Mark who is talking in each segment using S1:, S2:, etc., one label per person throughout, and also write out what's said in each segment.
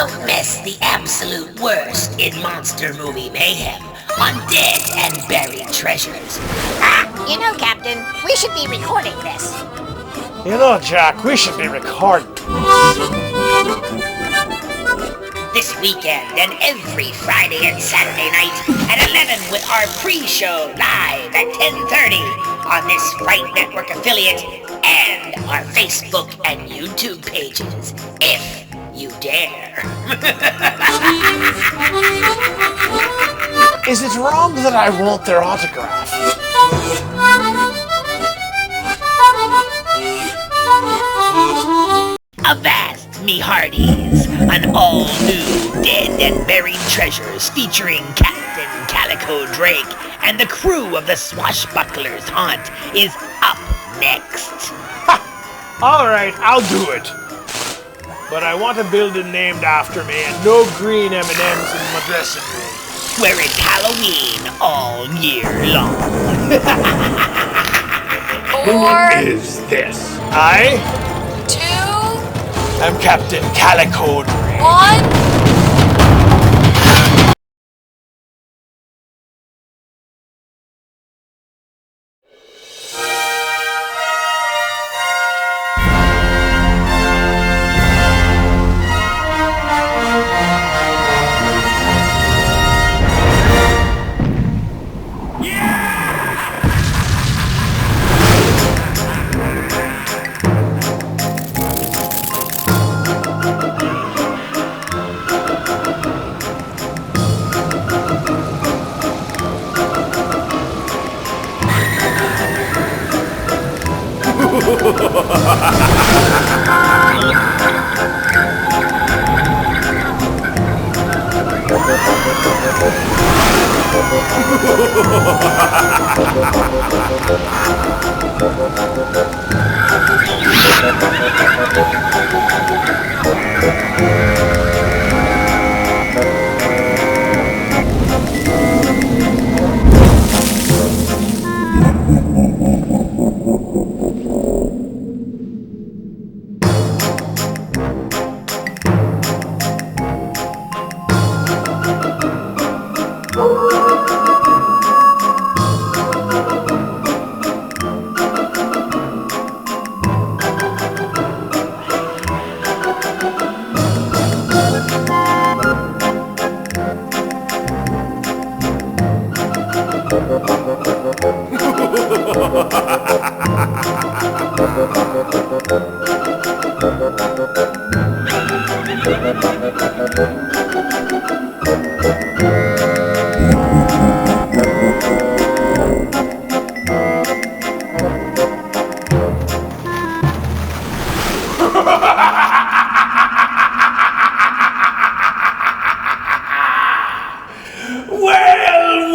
S1: Don't miss the absolute worst in monster movie mayhem on Dead and Buried Treasures.
S2: You know, Captain, we should be recording this.
S3: You know, Jack, we should be recording.
S1: This weekend and every Friday and Saturday night at 11 with our pre-show live at 10:30 on this Fright Network affiliate and our Facebook and YouTube pages, if you dare.
S3: Is it wrong that I want their autograph?
S1: Avast, me hearties, an all-new Dead and Buried Treasures featuring Captain Calico Drake and the crew of the Swashbuckler's haunt is up next.
S3: Ha! Alright, I'll do it. But I want a building named after me and no green M&Ms in my dressing room.
S1: Where it's Halloween all year long.
S3: Who is this? I?
S4: 2,
S3: I'm Captain Calico Drake.
S4: 1.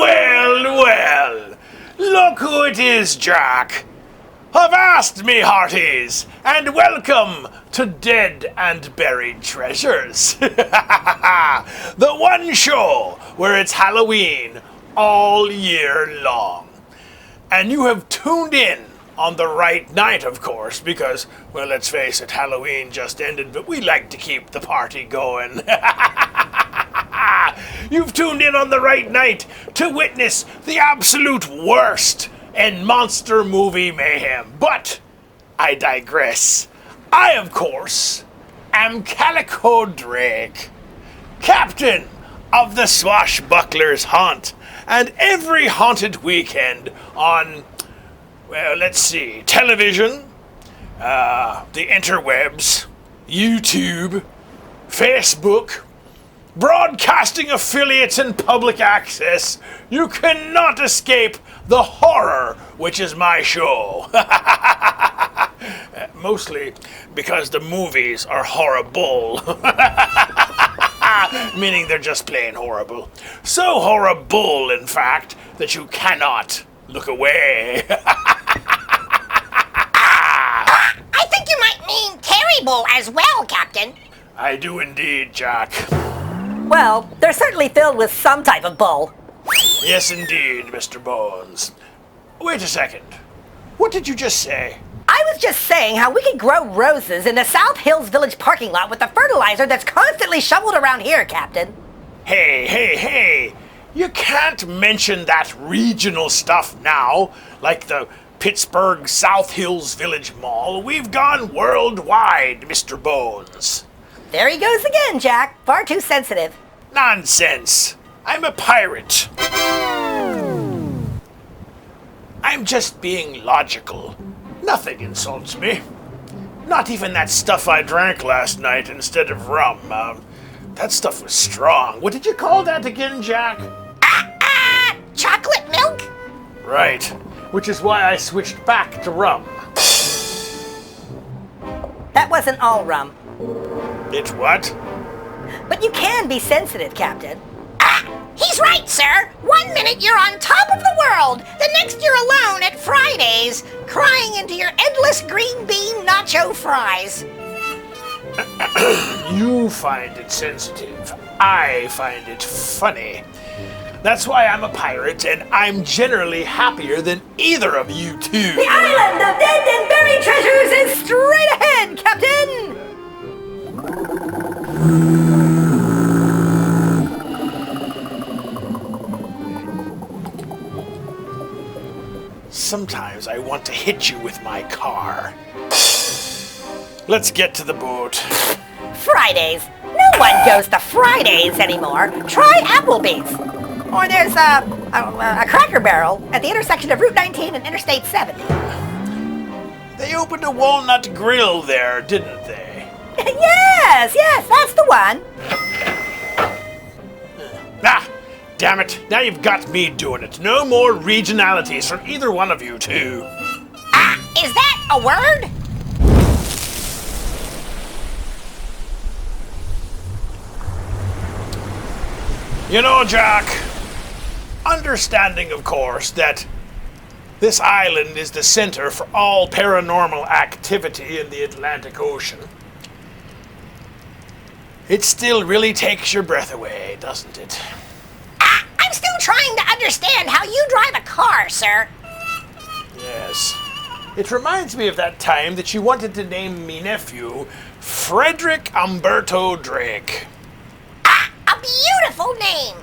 S3: Well, look who it is, Jack. Avast, me hearties, and welcome to Dead and Buried Treasures. The one show where it's Halloween all year long. And you have tuned in on the right night, of course, because, well, let's face it, Halloween just ended, but we like to keep the party going. You've tuned in on the right night to witness the absolute worst in monster movie mayhem. But I digress. I, of course, am Calico Drake, captain of the Swashbuckler's haunt, and every haunted weekend on, well, let's see, television, the interwebs, YouTube, Facebook, broadcasting affiliates and public access, you cannot escape the horror, which is my show. Mostly because the movies are horrible. Meaning they're just plain horrible. So horrible, in fact, that you cannot look away.
S2: I think you might mean terrible as well, Captain.
S3: I do indeed, Jack.
S5: Well, they're certainly filled with some type of bull.
S3: Yes, indeed, Mr. Bones. Wait a second. What did you just say?
S5: I was just saying how we could grow roses in the South Hills Village parking lot with the fertilizer that's constantly shoveled around here, Captain.
S3: Hey! You can't mention that regional stuff now, like the Pittsburgh South Hills Village Mall. We've gone worldwide, Mr. Bones.
S5: There he goes again, Jack. Far too sensitive.
S3: Nonsense. I'm a pirate. I'm just being logical. Nothing insults me. Not even that stuff I drank last night instead of rum. That stuff was strong. What did you call that again, Jack?
S2: Chocolate milk?
S3: Right. Which is why I switched back to rum.
S5: That wasn't all rum.
S3: It's what?
S5: But you can be sensitive, Captain.
S2: He's right, sir. 1 minute you're on top of the world. The next you're alone at Fridays, crying into your endless green bean nacho fries.
S3: You find it sensitive. I find it funny. That's why I'm a pirate, and I'm generally happier than either of you two.
S5: The island of dead and buried treasures is straight ahead, Captain!
S3: Sometimes I want to hit you with my car. Let's get to the boat.
S5: Fridays. No one goes to Fridays anymore. Try Applebee's. Or there's a Cracker Barrel at the intersection of Route 19 and Interstate 70.
S3: They opened a Walnut Grill there, didn't they?
S5: Yes, that's the one.
S3: Ah, damn it. Now you've got me doing it. No more regionalities from either one of you two.
S2: Is that a word?
S3: You know, Jack, understanding, of course, that this island is the center for all paranormal activity in the Atlantic Ocean, it still really takes your breath away, doesn't it?
S2: I'm still trying to understand how you drive a car, sir.
S3: Yes. It reminds me of that time that you wanted to name me nephew Frederick Umberto Drake.
S2: A beautiful name.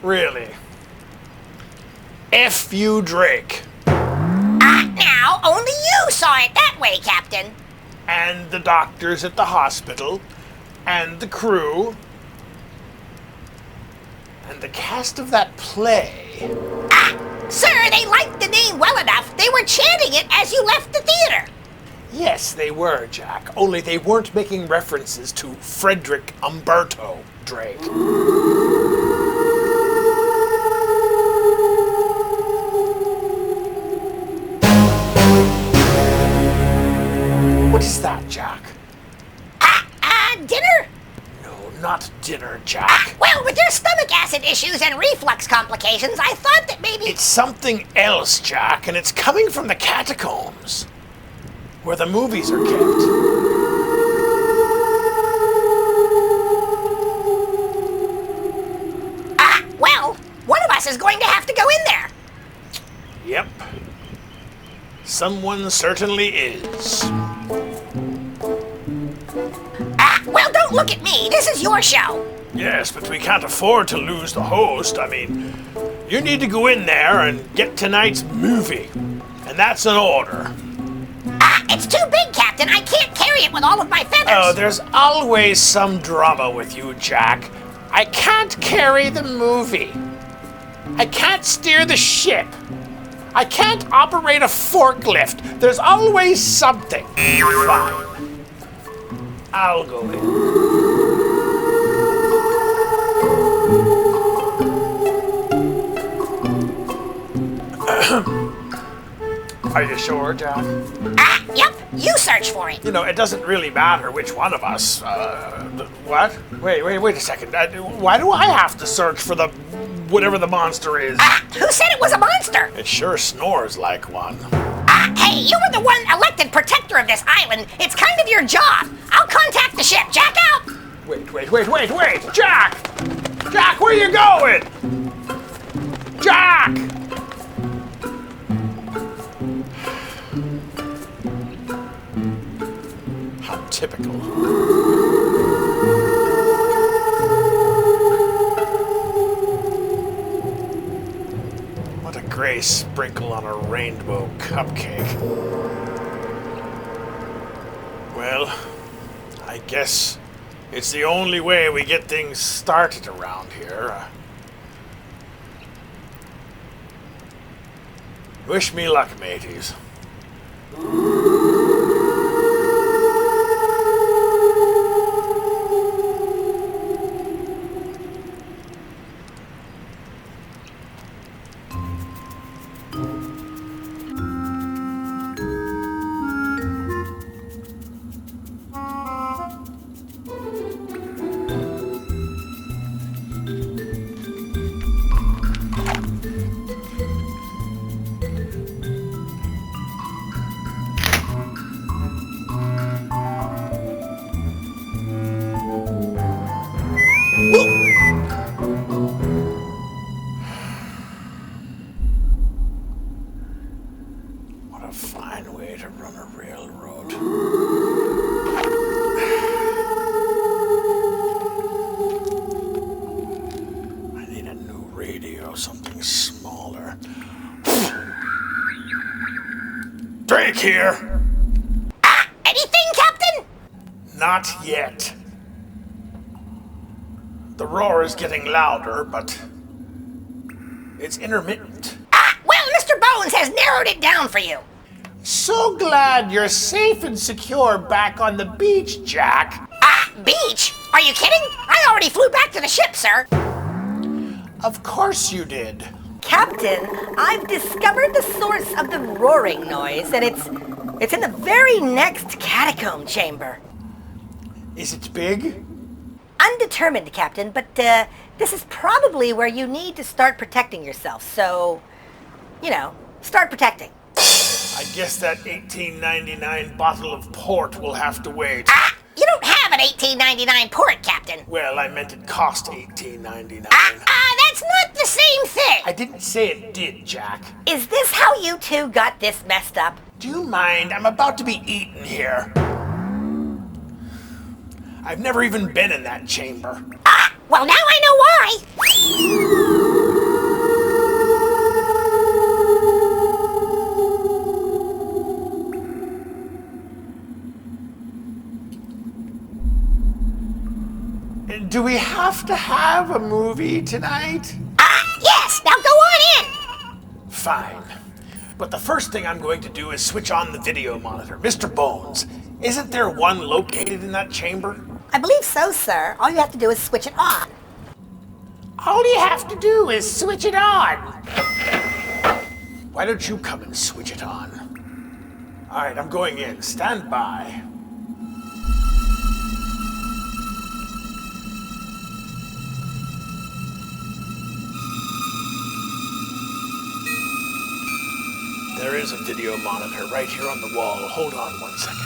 S3: Really? F.U. Drake.
S2: Now, only you saw it that way, Captain.
S3: And the doctors at the hospital, and the crew, and the cast of that play.
S2: Sir, they liked the name well enough. They were chanting it as you left the theater.
S3: Yes, they were, Jack, only they weren't making references to Frederick Umberto Drake. What is that, Jack?
S2: Dinner?
S3: No, not dinner, Jack.
S2: Well, with your stomach acid issues and reflux complications, I thought that maybe...
S3: It's something else, Jack, and it's coming from the catacombs, where the movies are kept.
S2: Well, one of us is going to have to go in there.
S3: Yep. Someone certainly is.
S2: Well, don't look at me. This is your show.
S3: Yes, but we can't afford to lose the host. I mean, you need to go in there and get tonight's movie. And that's an order.
S2: It's too big, Captain. I can't carry it with all of my feathers.
S3: Oh, there's always some drama with you, Jack. I can't carry the movie. I can't steer the ship. I can't operate a forklift. There's always something. Fine. I'll go in. Are you sure, Jack?
S2: Yep. You search for it.
S3: You know, it doesn't really matter which one of us. What? Wait a second. Why do I have to search for the whatever the monster is?
S2: Who said it was a monster?
S3: It sure snores like one.
S2: Hey, you were the one elected protector of this island. It's kind of your job. I'll contact the ship. Jack out.
S3: Wait! Jack! Jack, where you going? Jack! typical. What a gray sprinkle on a rainbow cupcake. Well, I guess it's the only way we get things started around here. Wish me luck, mateys. What a fine way to run a railroad. I need a new radio, something smaller. Drake here!
S2: Anything, Captain?
S3: Not yet. The roar is getting louder, but it's intermittent.
S2: Well, Mr. Bones has narrowed it down for you.
S3: So glad you're safe and secure back on the beach, Jack.
S2: Beach? Are you kidding? I already flew back to the ship, sir.
S3: Of course you did.
S5: Captain, I've discovered the source of the roaring noise, and it's in the very next catacomb chamber.
S3: Is it big?
S5: Undetermined, Captain, but this is probably where you need to start protecting yourself. So, start protecting.
S3: I guess that $18.99 bottle of port will have to wait.
S2: You don't have an $18.99 port, Captain.
S3: Well, I meant it cost $18.99.
S2: That's not the same thing.
S3: I didn't say it did, Jack.
S5: Is this how you two got this messed up?
S3: Do you mind? I'm about to be eaten here. I've never even been in that chamber.
S2: Well, now I know why.
S3: Do we have to have a movie tonight?
S2: Yes, now go on in.
S3: Fine. But the first thing I'm going to do is switch on the video monitor. Mr. Bones, isn't there one located in that chamber?
S5: I believe so, sir. All you have to do is switch it on.
S3: All you have to do is switch it on. Why don't you come and switch it on? All right, I'm going in. Stand by. There is a video monitor right here on the wall. Hold on 1 second.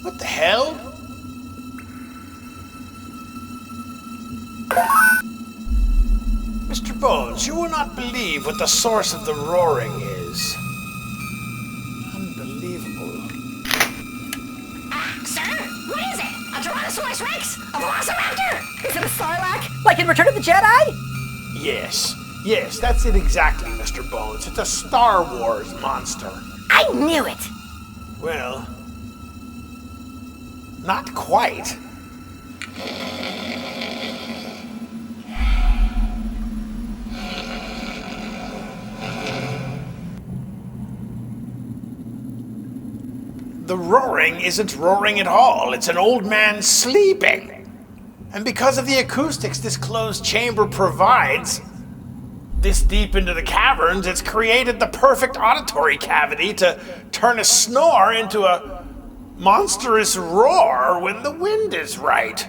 S3: What the hell? Mr. Bones, you will not believe what the source of the roaring is. Unbelievable.
S2: Sir, what is it? A Tyrannosaurus Rex? A Velociraptor?
S5: Is it a Sarlacc? Like in Return of the Jedi?
S3: Yes, that's it exactly, Mr. Bones. It's a Star Wars monster.
S2: I knew it.
S3: Well, not quite. The roaring isn't roaring at all. It's an old man sleeping. And because of the acoustics this closed chamber provides, this deep into the caverns, it's created the perfect auditory cavity to turn a snore into a monstrous roar when the wind is right.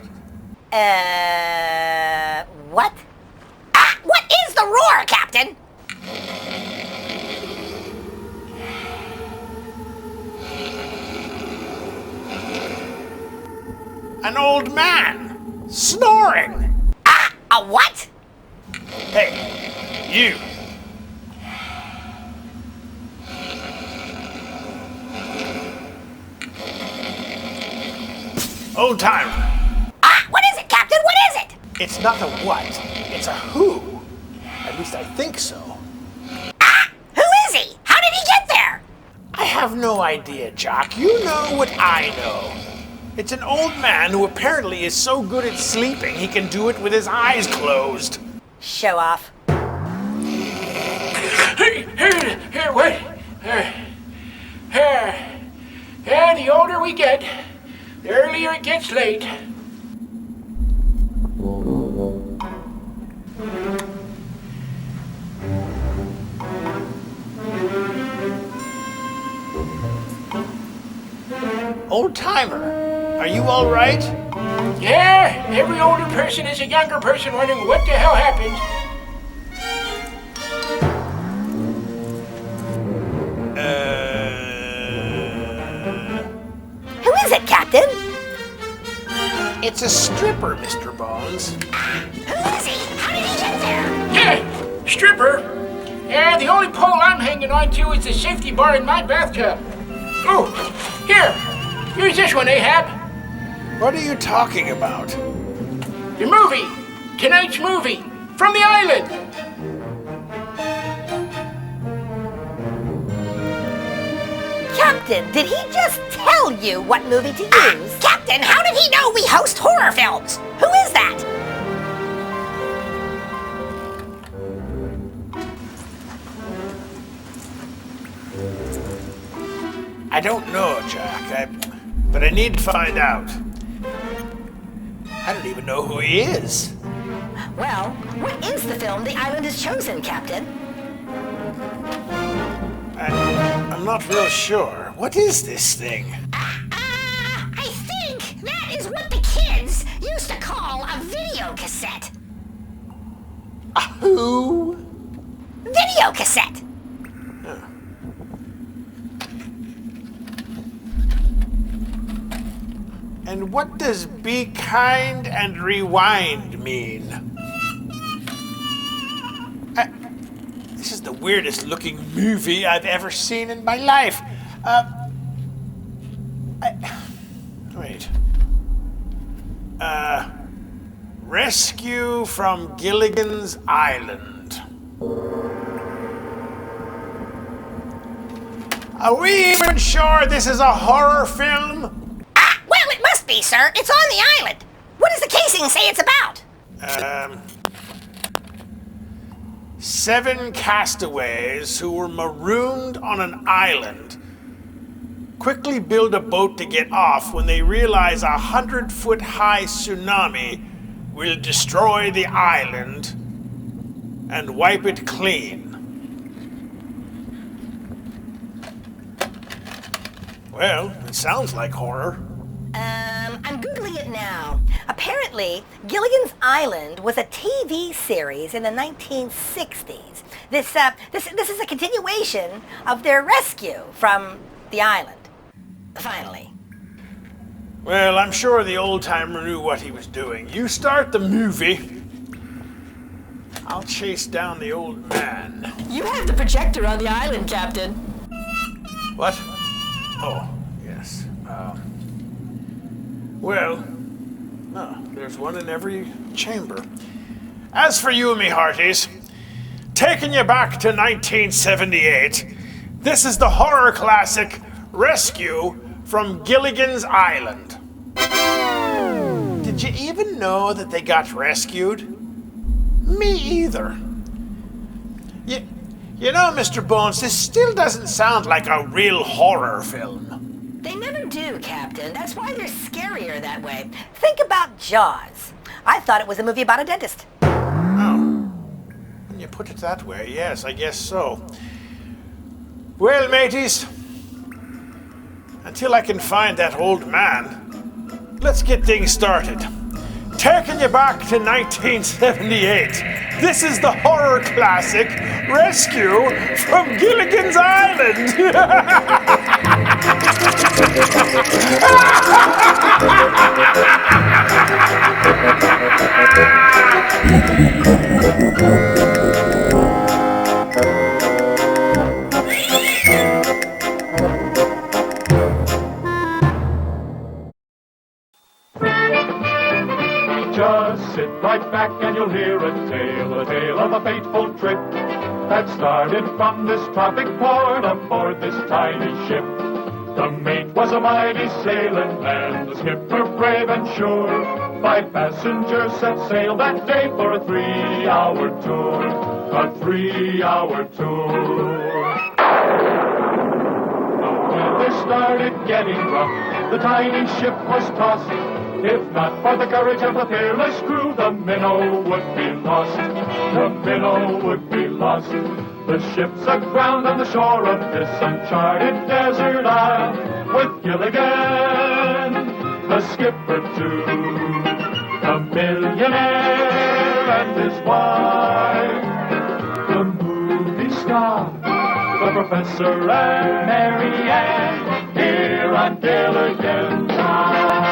S5: What?
S2: What is the roar, Captain?
S3: an old man snoring.
S2: A what?
S3: Hey, you. Old timer.
S2: What is it, Captain? What is it?
S3: It's not a what, it's a who. At least I think so.
S2: Who is he? How did he get there?
S3: I have no idea, Jock. You know what I know. It's an old man who apparently is so good at sleeping he can do it with his eyes closed.
S5: Show off.
S4: Here, wait. Yeah, the older we get, the earlier it gets late.
S3: Old timer, are you all right?
S4: Yeah, every older person is a younger person wondering what the hell happened.
S5: Who is it, Captain?
S3: It's a stripper, Mr. Bones.
S2: Who is he? How did he get there?
S4: Yeah, stripper. Yeah, the only pole I'm hanging on to is the safety bar in my bathtub. Oh, here's this one, Ahab.
S3: What are you talking about?
S4: The movie. Tonight's movie. From the island.
S5: Captain, did he just tell you what movie to use?
S2: Captain, how did he know we host horror films? Who is that?
S3: I don't know, Jack, but I need to find out. I don't even know who he is.
S5: Well, what is the film the island has chosen, Captain?
S3: I'm not real sure. What is this thing?
S2: I think that is what the kids used to call a video cassette.
S3: A who?
S2: Video cassette.
S3: And what does be kind and rewind mean? This is the weirdest looking movie I've ever seen in my life. Wait. Rescue from Gilligan's Island. Are we even sure this is a horror film?
S2: Well, it must be, sir. It's on the island. What does the casing say it's about?
S3: 7 castaways who were marooned on an island quickly build a boat to get off when they realize a 100-foot-high tsunami will destroy the island and wipe it clean. Well, it sounds like horror.
S5: I'm Googling it now. Apparently, Gilligan's Island was a TV series in the 1960s. This is a continuation of their rescue from the island. Finally.
S3: Well, I'm sure the old-timer knew what he was doing. You start the movie. I'll chase down the old man.
S5: You have the projector on the island, Captain.
S3: What? Oh, yes. Well, there's one in every chamber. As for you, me hearties, taking you back to 1978, this is the horror classic Rescue from Gilligan's Island. Did you even know that they got rescued? Me either. You know, Mr. Bones, this still doesn't sound like a real horror film.
S5: They never do, Captain. That's why they're scarier that way. Think about Jaws. I thought it was a movie about a dentist.
S3: Oh. When you put it that way, yes, I guess so. Well, mateys, until I can find that old man, let's get things started. Taking you back to 1978. This is the horror classic Rescue from Gilligan's Island.
S6: Just sit right back and you'll hear a tale of a fateful trip that started from this tropic port aboard this tiny ship. The mate was a mighty sailing man, the skipper brave and sure. 5 passengers set sail that day for a 3-hour tour. A 3-hour tour. The weather started getting rough, the tiny ship was tossed. If not for the courage of the fearless crew, the minnow would be lost. The minnow would be lost. The ship's aground on the shore of this uncharted desert isle, with Gilligan, the skipper too, a millionaire and his wife, the movie star, the professor and Mary Ann, here on Gilligan's Island.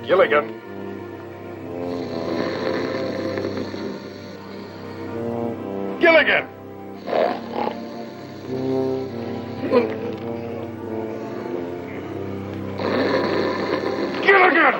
S7: Gilligan. Gilligan! Gilligan!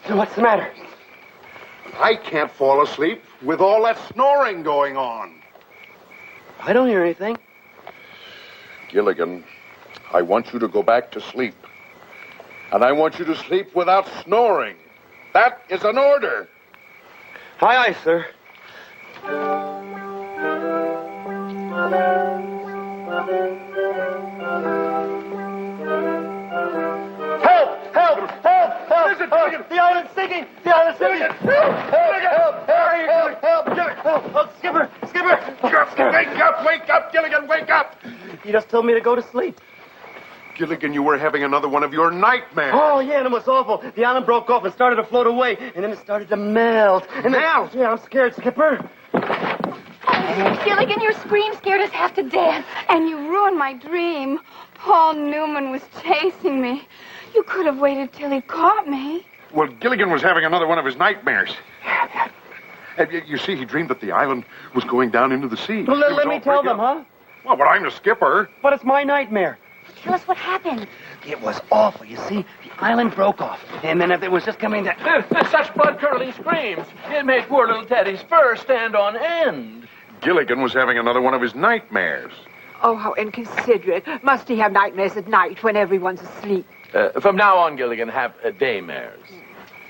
S8: What's the matter?
S7: I can't fall asleep with all that snoring going on.
S8: I don't hear anything.
S7: Gilligan, I want you to go back to sleep. And I want you to sleep without snoring. That is an order.
S8: Aye, aye, sir. The island's sinking! The island's sinking! Help! Skipper!
S7: Wake up, Gilligan, wake up!
S8: You just told me to go to sleep.
S7: Gilligan, you were having another one of your nightmares.
S8: Oh, yeah, and it was awful. The island broke off and started to float away, and then it started to melt.
S7: Melt?
S8: Yeah, I'm scared, Skipper.
S9: Gilligan, your scream scared us half to death, and you ruined my dream. Paul Newman was chasing me. You could have waited till he caught me.
S7: Well, Gilligan was having another one of his nightmares. You see, he dreamed that the island was going down into the sea.
S8: Well, let me tell them, huh?
S7: Well, but I'm the skipper.
S8: But it's my nightmare.
S9: Tell us what happened.
S8: It was awful. You see, the island broke off, and then it was just coming to...
S10: Such blood-curdling screams. It made poor little Teddy's fur stand on end.
S7: Gilligan was having another one of his nightmares.
S11: Oh, how inconsiderate. Must he have nightmares at night when everyone's asleep?
S10: From now on, Gilligan, have daymares.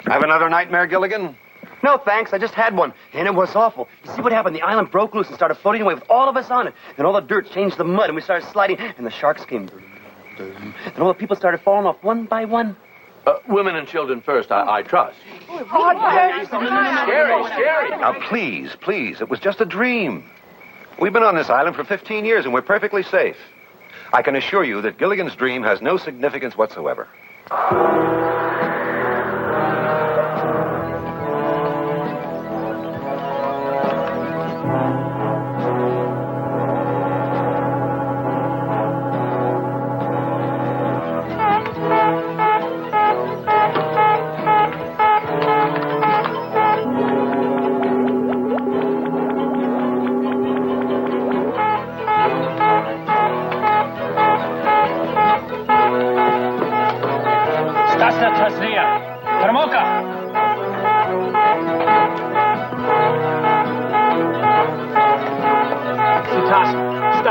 S8: Have another nightmare, Gilligan? No, thanks. I just had one, and it was awful. You see what happened? The island broke loose and started floating away with all of us on it. And all the dirt changed to mud, and we started sliding, and the sharks came. And all the people started falling off one by one.
S10: Women and children first, I trust. Scary.
S12: Now, please, it was just a dream. We've been on this island for 15 years, and we're perfectly safe. I can assure you that Gilligan's dream has no significance whatsoever.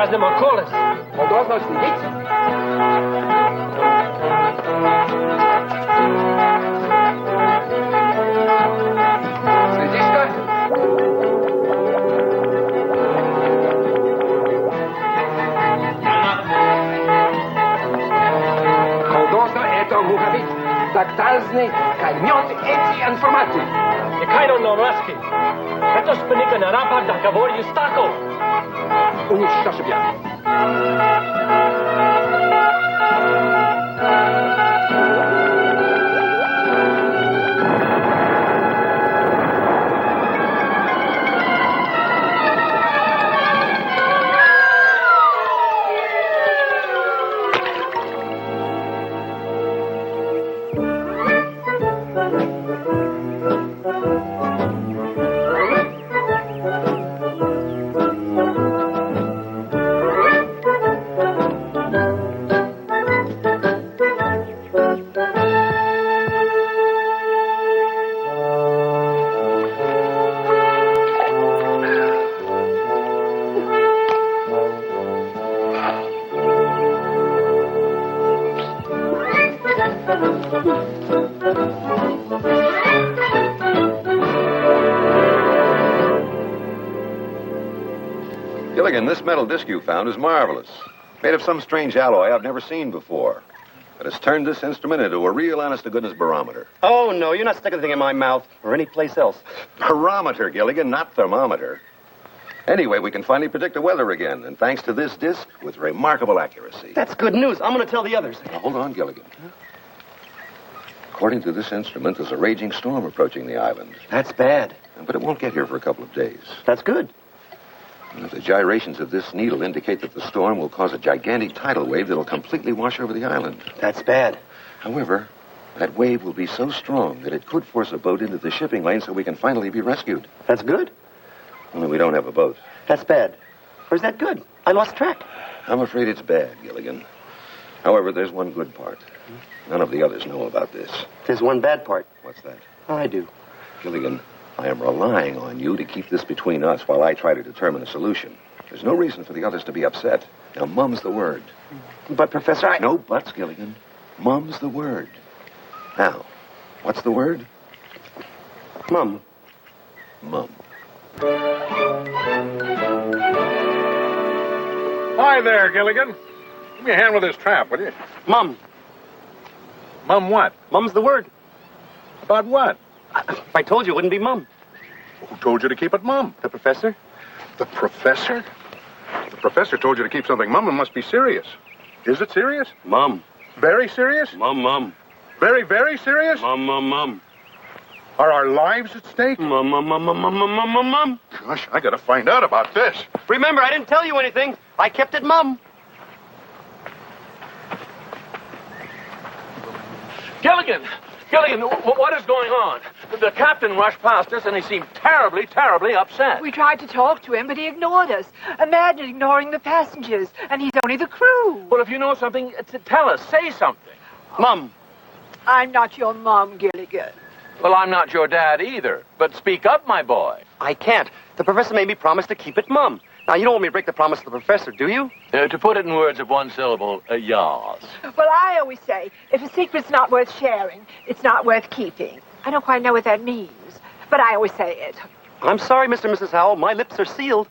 S13: Razne Makolis.
S4: Odozno slidici. Slidiška? Odozno eto muhavit. Taktazne kanjot eti informati.
S13: Je kajno novaski. Eto spanika na rapak da kavori stako.
S4: Uniš šašebja.
S12: Gilligan, this metal disc you found is marvelous. Made of some strange alloy I've never seen before. But it's turned this instrument into a real honest-to-goodness barometer.
S8: Oh, no, you're not sticking the thing in my mouth or any place else.
S12: Barometer, Gilligan, not thermometer. Anyway, we can finally predict the weather again, and thanks to this disc, with remarkable accuracy.
S8: That's good news. I'm going to tell the others.
S12: Now, hold on, Gilligan. According to this instrument, there's a raging storm approaching the island.
S8: That's bad.
S12: But it won't get here for a couple of days.
S8: That's good.
S12: And the gyrations of this needle indicate that the storm will cause a gigantic tidal wave that'll completely wash over the island.
S8: That's bad.
S12: However, that wave will be so strong that it could force a boat into the shipping lane so we can finally be rescued.
S8: That's good.
S12: Only we don't have a boat.
S8: That's bad. Or is that good? I lost track.
S12: I'm afraid it's bad, Gilligan. However, there's one good part. None of the others know about this.
S8: There's one bad part.
S12: What's that?
S8: I do.
S12: Gilligan, I am relying on you to keep this between us while I try to determine a solution. There's no reason for the others to be upset. Now, mum's the word.
S8: But, Professor, I...
S12: No buts, Gilligan. Mum's the word. Now, what's the word?
S8: Mum.
S12: Mum.
S7: Hi there, Gilligan. Give me a hand with this trap, will you?
S8: Mum.
S7: Mum what?
S8: Mum's the word.
S7: About what?
S8: If I told you, it wouldn't be Mum.
S7: Who told you to keep it mum?
S8: The professor?
S7: The professor? The professor told you to keep something mum. It must be serious. Is it serious?
S8: Mum.
S7: Very serious?
S8: Mum, Mum.
S7: Very, very serious?
S8: Mum, Mum, Mum.
S7: Are our lives at stake?
S8: Mum, Mum, Mum, Mum, Mum, Mum, Mum, Mum.
S7: Gosh, I gotta find out about this.
S8: Remember, I didn't tell you anything. I kept it Mum.
S10: Gilligan! Gilligan, what is going on? The captain rushed past us and he seemed terribly, terribly upset.
S11: We tried to talk to him, but he ignored us. Imagine ignoring the passengers, and he's only the crew.
S10: Well, if you know something, tell us. Say something.
S8: Mum.
S11: I'm not your mom, Gilligan.
S10: Well, I'm not your dad either. But speak up, my boy.
S8: I can't. The professor made me promise to keep it Mum. Now, you don't want me to break the promise to the professor, do you?
S10: To put it in words of one syllable, yas.
S11: Well, I always say, if a secret's not worth sharing, it's not worth keeping. I don't quite know what that means, but I always say it.
S8: I'm sorry, Mr. and Mrs. Howell. My lips are sealed.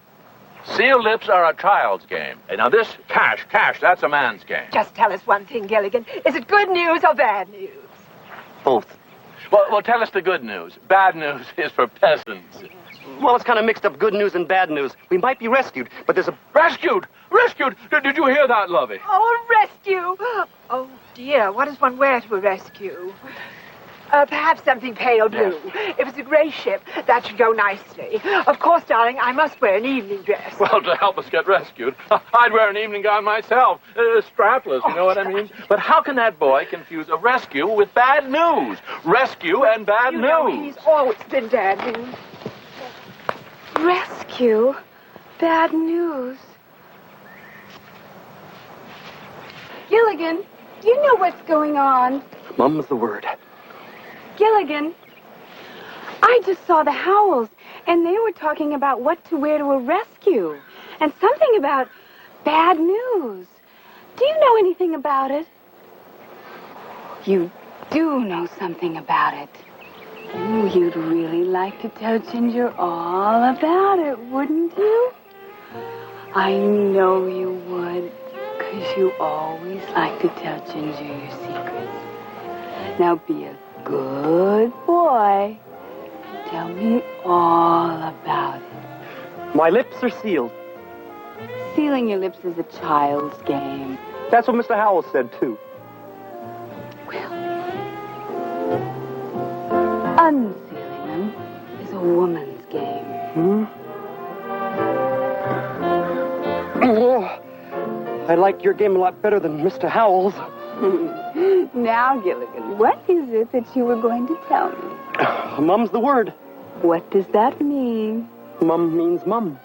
S10: Sealed lips are a child's game. And now this, cash, that's a man's game.
S11: Just tell us one thing, Gilligan. Is it good news or bad news?
S8: Both.
S10: Well, tell us the good news. Bad news is for peasants.
S8: Well, it's kind of mixed up good news and bad news. We might be rescued, but there's a...
S10: Rescued? Rescued? Did you hear that, Lovey?
S11: Oh, a rescue! Oh, dear, what does one wear to a rescue? Perhaps something pale blue. If it's a gray ship, that should go nicely. Of course, darling, I must wear an evening dress.
S10: Well, to help us get rescued, I'd wear an evening gown myself. Strapless, you know what I mean? But how can that boy confuse a rescue with bad news? Rescue and bad
S11: you
S10: news.
S11: Know, he's always been bad news.
S9: Rescue? Bad news. Gilligan, you know what's going on.
S8: Mum's the word.
S9: Gilligan, I just saw the Howells, and they were talking about what to wear to a rescue. And something about Bad news. Do you know anything about it? You do know something about it. Ooh, you'd really like to tell Ginger all about it, wouldn't you? I know you would, 'cause you always like to tell Ginger your secrets. Now be a good boy. Tell me all about it.
S8: My lips are sealed.
S9: Sealing your lips is a child's game.
S8: That's what Mr. Howell said, too.
S9: Unsealing them is a woman's game.
S8: Hmm? Oh, I like your game a lot better than Mr. Howell's.
S9: Now, Gilligan, what is it that you were going to tell me?
S8: Mum's the word.
S9: What does that mean?
S8: Mum means mum.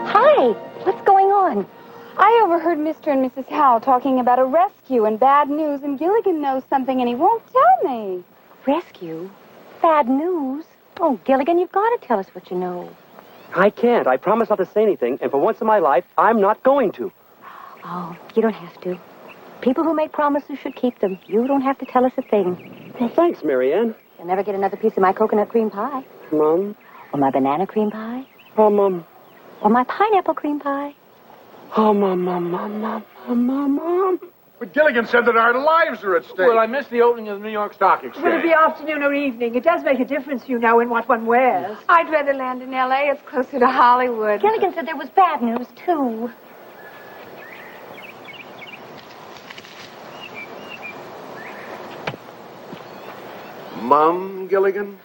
S9: Hi, what's going on? I overheard Mr. and Mrs. Howell talking about a rescue and bad news, and Gilligan knows something and he won't tell me.
S14: Rescue? Bad news? Oh, Gilligan, you've got to tell us what you know.
S8: I can't. I promise not to say anything, and for once in my life, I'm not going to.
S14: Oh, you don't have to. People who make promises should keep them. You don't have to tell us a thing.
S8: Well, thanks, Marianne.
S14: You'll never get another piece of my coconut cream pie.
S8: Mum?
S14: Or my banana cream pie.
S8: Oh, Mum.
S14: Or my pineapple cream pie.
S8: Oh, Mum.
S7: But Gilligan said that our lives are at stake.
S10: Well, I missed the opening of the New York Stock Exchange.
S11: Will it be afternoon or evening? It does make a difference, you know, in what one wears.
S9: I'd rather land in L.A. It's closer to Hollywood.
S14: Gilligan said there was bad news, too.
S7: Mum, Gilligan?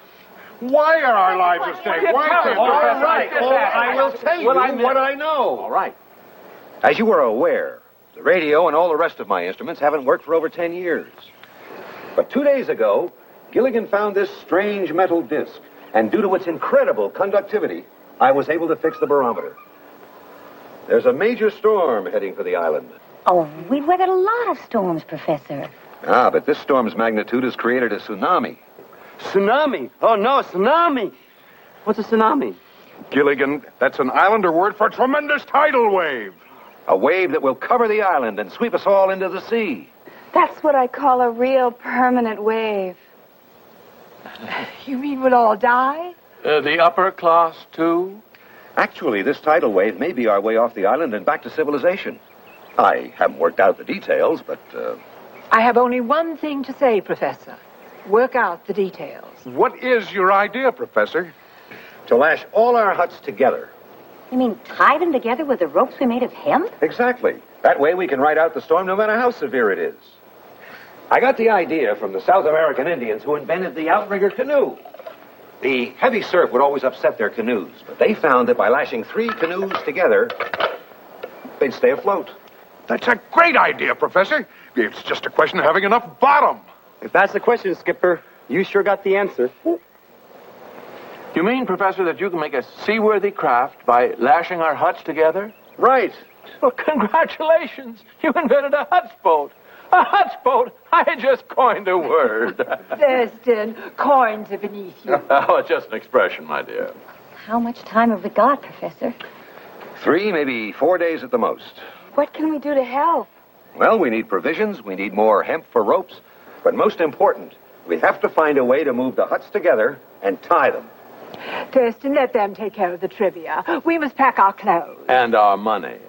S7: Why are our lives at stake? Why can't
S12: All right. I will tell you what I know.
S10: All right.
S12: As you are aware, the radio and all the rest of my instruments haven't worked for over 10 years. But 2 days ago, Gilligan found this strange metal disc, and due to its incredible conductivity, I was able to fix the barometer. There's a major storm heading for the island.
S14: Oh, we've weathered a lot of storms, Professor.
S12: Ah, but this storm's magnitude has created a tsunami.
S8: Tsunami? Oh, no, tsunami. What's a tsunami?
S7: Gilligan, that's an Islander word for tremendous tidal wave.
S12: A wave that will cover the island and sweep us all into the sea.
S9: That's what I call a real permanent wave.
S11: You mean we'll all die?
S10: The upper class, too?
S12: Actually, this tidal wave may be our way off the island and back to civilization. I haven't worked out the details, but,
S11: I have only one thing to say, Professor. Work out the details.
S7: What is your idea, Professor?
S12: to lash all our huts together.
S14: You mean tie them together with the ropes we made of hemp?
S12: Exactly. That way we can ride out the storm no matter how severe it is. I got the idea from the South American Indians who invented the outrigger canoe. The heavy surf would always upset their canoes, but they found that by lashing 3 canoes together, they'd stay afloat.
S7: That's a great idea, Professor. It's just a question of having enough bottom.
S8: If that's the question, Skipper, you sure got the answer.
S10: You mean, Professor, that you can make a seaworthy craft by lashing our huts together?
S8: Right.
S10: Well, congratulations. You invented a hutsboat. A hutsboat? I just coined a word.
S11: Thurston, coins are beneath you.
S10: Oh, it's just an expression, my dear.
S14: How much time have we got, Professor?
S12: 3, maybe 4 days at the most.
S9: What can we do to help?
S12: Well, we need provisions, we need more hemp for ropes, but most important, we have to find a way to move the huts together and tie them.
S11: Thurston, let them take care of the trivia. We must pack our clothes.
S10: And our money.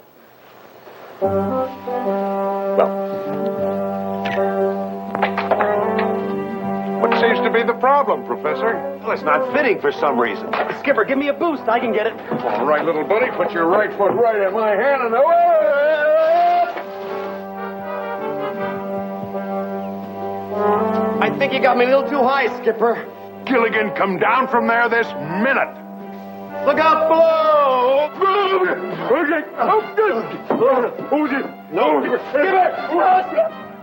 S7: What seems to be the problem, Professor?
S8: Well, it's not fitting for some reason. Skipper, give me a boost. I can get it.
S7: All right, little buddy, put your right foot right in my hand and away!
S8: I think you got me a little too high, Skipper.
S7: Gilligan, come down from there this minute.
S8: Look out below!
S7: No,
S8: Skipper!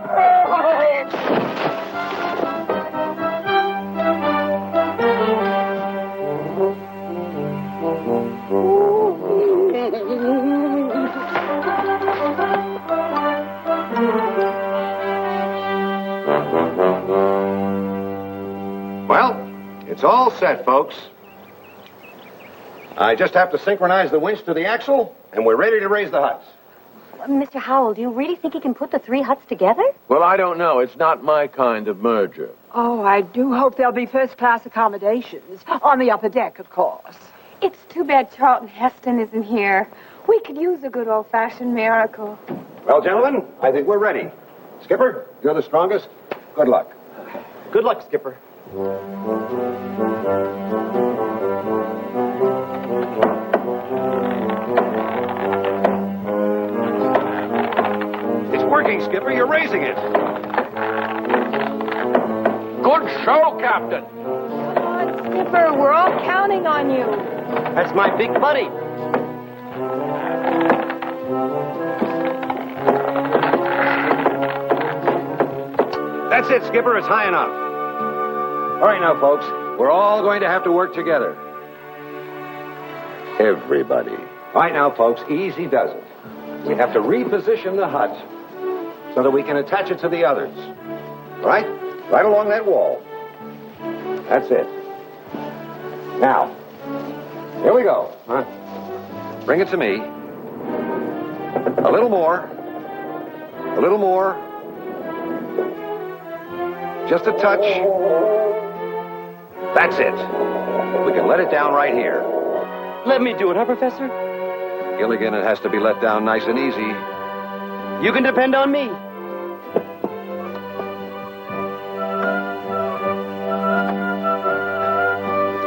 S12: set, folks. I just have to synchronize the winch to the axle, and we're ready to raise the huts.
S14: Mr. Howell, do you really think he can put the 3 huts together?
S10: Well, I don't know. It's not my kind of merger.
S11: Oh, I do hope there'll be first-class accommodations. On the upper deck, of course.
S9: It's too bad Charlton Heston isn't here. We could use a good old-fashioned miracle.
S12: Well, gentlemen, I think we're ready. Skipper, you're the strongest. Good luck.
S8: Good luck, Skipper.
S12: It's working, Skipper. You're raising it.
S10: Good show, Captain.
S9: Come on, Skipper. We're all counting on you.
S8: That's my big buddy.
S12: That's it, Skipper. It's high enough. All right now, folks. We're all going to have to work together. Everybody. All right now, folks. Easy does it. We have to reposition the hut so that we can attach it to the others. All right? Right along that wall. That's it. Now, here we go. Huh? Bring it to me. A little more. A little more. Just a touch. That's it. We can let it down right here.
S8: Let me do it, huh, Professor?
S12: Gilligan, it has to be let down nice and easy.
S8: You can depend on me.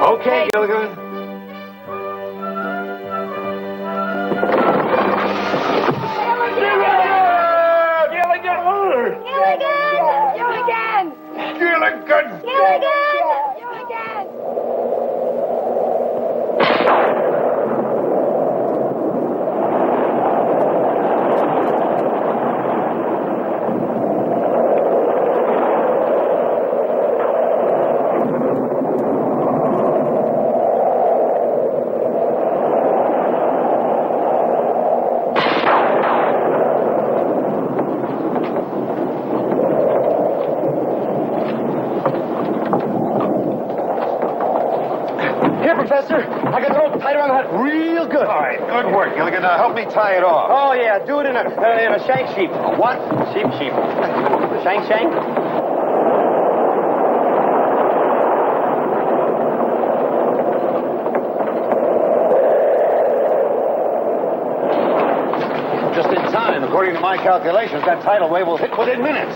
S12: Okay, Gilligan.
S8: I got the rope tied around the hut real good.
S12: All right, good work, Gilligan. Now help me tie it off.
S8: Oh, yeah, do it in a shank sheep.
S12: A what?
S8: Sheep. Shank.
S12: Just in time. According to my calculations, that tidal wave will hit within minutes.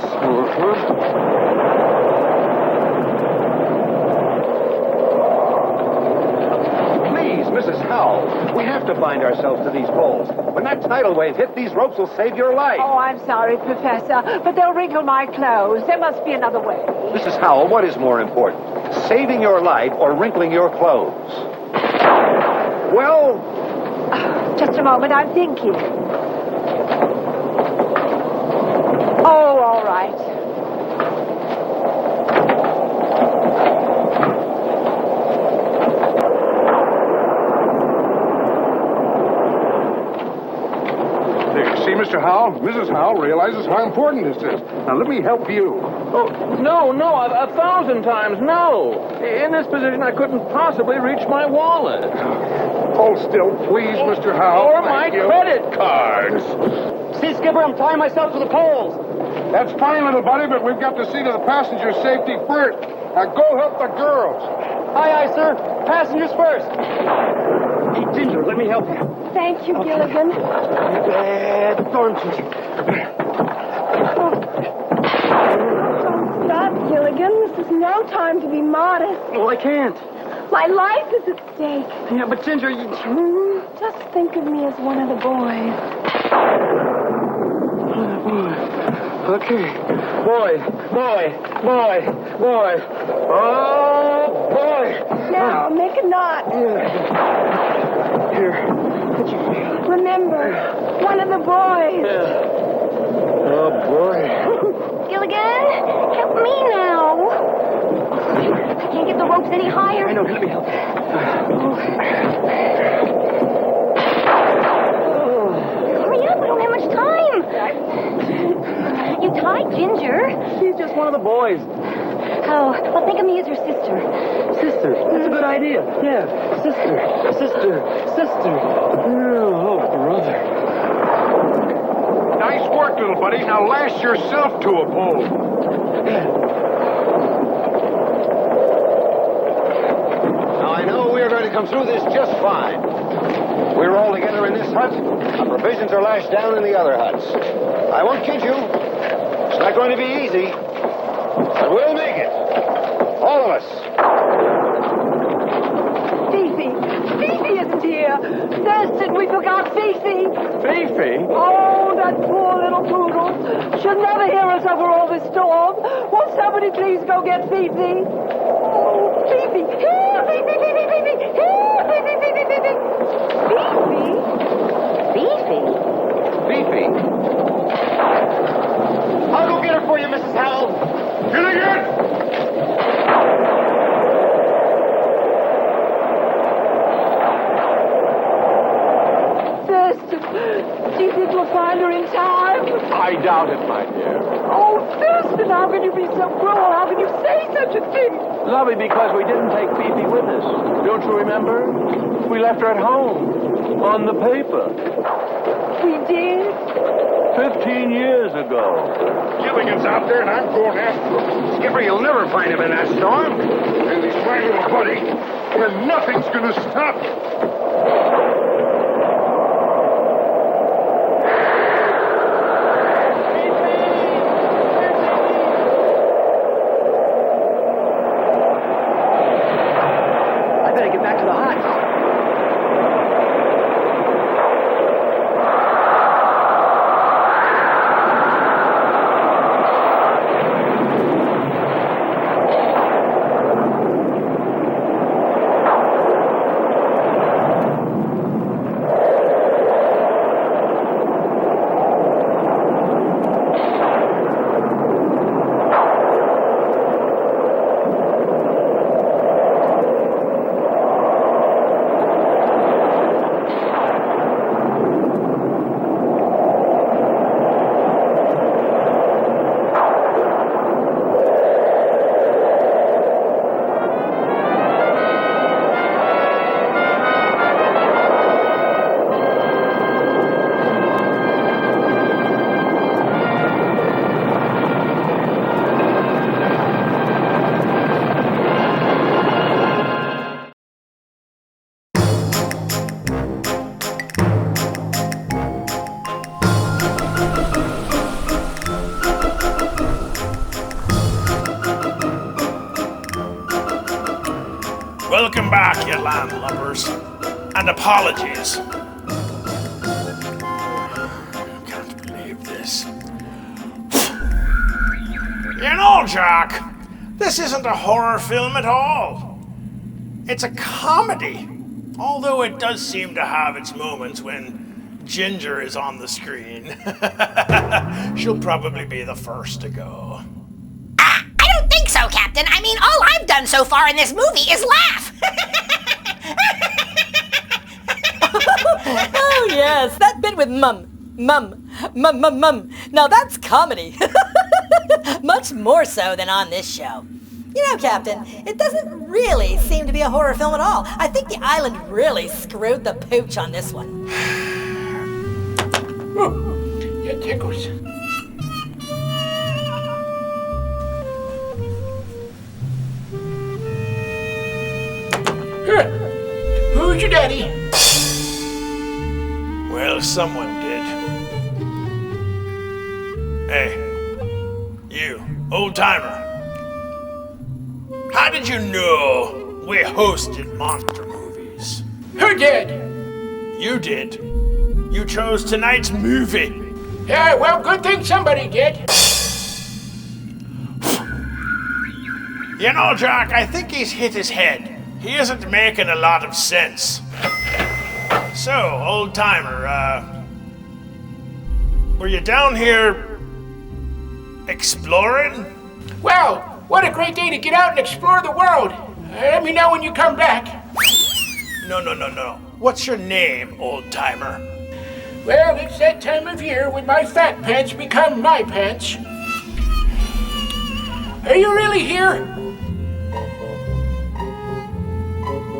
S12: Mrs. Howell, we have to bind ourselves to these poles. When that tidal wave hit, these ropes will save your life.
S11: Oh, I'm sorry, Professor, but they'll wrinkle my clothes. There must be another way.
S12: Mrs. Howell, what is more important? Saving your life or wrinkling your clothes? Well...
S11: Just a moment, I'm thinking. Oh, all right.
S7: See, Mr. Howell, Mrs. Howell realizes how important this is. Now, let me help you.
S10: Oh, no, 1,000 times no. In this position, I couldn't possibly reach my wallet.
S7: Hold still, please, Mr. Howell.
S10: Or my credit cards.
S8: See, Skipper, I'm tying myself to the poles.
S7: That's fine, little buddy, but we've got to see to the passenger's safety first. Now, go help the girls.
S8: Aye, sir. Passengers first. Hey, Ginger, let me help you.
S9: Thank you, Gilligan.
S8: Darn, Ginger.
S9: Don't stop, Gilligan. This is no time to be modest.
S8: Well, I can't.
S9: My life is at stake.
S8: Yeah, but Ginger, you...
S9: Just think of me as one of the boys.
S8: Okay. Boy. Oh, boy.
S9: Now, make a knot.
S8: Here.
S9: Remember, one of the boys.
S8: Oh, boy.
S14: Gilligan, help me now. I can't get the ropes any higher.
S8: I know, let me help.
S14: Hurry up, we don't have much time. You tied Ginger.
S8: She's just one of the boys.
S14: Oh, well, think of me as your sister.
S8: Sister, that's a good idea. Yeah, sister. Oh, brother.
S7: Nice work, little buddy. Now lash yourself to a pole.
S12: Now, I know we're going to come through this just fine. We're all together in this hut. Our provisions are lashed down in the other huts. I won't kid you. It's not going to be easy. But we'll make it. All of us.
S11: Fifi isn't here. Thurston, we forgot Fifi.
S10: Fifi?
S11: Oh, that poor little poodle. She'll never hear us over all this storm. Won't somebody please go get Fifi? Oh, Fifi. Here, Fifi. Here, Fifi.
S12: Fifi. I'll go get her for you, Mrs. Howell.
S7: Gilligan!
S11: Thurston, do you think we'll find her in time?
S10: I doubt it, my dear.
S11: Oh, Thurston, how can you be so cruel? How can you say such a thing?
S10: Lovely, because we didn't take Fifi with us. Don't you remember? We left her at home. On the paper.
S11: We did?
S10: 15 years ago.
S7: Gilligan's out there, and I'm going after him.
S12: Skipper, you'll never find him in that storm.
S7: And he's my little buddy, and nothing's gonna stop him.
S8: I better get back to the hut.
S3: Welcome back, you landlubbers. And apologies. Can't believe this. You know, Jack, this isn't a horror film at all. It's a comedy. Although it does seem to have its moments when Ginger is on the screen. She'll probably be the first to go.
S2: I don't think so, Captain. I mean, all I've done so far in this movie is laugh.
S5: Oh, yes, that bit with Mum. Now that's comedy. Much more so than on this show. You know, Captain, it doesn't really seem to be a horror film at all. I think the island really screwed the pooch on this one.
S4: Ooh, it tickles. Who's your daddy?
S3: Well, someone did. Hey, you, old timer. How did you know we hosted monster movies?
S4: Who did?
S3: You did. You chose tonight's movie.
S4: Yeah, well, good thing somebody did.
S3: You know, Jack, I think he's hit his head. He isn't making a lot of sense. So, old timer, were you down here exploring?
S4: Well, what a great day to get out and explore the world. Let me know when you come back.
S3: No. What's your name, old timer?
S4: Well, it's that time of year when my fat pants become my pants. Are you really here?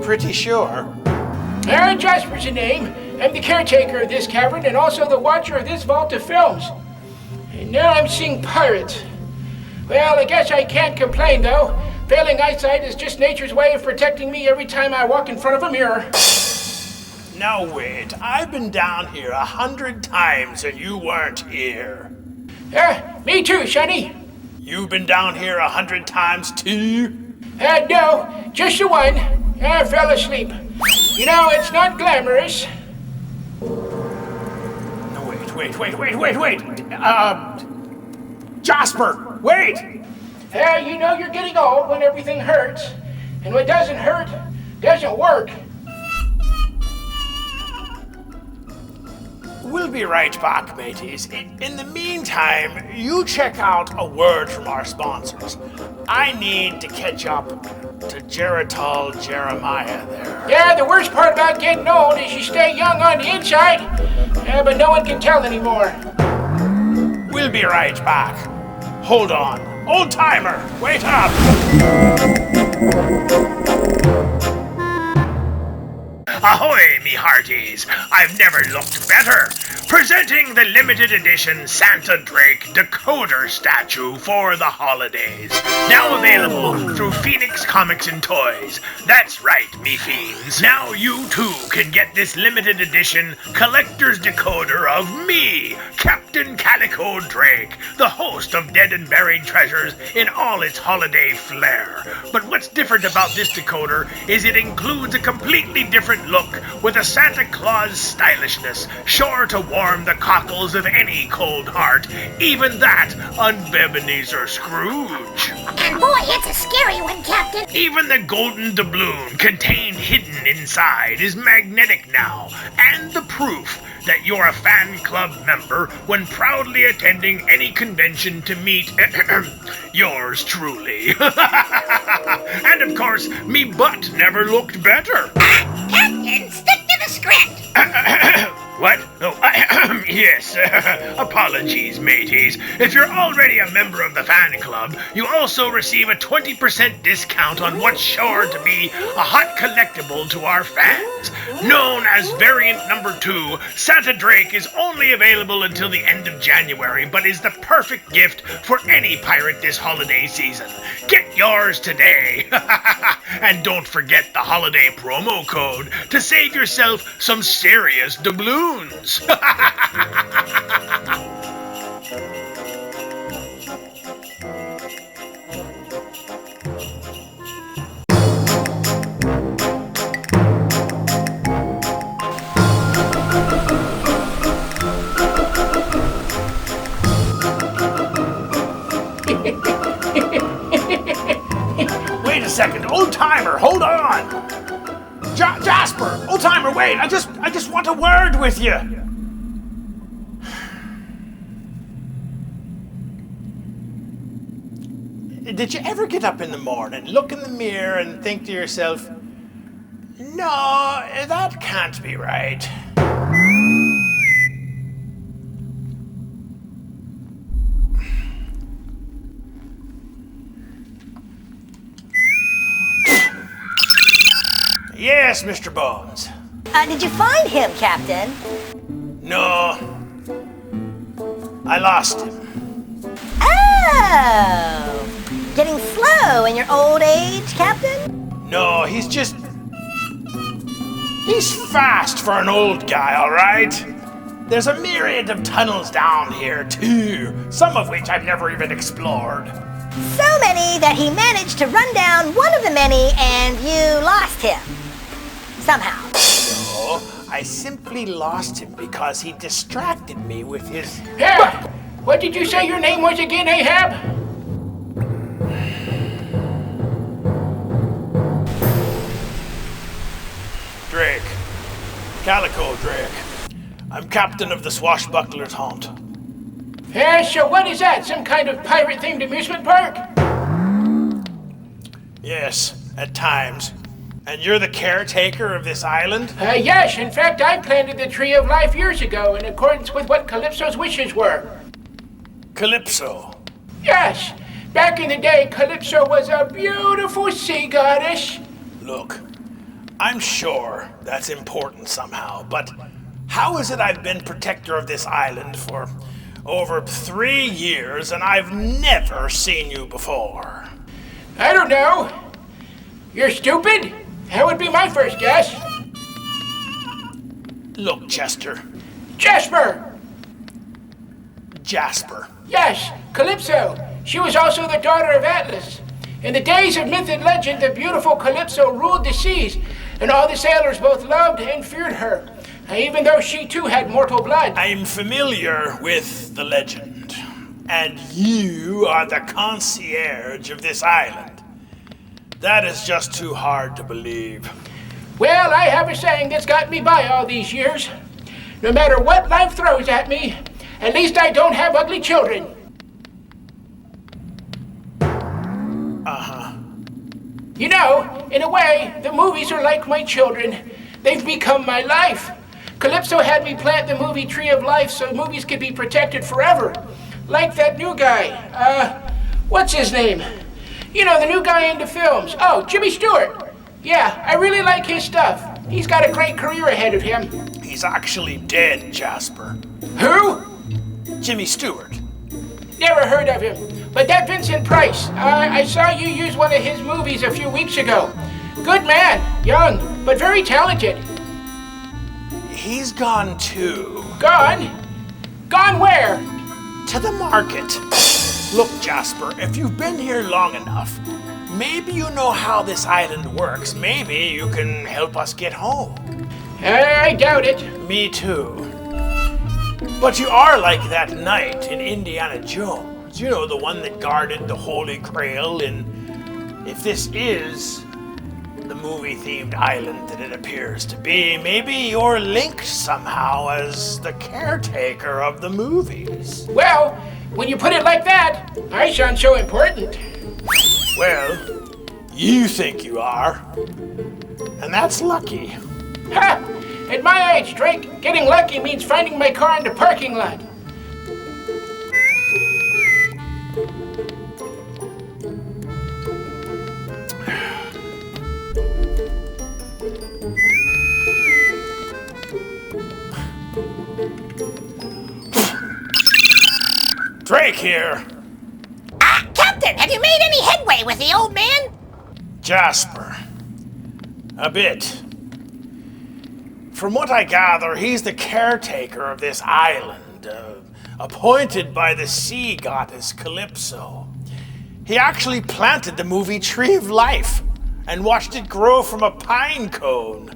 S3: pretty sure.
S4: Jasper's the name. I'm the caretaker of this cavern and also the watcher of this vault of films. And now I'm seeing pirates. Well, I guess I can't complain, though. Failing eyesight is just nature's way of protecting me every time I walk in front of a mirror.
S3: Now wait, I've been down here 100 times and you weren't here.
S4: Me too, Sonny.
S3: You've been down here 100 times too?
S4: No, just the one. I fell asleep. You know, it's not glamorous.
S3: No, wait. Jasper, wait!
S4: You know you're getting old when everything hurts. And what doesn't hurt, doesn't work.
S3: We'll be right back, mateys. In the meantime, you check out a word from our sponsors. I need to catch up to Geritol Jeremiah there.
S4: Yeah, the worst part about getting old is you stay young on the inside, but no one can tell anymore.
S3: We'll be right back. Hold on. Old timer, wait up! Ahoy, me hearties! I've never looked better! Presenting the limited edition Santa Drake decoder statue for the holidays. Now available through Phoenix Comics and Toys. That's right, me fiends. Now you too can get this limited edition collector's decoder of me, Captain Calico Drake, the host of Dead and Buried Treasures in all its holiday flair. But what's different about this decoder is it includes a completely different look with a Santa Claus stylishness, sure to warm the cockles of any cold heart, even that un'Ebenezer Scrooge.
S2: And boy, it's a scary one, Captain.
S3: Even the golden doubloon contained hidden inside is magnetic now, and the proof that you're a fan club member when proudly attending any convention to meet yours truly. And of course, me butt never looked better.
S2: Captain, stick to the script.
S3: What? Oh, yes. Apologies, mateys. If you're already a member of the fan club, you also receive a 20% discount on what's sure to be a hot collectible to our fans. Known as Variant Number 2, Santa Drake is only available until the end of January, but is the perfect gift for any pirate this holiday season. Get yours today. And don't forget the holiday promo code to save yourself some serious doubloons. Wait a second, old timer, hold on. Jasper, old timer, wait! I just want a word with you. Did you ever get up in the morning, look in the mirror, and think to yourself, "No, that can't be right"? Yes, Mr. Bones.
S5: Did you find him, Captain?
S3: No. I lost him.
S5: Oh! Getting slow in your old age, Captain?
S3: No, he's fast for an old guy, all right? There's a myriad of tunnels down here, too, some of which I've never even explored.
S5: So many that he managed to run down one of the many and you lost him. Somehow.
S3: No, I simply lost him because he distracted me with his...
S4: Yeah! What did you say your name was again, Ahab?
S3: Drake. Calico Drake. I'm captain of the Swashbuckler's haunt.
S4: So what is that? Some kind of pirate-themed amusement park?
S3: Yes, at times. And you're the caretaker of this island?
S4: Yes. In fact, I planted the Tree of Life years ago in accordance with what Calypso's wishes were.
S3: Calypso?
S4: Yes. Back in the day, Calypso was a beautiful sea goddess.
S3: Look, I'm sure that's important somehow, but how is it I've been protector of this island for over 3 years and I've never seen you before?
S4: I don't know. You're stupid? That would be my first guess.
S3: Look, Chester.
S4: Jasper!
S3: Jasper.
S4: Yes, Calypso. She was also the daughter of Atlas. In the days of myth and legend, the beautiful Calypso ruled the seas, and all the sailors both loved and feared her, even though she too had mortal blood.
S3: I'm familiar with the legend, and you are the concierge of this island. That is just too hard to believe.
S4: Well, I have a saying that's got me by all these years. No matter what life throws at me, at least I don't have ugly children.
S3: Uh-huh.
S4: You know, in a way, the movies are like my children. They've become my life. Calypso had me plant the movie Tree of Life so movies could be protected forever. Like that new guy. What's his name? You know, the new guy into films. Oh, Jimmy Stewart. Yeah, I really like his stuff. He's got a great career ahead of him.
S3: He's actually dead, Jasper.
S4: Who?
S3: Jimmy Stewart.
S4: Never heard of him. But that Vincent Price, I saw you use one of his movies a few weeks ago. Good man, young, but very talented.
S3: He's gone too.
S4: Gone? Gone where?
S3: To the market. Look, Jasper, if you've been here long enough, maybe you know how this island works. Maybe you can help us get home.
S4: I doubt it.
S3: Me too. But you are like that knight in Indiana Jones. You know, the one that guarded the Holy Grail. And if this is the movie-themed island that it appears to be, maybe you're linked somehow as the caretaker of the movies.
S4: Well, when you put it like that, I sound so important.
S3: Well, you think you are. And that's lucky.
S4: Ha! At my age, Drake, getting lucky means finding my car in the parking lot.
S3: Drake here.
S2: Captain, have you made any headway with the old man?
S3: Jasper. A bit. From what I gather, he's the caretaker of this island, appointed by the sea goddess Calypso. He actually planted the movie Tree of Life and watched it grow from a pine cone.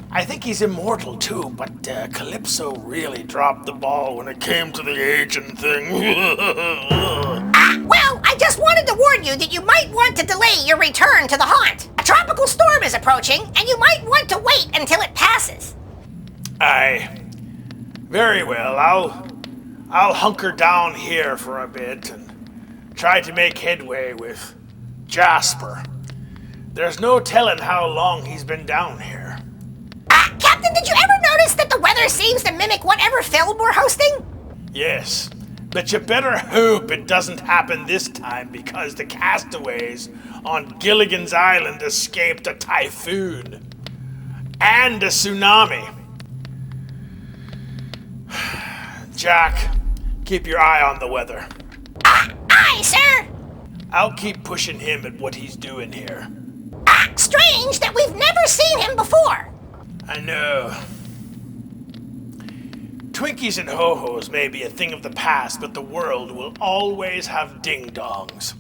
S3: I think he's immortal too, but Calypso really dropped the ball when it came to the agent thing.
S2: Well, I just wanted to warn you that you might want to delay your return to the haunt. A tropical storm is approaching, and you might want to wait until it passes.
S3: Aye. Very well. I'll hunker down here for a bit and try to make headway with Jasper. There's no telling how long he's been down here.
S2: Captain, did you ever notice that the weather seems to mimic whatever film we're hosting?
S3: Yes, but you better hope it doesn't happen this time because the castaways on Gilligan's Island escaped a typhoon and a tsunami. Jack, keep your eye on the weather.
S2: Aye, sir.
S3: I'll keep pushing him at what he's doing here.
S2: Strange that we've never seen him before.
S3: I know. Twinkies and ho-hos may be a thing of the past, but the world will always have ding-dongs.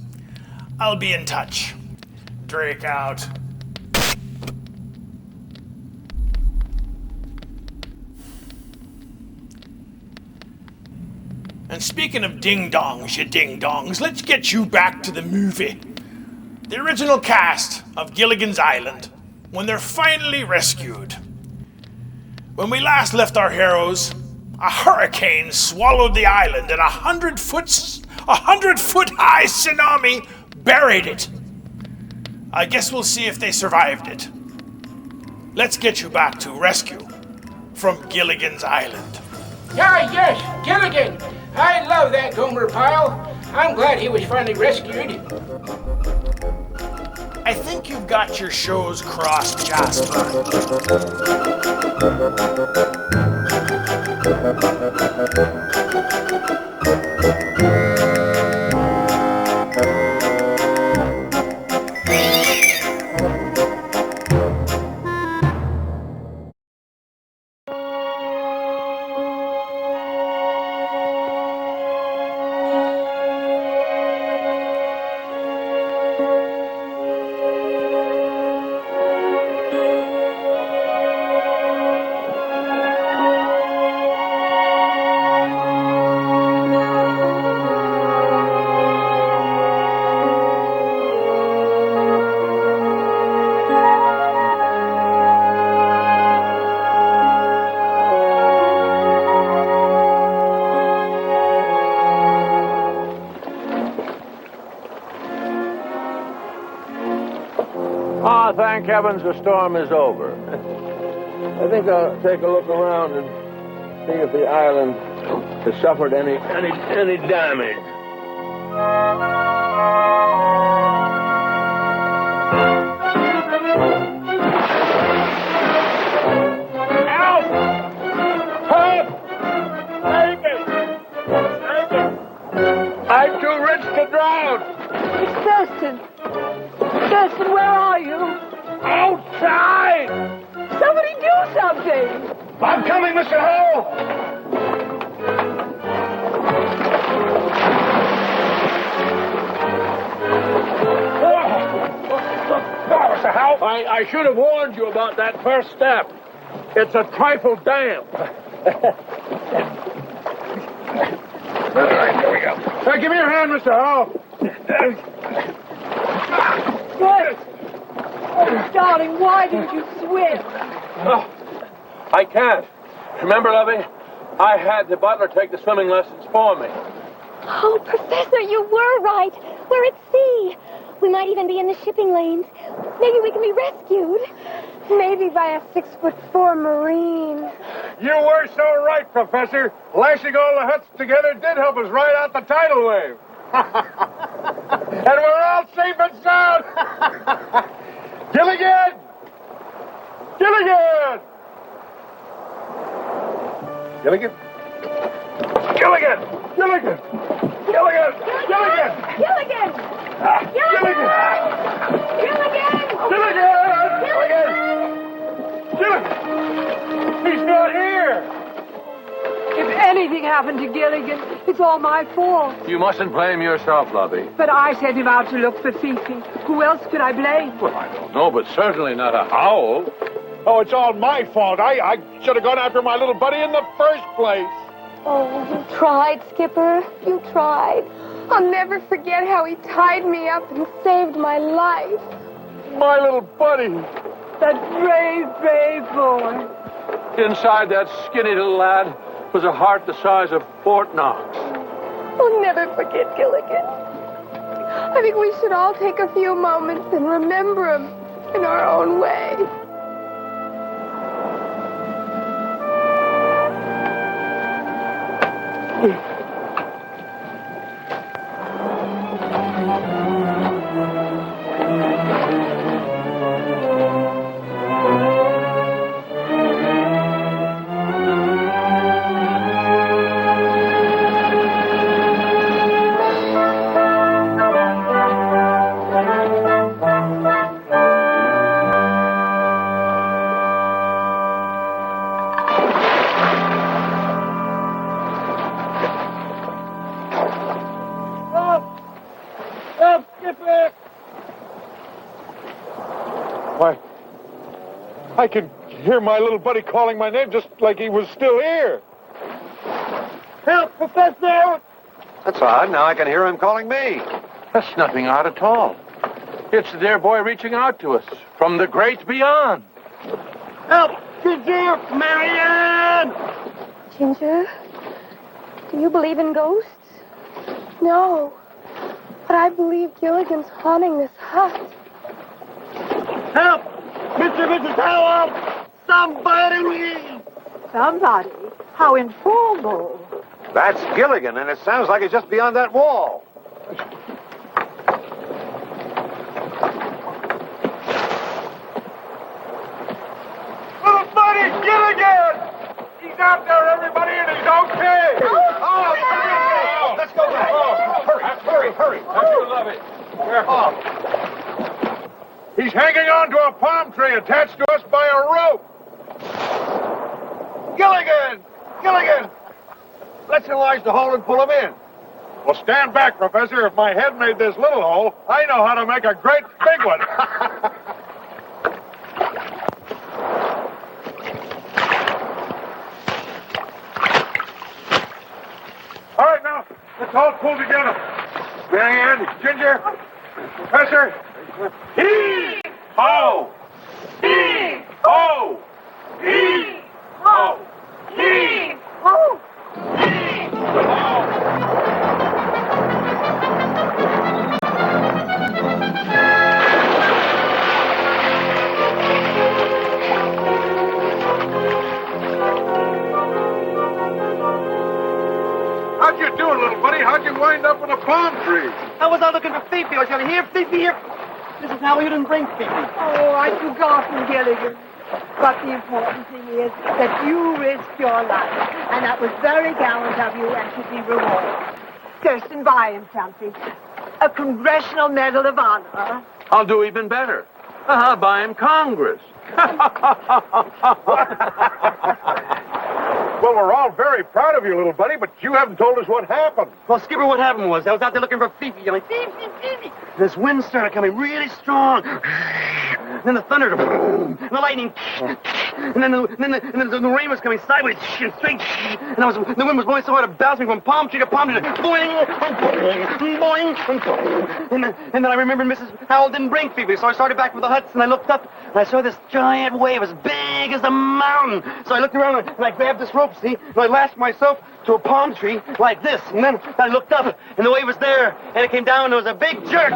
S3: I'll be in touch. Drake out. And speaking of ding-dongs, you ding-dongs, let's get you back to the movie. The original cast of Gilligan's Island, when they're finally rescued. When we last left our heroes, a hurricane swallowed the island and a 100-foot high tsunami buried it. I guess we'll see if they survived it. Let's get you back to rescue from Gilligan's Island.
S4: Ah, yes, Gilligan. I love that Gomer pile. I'm glad he was finally rescued.
S3: I think you've got your shows crossed, Jasper.
S10: Ah, thank heavens the storm is over. I think I'll take a look around and see if the island has suffered any damage. Help! Help! Save me! Save me! I'm too rich to drown!
S11: It's Thurston. Thurston, where are you?
S10: Outside!
S11: Somebody do something!
S10: I'm coming, Mr. Hole! Mr. Howell, I should have warned you about that first step. It's a trifle damp. All right, here we go. Hey, give me your hand, Mr. Howell.
S11: Good. Oh, darling, why didn't you swim?
S10: Oh, I can't. Remember, Lovey? I had the butler take the swimming lessons for me.
S14: Oh, Professor, you were right. We're at sea. We might even be in the shipping lanes. Maybe we can be rescued.
S11: Maybe by a 6'4" Marine.
S10: You were so right, Professor. Lashing all the huts together did help us ride out the tidal wave. And we're all safe and sound. Gilligan! Gilligan! Gilligan? Gilligan! Gilligan! Gilligan! Gilligan!
S11: Gilligan!
S10: Gilligan!
S11: Gilligan!
S10: Gilligan! Gilligan! He's not here!
S11: If anything happened to Gilligan, it's all my fault.
S10: You mustn't blame yourself, Lovey.
S11: But I sent him out to look for Fifi. Who else could I blame?
S10: Well, I don't know, but certainly not a howl. Oh, it's all my fault. I should have gone after my little buddy in the first place.
S9: Oh, you tried, Skipper. You tried. I'll never forget how he tied me up and saved my life.
S10: My little buddy.
S11: That brave, brave boy.
S10: Inside that skinny little lad was a heart the size of Fort Knox.
S9: I'll never forget Gilligan. I think we should all take a few moments and remember him in our own way.
S10: I can hear my little buddy calling my name just like he was still here. Help, Professor!
S12: That's odd. Now I can hear him calling me.
S10: That's nothing odd at all. It's the dear boy reaching out to us from the great beyond.
S11: Help! Ginger! Marianne!
S9: Ginger, do you believe in ghosts? No. But I believe Gilligan's haunting this hut.
S11: Help! Mr. and Mrs. Howell! Somebody! Somebody? How informal.
S12: That's Gilligan, and it sounds like it's just beyond that wall.
S7: He's out there, everybody, and he's okay. Oh,
S12: Let's go back. Hurry.
S7: you love it. Careful. He's hanging on to a palm tree attached to us by a rope. Gilligan! Let's enlarge the hole and pull him in. Well, stand back, Professor. If my head made this little hole, I know how to make a great big one. All right, now, let's all pull together. Marianne, Ginger, Professor. Heave-ho! Heave-ho! Heave-ho! Heave-ho! How'd you do it, little buddy? How'd you wind up in a palm tree?
S8: I was out looking for Fifi. I was going to hear Fifi here. This is how you didn't bring Fifi.
S11: Oh, I'd forgotten, Gilligan. But the important thing is that you risked your life. And that was very gallant of you and should be rewarded. Thurston, buy him something. A Congressional Medal of Honor.
S10: I'll do even better. Buy him Congress.
S7: Well, we're all very proud of you, little buddy, but you haven't told us what happened.
S8: Well, Skipper, what happened was I was out there looking for Fifi, yelling, Fifi. This wind started coming really strong. Then the thunder, and the lightning, and then the rain was coming sideways and straight. And the wind was blowing so hard it bounced me from palm tree to palm tree. Boing, boing. And then I remembered Mrs. Howell didn't bring Fifi, so I started back for the huts, and I looked up, and I saw this giant wave as big as a mountain. So I looked around, and I grabbed this rope, see, and I lashed myself to a palm tree like this. And then I looked up, and the wave was there, and it came down, and it was a big jerk.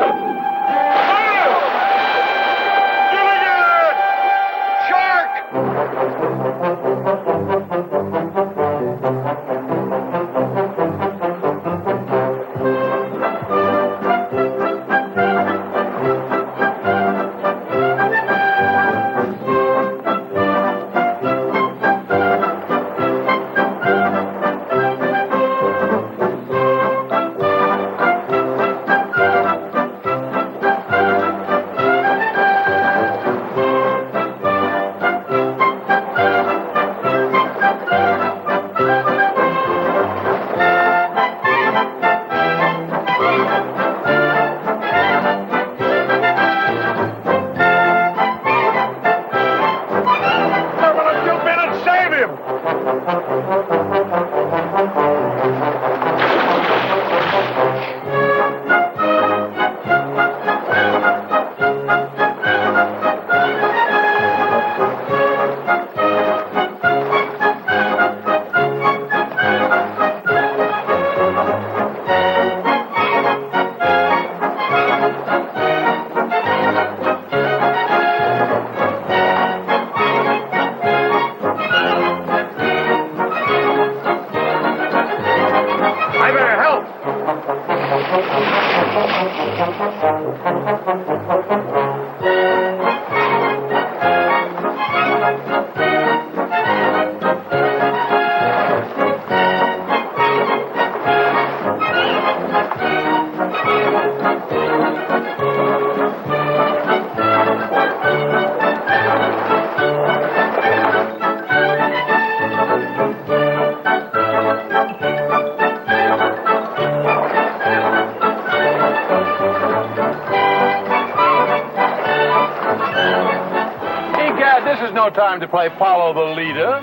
S10: Time to play follow the leader.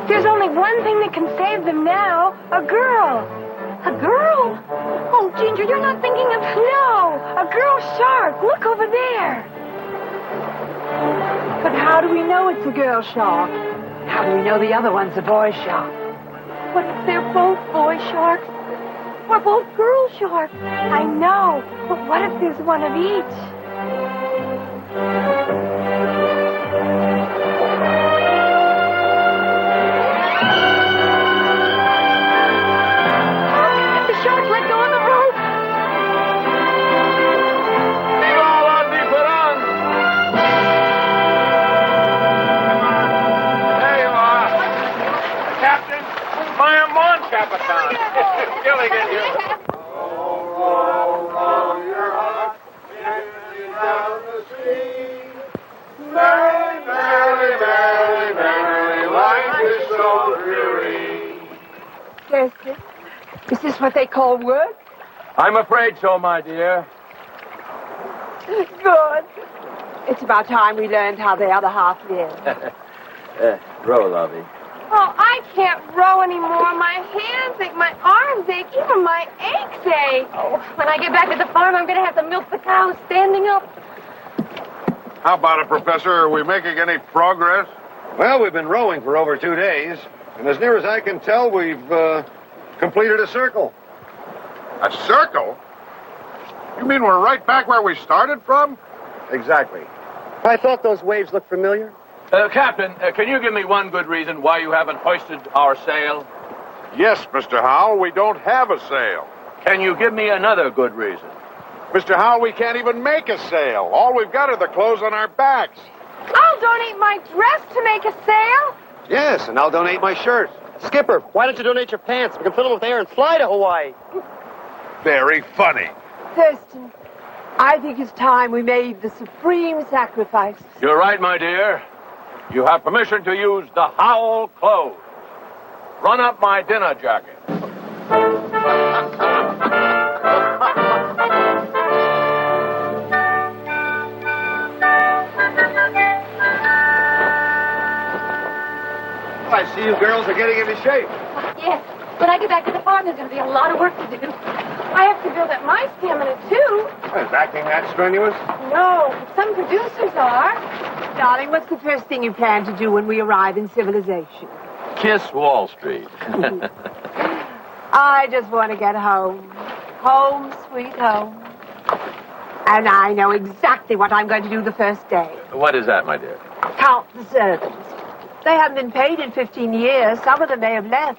S9: There's only one thing that can save them now. A girl. A girl? Oh, Ginger, you're not thinking of... No! A girl shark. Look over there.
S11: But how do we know it's a girl shark? How do we know the other one's a boy shark?
S9: What if they're both boy sharks? Or both girl sharks? I know. But what if there's one of each?
S14: The shark let go of the rope.
S10: baton. Gilligan, you.
S7: Merry, merry, merry, merry, life is so dreary.
S11: Thurston, is this what they call work?
S10: I'm afraid so, my dear.
S11: Good. It's about time we learned how the other half lives.
S10: Row, lovey.
S14: Oh, I can't row anymore. My hands ache, my arms ache, even my aches ache. Oh, when I get back to the farm, I'm going to have to milk the cows standing up.
S7: How about it, Professor? Are we making any progress?
S12: Well, we've been rowing for over 2 days, and as near as I can tell, we've completed a circle.
S7: A circle? You mean we're right back where we started from?
S12: Exactly.
S8: I thought those waves looked familiar.
S10: Captain, can you give me one good reason why you haven't hoisted our sail?
S7: Yes, Mr. Howell, we don't have a sail.
S10: Can you give me another good reason?
S7: Mr. Howell, we can't even make a sail. All we've got are the clothes on our backs.
S14: I'll donate my dress to make a sail.
S12: Yes, and I'll donate my shirt.
S8: Skipper, why don't you donate your pants? We can fill them with air and fly to Hawaii.
S7: Very funny.
S11: Thurston, I think it's time we made the supreme sacrifice.
S10: You're right, my dear. You have permission to use the Howell clothes. Run up my dinner jacket.
S12: I see you girls are getting into shape.
S14: Yes. When I get back to the farm, there's going to be a lot of work to do. I have to build up my stamina, too.
S12: Is acting that strenuous?
S14: No, some producers are.
S11: Darling, what's the first thing you plan to do when we arrive in civilization?
S10: Kiss Wall Street.
S11: I just want to get home. Home, sweet home. And I know exactly what I'm going to do the first day.
S10: What is that, my dear?
S11: Count the servants. They haven't been paid in 15 years. Some of them may have left.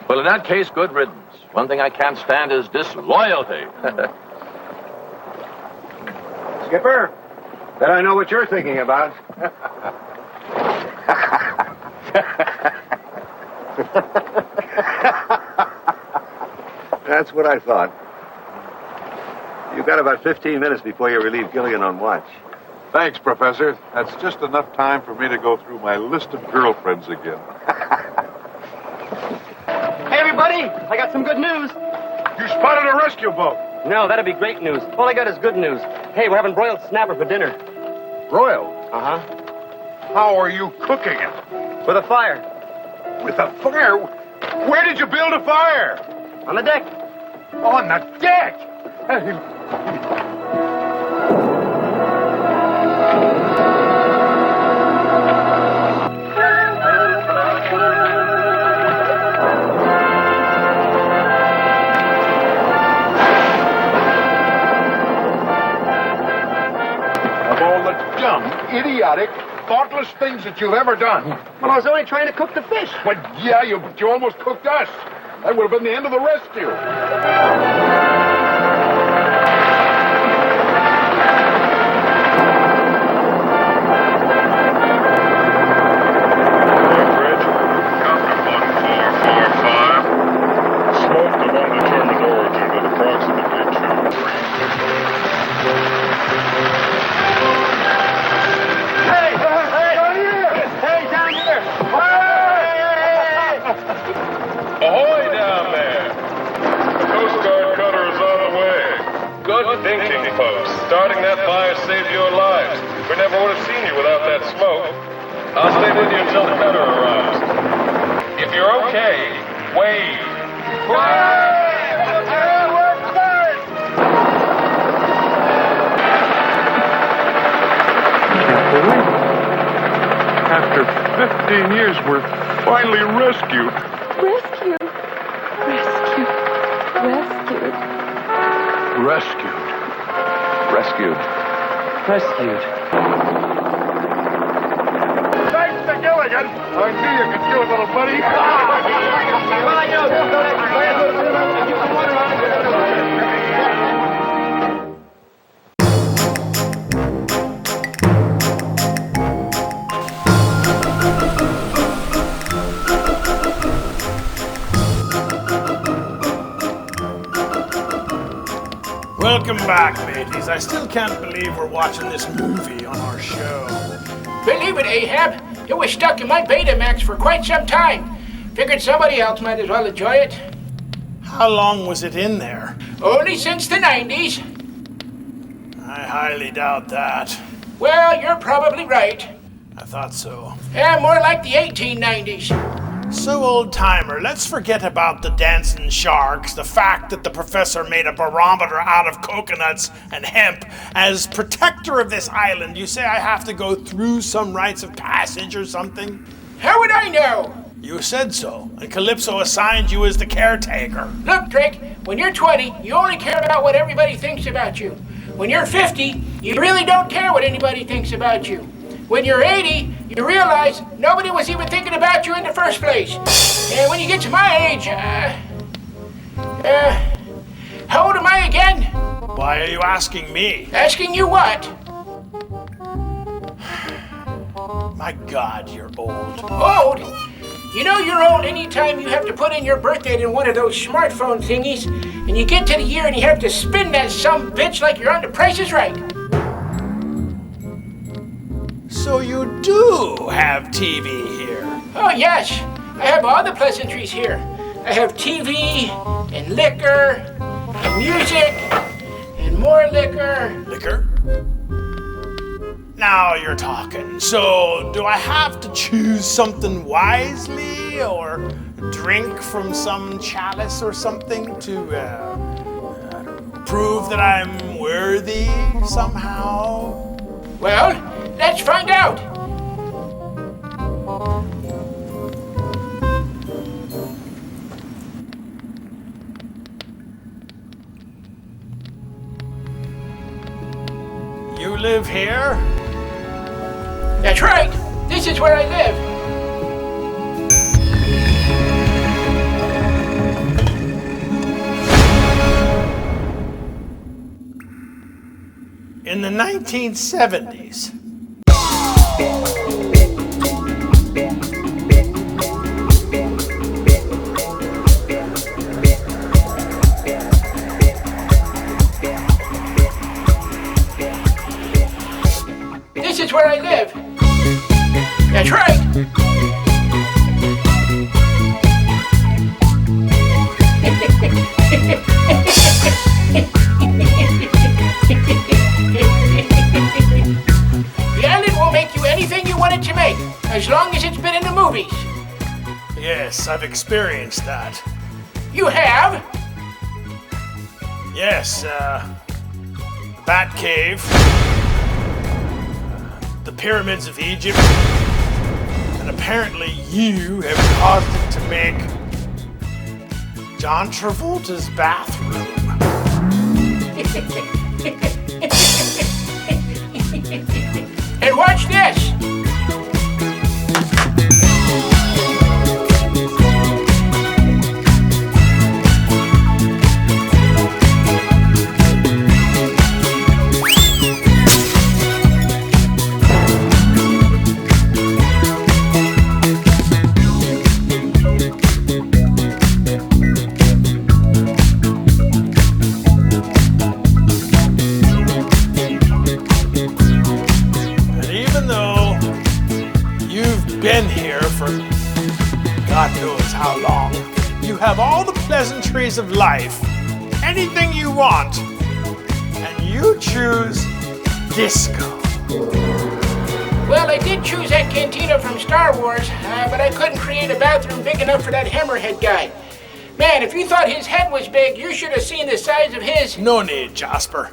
S10: Well, in that case, good riddance. One thing I can't stand is disloyalty.
S12: Skipper, bet I know what you're thinking about. That's what I thought. You've got about 15 minutes before you relieve Gilligan on watch.
S7: Thanks, Professor. That's just enough time for me to go through my list of girlfriends again.
S8: Hey, everybody, I got some good news.
S7: You spotted a rescue boat.
S8: No, that'd be great news. All I got is good news. Hey, we're having broiled snapper for dinner.
S7: Broiled?
S8: Uh-huh.
S7: How are you cooking it?
S8: With a fire.
S7: With a fire? Where did you build a fire?
S8: On the deck.
S7: On the deck? Of all the dumb, idiotic, thoughtless things that you've ever done.
S8: Well, I was only trying to cook the fish.
S7: But yeah, you almost cooked us. That would have been the end of the rescue.
S6: Ahoy down there! The Coast Guard cutter is on the way. Good thinking, folks. Starting that fire saved your lives. We never would have seen you without that smoke. I'll stay with you until the cutter arrives. If you're okay, wave. After 15 years, we're finally rescued.
S9: Rescued. Rescued. Rescued.
S10: Rescued. Rescued.
S8: Rescued.
S7: Thanks to Gilligan. I knew you could do it, little buddy.
S3: Welcome back, mateys. I still can't believe we're watching this movie on our show.
S4: Believe it, Ahab. It was stuck in my Betamax for quite some time. Figured somebody else might as well enjoy it.
S3: How long was it in there?
S4: Only since the 90s.
S3: I highly doubt that.
S4: Well, you're probably right.
S3: I thought so.
S4: Yeah, more like the 1890s.
S3: So, old-timer, let's forget about the dancing sharks, the fact that the professor made a barometer out of coconuts and hemp. As protector of this island, you say I have to go through some rites of passage or something?
S4: How would I know?
S3: You said so, and Calypso assigned you as the caretaker.
S4: Look, Drake, when you're 20, you only care about what everybody thinks about you. When you're 50, you really don't care what anybody thinks about you. When you're 80, you realize nobody was even thinking about you in the first place. And when you get to my age, how old am I again?
S3: Why are you asking me?
S4: Asking you what?
S3: My God, you're old.
S4: Old? You know you're old anytime you have to put in your birth date in one of those smartphone thingies, and you get to the year and you have to spin that sumbitch like you're on The Price is Right.
S3: So you do have TV here?
S4: Oh, yes. I have all the pleasantries here. I have TV and liquor and music and more liquor.
S3: Liquor? Now you're talking. So do I have to choose something wisely or drink from some chalice or something to prove that I'm worthy somehow?
S4: Well, let's find out.
S3: You live here?
S4: That's right. This is where I live.
S3: In the 1970s.
S4: This is where I live. That's right. The island will make you anything you want it to make, as long as it's been in the movies.
S3: Yes, I've experienced that.
S4: You have?
S3: Yes, the Bat Cave, the Pyramids of Egypt, and apparently you have caused it to make John Travolta's bathroom.
S4: And watch this.
S3: Been here for God knows how long. You have all the pleasantries of life, anything you want, and you choose disco.
S4: Well, I did choose that cantina from Star Wars, but I couldn't create a bathroom big enough for that hammerhead guy. Man, if you thought his head was big, you should have seen the size of his...
S3: No need, Jasper.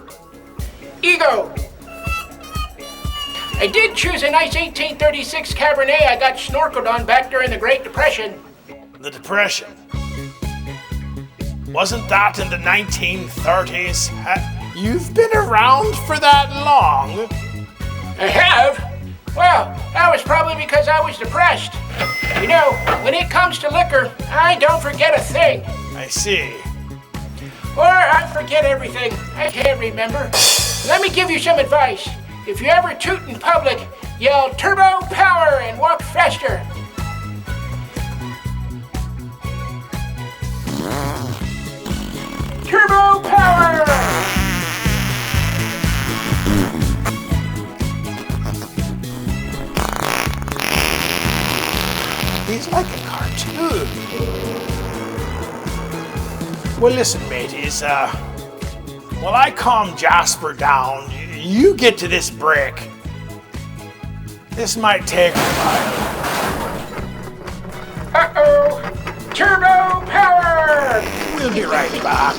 S4: Ego. I did choose a nice 1836 Cabernet I got snorkeled on back during the Great Depression.
S3: The Depression? Wasn't that in the 1930s? You've been around for that long?
S4: I have? Well, that was probably because I was depressed. You know, when it comes to liquor, I don't forget a thing.
S3: I see.
S4: Or I forget everything. I can't remember. Let me give you some advice. If you ever toot in public, yell turbo power and walk faster. Turbo power!
S3: He's like a cartoon. Well, listen, mateys, while I calm Jasper down, you get to this brick. This might take a while.
S4: Uh-oh! Turbo power!
S3: We'll be right back.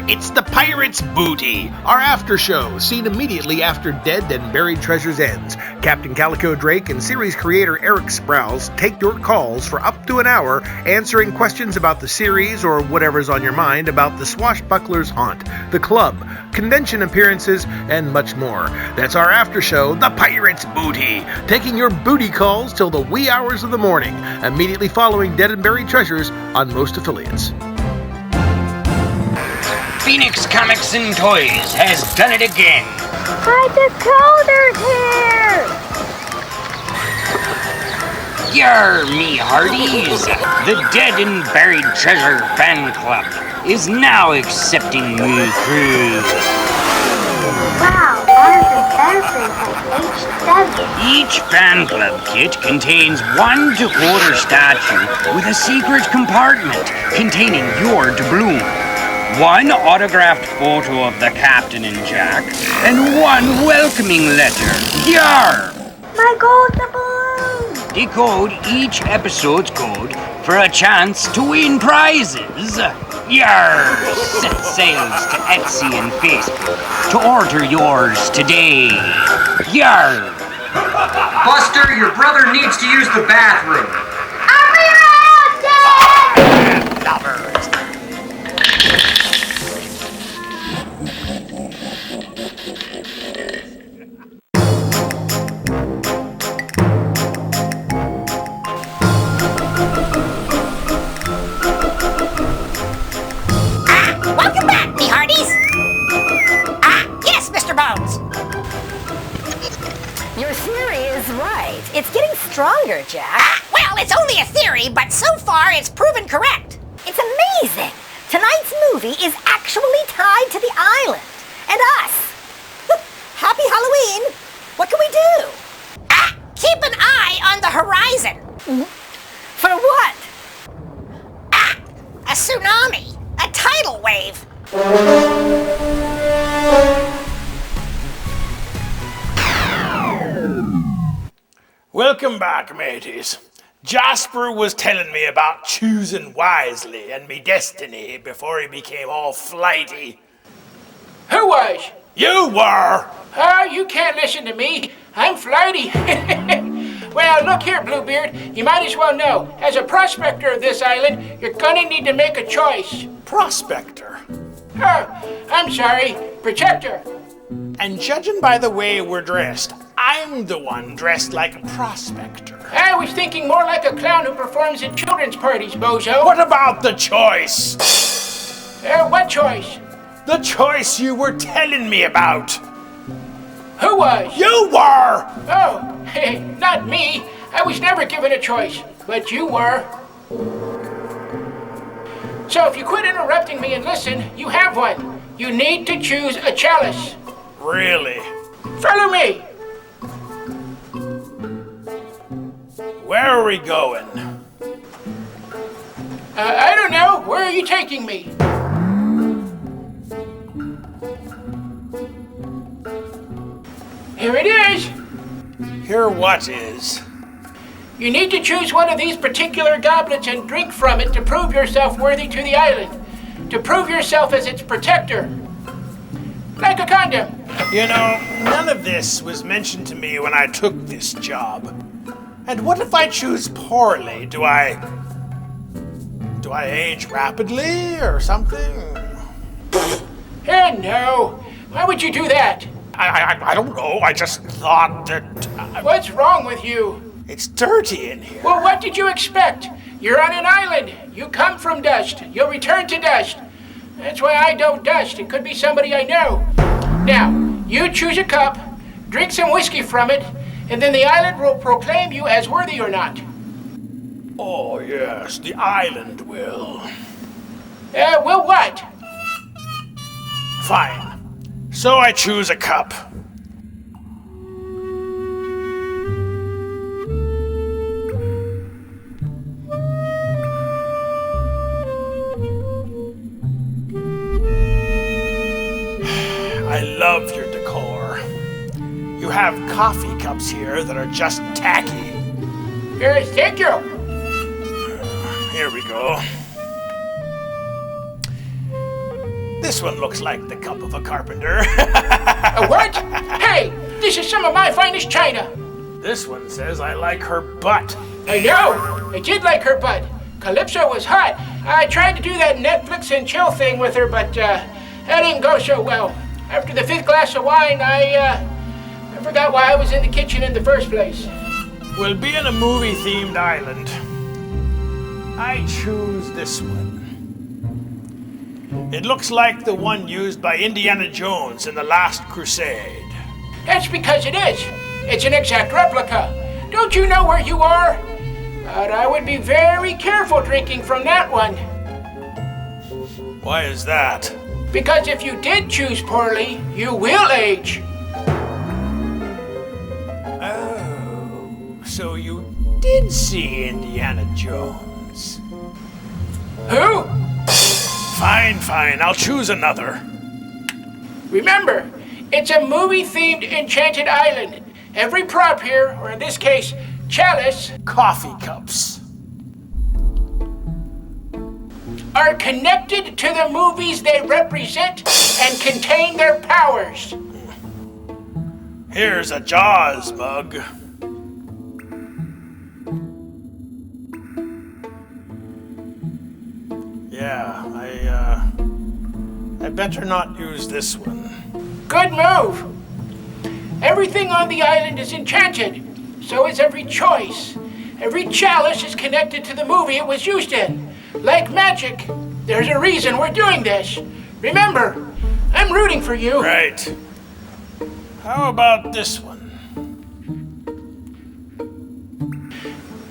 S3: It's the Pirate's Booty, our after show, seen immediately after Dead and Buried Treasures ends. Captain Calico Drake and series creator Eric Sprouse take your calls for up to an hour, answering questions about the series or whatever's on your mind about the Swashbuckler's haunt, the club, convention appearances, and much more. That's our after show, the Pirate's Booty, taking your booty calls till the wee hours of the morning, immediately following Dead and Buried Treasures on most affiliates.
S1: Phoenix Comics and Toys has done it again.
S14: Hi, Decoder's here!
S1: Yar, me hearties! The Dead and Buried Treasure Fan Club is now accepting new crew.
S14: Wow, that is embarrassing at H7.
S1: Each fan club kit contains one decoder statue with a secret compartment containing your doubloon, one autographed photo of the captain and Jack, and one welcoming letter. Yar!
S14: My gold doubloon!
S1: Decode each episode's code for a chance to win prizes. Yar! Set sails to Etsy and Facebook to order yours today. Yar!
S15: Buster, your brother needs to use the bathroom.
S14: I'll be right out, Dad!
S1: Lovers.
S2: Welcome back, me hearties! Yes, Mr. Bones!
S5: Your theory is right. It's getting stronger, Jack.
S2: Well, it's only a theory, but so far it's proven correct.
S5: It's amazing. Tonight's movie is actually tied to the island. And us. Happy Halloween. What can we do?
S2: Keep an eye on the horizon.
S5: For what?
S2: A tsunami. A tidal wave.
S3: Welcome back, mateys. Jasper was telling me about choosing wisely and me destiny before he became all flighty.
S4: Who was?
S3: You were!
S4: Oh, you can't listen to me. I'm flighty. Well, look here, Bluebeard. You might as well know. As a prospector of this island, you're gonna need to make a choice.
S3: Prospector?
S4: Oh, I'm sorry. Protector.
S3: And judging by the way we're dressed, I'm the one dressed like a prospector.
S4: I was thinking more like a clown who performs at children's parties, bozo.
S3: What about the choice?
S4: What choice?
S3: The choice you were telling me about.
S4: Who was?
S3: You were!
S4: Oh, not me. I was never given a choice, but you were. So if you quit interrupting me and listen, you have one. You need to choose a chalice.
S3: Really?
S4: Follow me.
S3: Where are we going?
S4: I don't know. Where are you taking me? Here it is.
S3: Here what is?
S4: You need to choose one of these particular goblets and drink from it to prove yourself worthy to the island. To prove yourself as its protector. Like a condom.
S3: You know, none of this was mentioned to me when I took this job. And what if I choose poorly? Do I age rapidly or something?
S4: No. Why would you do that?
S3: I don't know. I just thought that...
S4: What's wrong with you?
S3: It's dirty in here.
S4: Well, what did you expect? You're on an island. You come from dust. You'll return to dust. That's why I don't dust. It could be somebody I know. Now, you choose a cup, drink some whiskey from it, and then the island will proclaim you as worthy or not.
S3: Oh, yes, the island will.
S4: Will what?
S3: Fine. So I choose a cup. I love your decor. You have coffee cups here that are just tacky.
S4: Yes, thank you.
S3: Here we go. This one looks like the cup of a carpenter.
S4: A what? Hey, this is some of my finest china.
S3: This one says I like her butt.
S4: I know. I did like her butt. Calypso was hot. I tried to do that Netflix and chill thing with her, but that didn't go so well. After the 5th glass of wine, I forgot why I was in the kitchen in the first place.
S3: We'll be in a movie-themed island. I choose this one. It looks like the one used by Indiana Jones in The Last Crusade.
S4: That's because it is. It's an exact replica. Don't you know where you are? But I would be very careful drinking from that one.
S3: Why is that?
S4: Because if you did choose poorly, you will age.
S3: Oh, so you did see Indiana Jones.
S4: Who?
S3: Fine, I'll choose another.
S4: Remember, it's a movie-themed enchanted island. Every prop here, or in this case, chalice,
S3: coffee cups,
S4: are connected to the movies they represent and contain their powers.
S3: Here's a Jaws mug. Yeah, I better not use this one.
S4: Good move. Everything on the island is enchanted. So is every choice. Every chalice is connected to the movie it was used in. Like magic. There's a reason we're doing this. Remember, I'm rooting for you.
S3: Right. How about this one?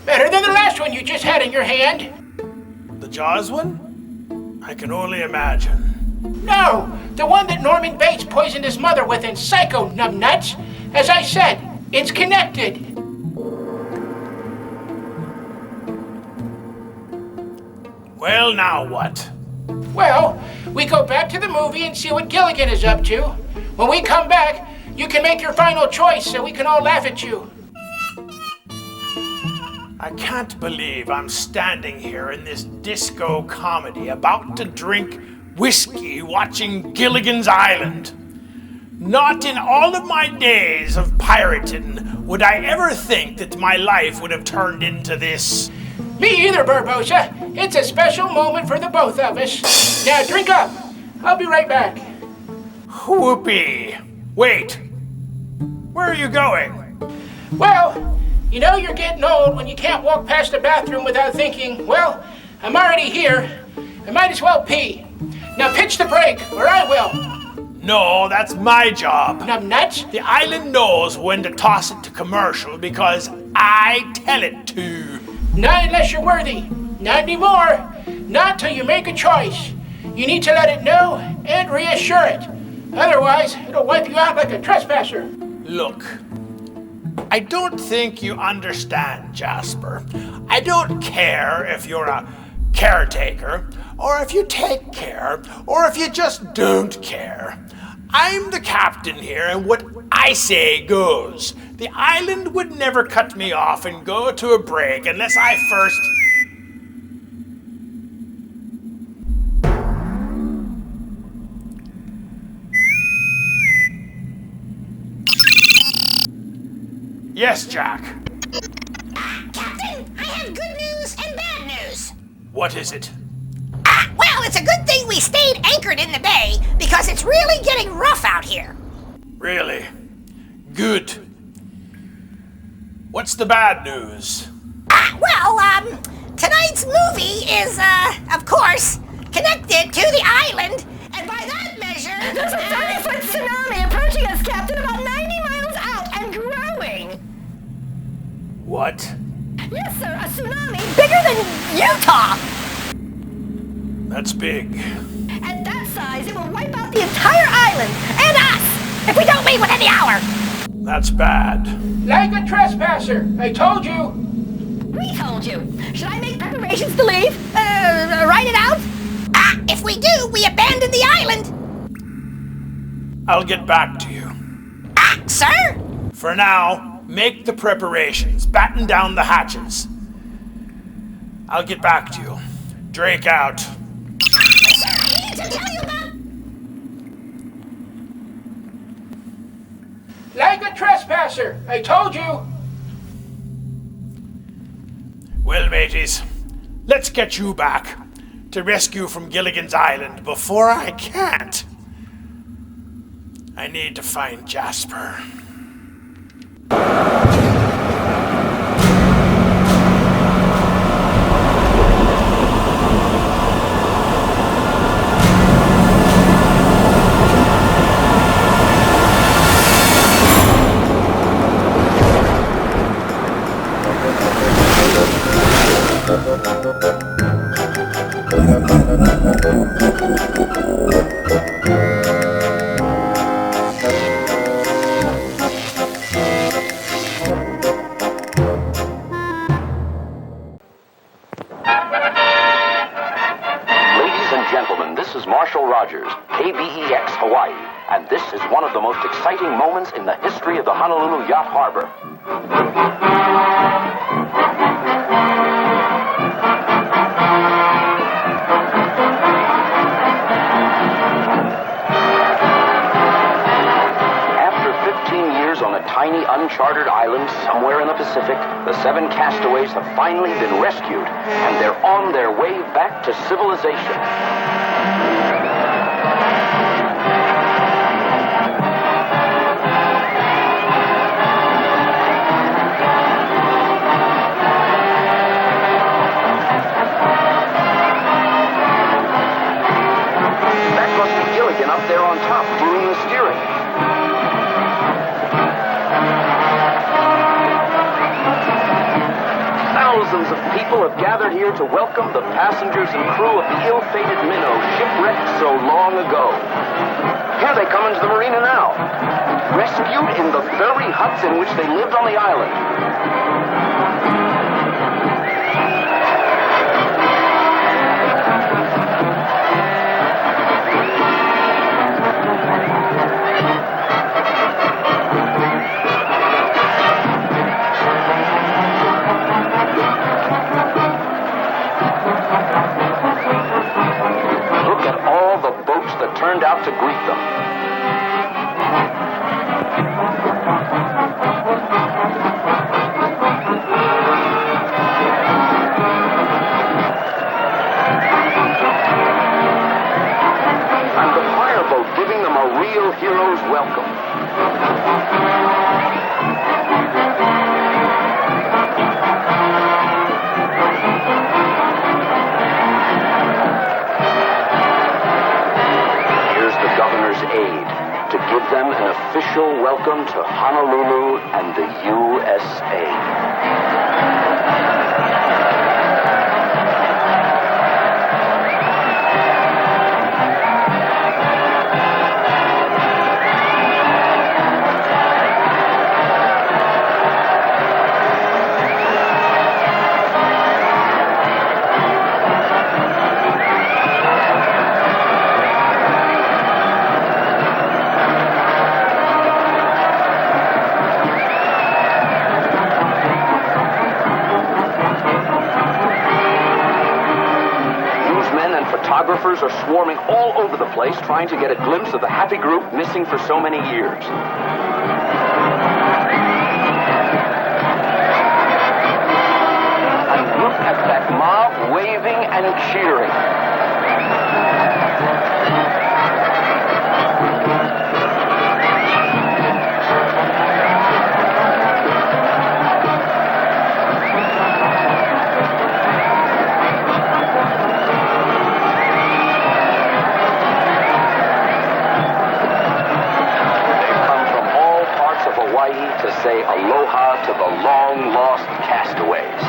S4: Better than the last one you just had in your hand.
S3: The Jaws one? I can only imagine.
S4: No, the one that Norman Bates poisoned his mother with in Psycho, numbnuts. As I said, it's connected.
S3: Well, now what?
S4: Well, we go back to the movie and see what Gilligan is up to. When we come back, you can make your final choice so we can all laugh at you.
S3: I can't believe I'm standing here in this disco comedy about to drink whiskey watching Gilligan's Island. Not in all of my days of pirating would I ever think that my life would have turned into this.
S4: Me either, Barbosa. It's a special moment for the both of us. Now drink up. I'll be right back.
S3: Whoopee. Wait. Where are you going?
S4: Well, you know you're getting old when you can't walk past the bathroom without thinking, well, I'm already here. I might as well pee. Now pitch the brake, or I will.
S3: No, that's my job.
S4: Numbnuts?
S3: The island knows when to toss it to commercial because I tell it to.
S4: Not unless you're worthy. Not anymore. Not till you make a choice. You need to let it know and reassure it. Otherwise, it'll wipe you out like a trespasser.
S3: Look, I don't think you understand, Jasper. I don't care if you're a caretaker, or if you take care, or if you just don't care. I'm the captain here, and what I say goes. The island would never cut me off and go to a break unless I first... Yes, Jack.
S2: Captain, I have good news and bad news.
S3: What is it?
S2: Well, it's a good thing we stayed anchored in the bay because it's really getting rough out here.
S3: Really? Good. What's the bad news?
S2: Tonight's movie is, of course, connected to the island, and by that measure...
S5: There's a 30-foot tsunami approaching us, Captain, about 90 miles out and growing.
S3: What?
S5: Yes, sir, a tsunami bigger than Utah.
S3: That's big.
S5: At that size, it will wipe out the entire island and us.
S2: if we don't leave within the hour.
S3: That's bad.
S4: Like a trespasser, I told you.
S5: We told you. Should I make preparations to leave? Write it out?
S2: If we do, we abandon the island.
S3: I'll get back to you.
S2: Sir?
S3: For now, make the preparations. Batten down the hatches. I'll get back to you. Drake out.
S2: Sir, I need to tell you about...
S4: Like a trespasser, I told you.
S3: Well, mateys, let's get you back to rescue from Gilligan's Island before I can't. I need to find Jasper.
S16: KBEX Hawaii, and this is one of the most exciting moments in the history of the Honolulu Yacht Harbor. After 15 years on a tiny uncharted island somewhere in the Pacific, the 7 castaways have finally been rescued, and they're on their way back to civilization. Up there on top, doing the steering. Thousands of people have gathered here to welcome the passengers and crew of the ill-fated minnow shipwrecked so long ago. Here they come into the marina now, rescued in the very huts in which they lived on the island. That turned out to greet them. And the fireboat giving them a real hero's welcome. Aid to give them an official welcome to Honolulu and the USA. Photographers are swarming all over the place trying to get a glimpse of the happy group missing for so many years. And look at that mob waving and cheering. To say aloha to the long-lost castaways.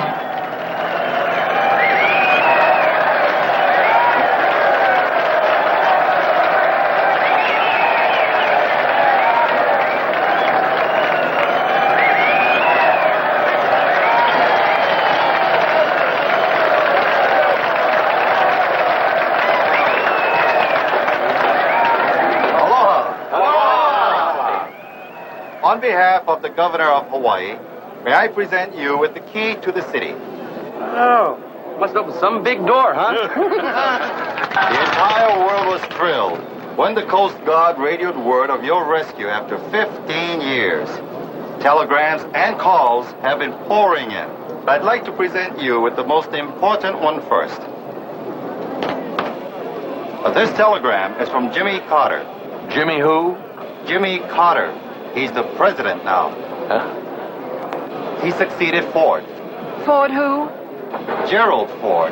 S17: On behalf of the Governor of Hawaii, may I present you with the key to the city.
S8: Oh, must open some big door, huh?
S17: The entire world was thrilled when the Coast Guard radioed word of your rescue after 15 years. Telegrams and calls have been pouring in. I'd like to present you with the most important one first. This telegram is from Jimmy Carter.
S10: Jimmy who?
S17: Jimmy Carter. He's the president now.
S10: Huh?
S17: He succeeded Ford.
S11: Ford who?
S17: Gerald Ford.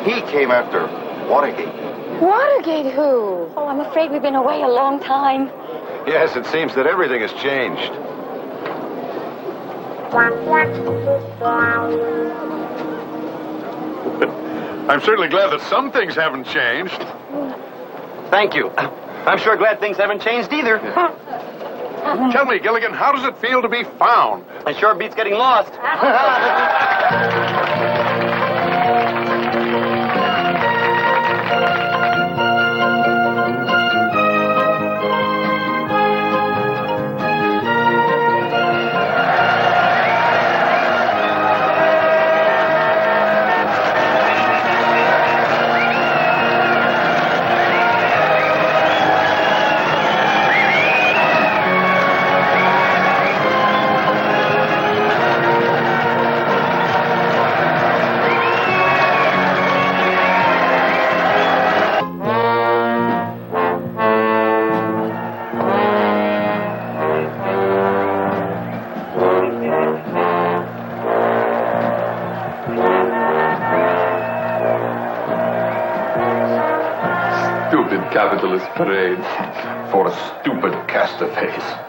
S17: He came after Watergate.
S14: Watergate who? Oh, I'm afraid we've been away a long time.
S12: Yes, it seems that everything has changed.
S7: I'm certainly glad that some things haven't changed.
S8: Thank you. I'm sure glad things haven't changed either.
S7: Tell me, Gilligan, how does it feel to be found?
S8: It sure beats getting lost.
S7: Stupid capitalist parade for a stupid castaface.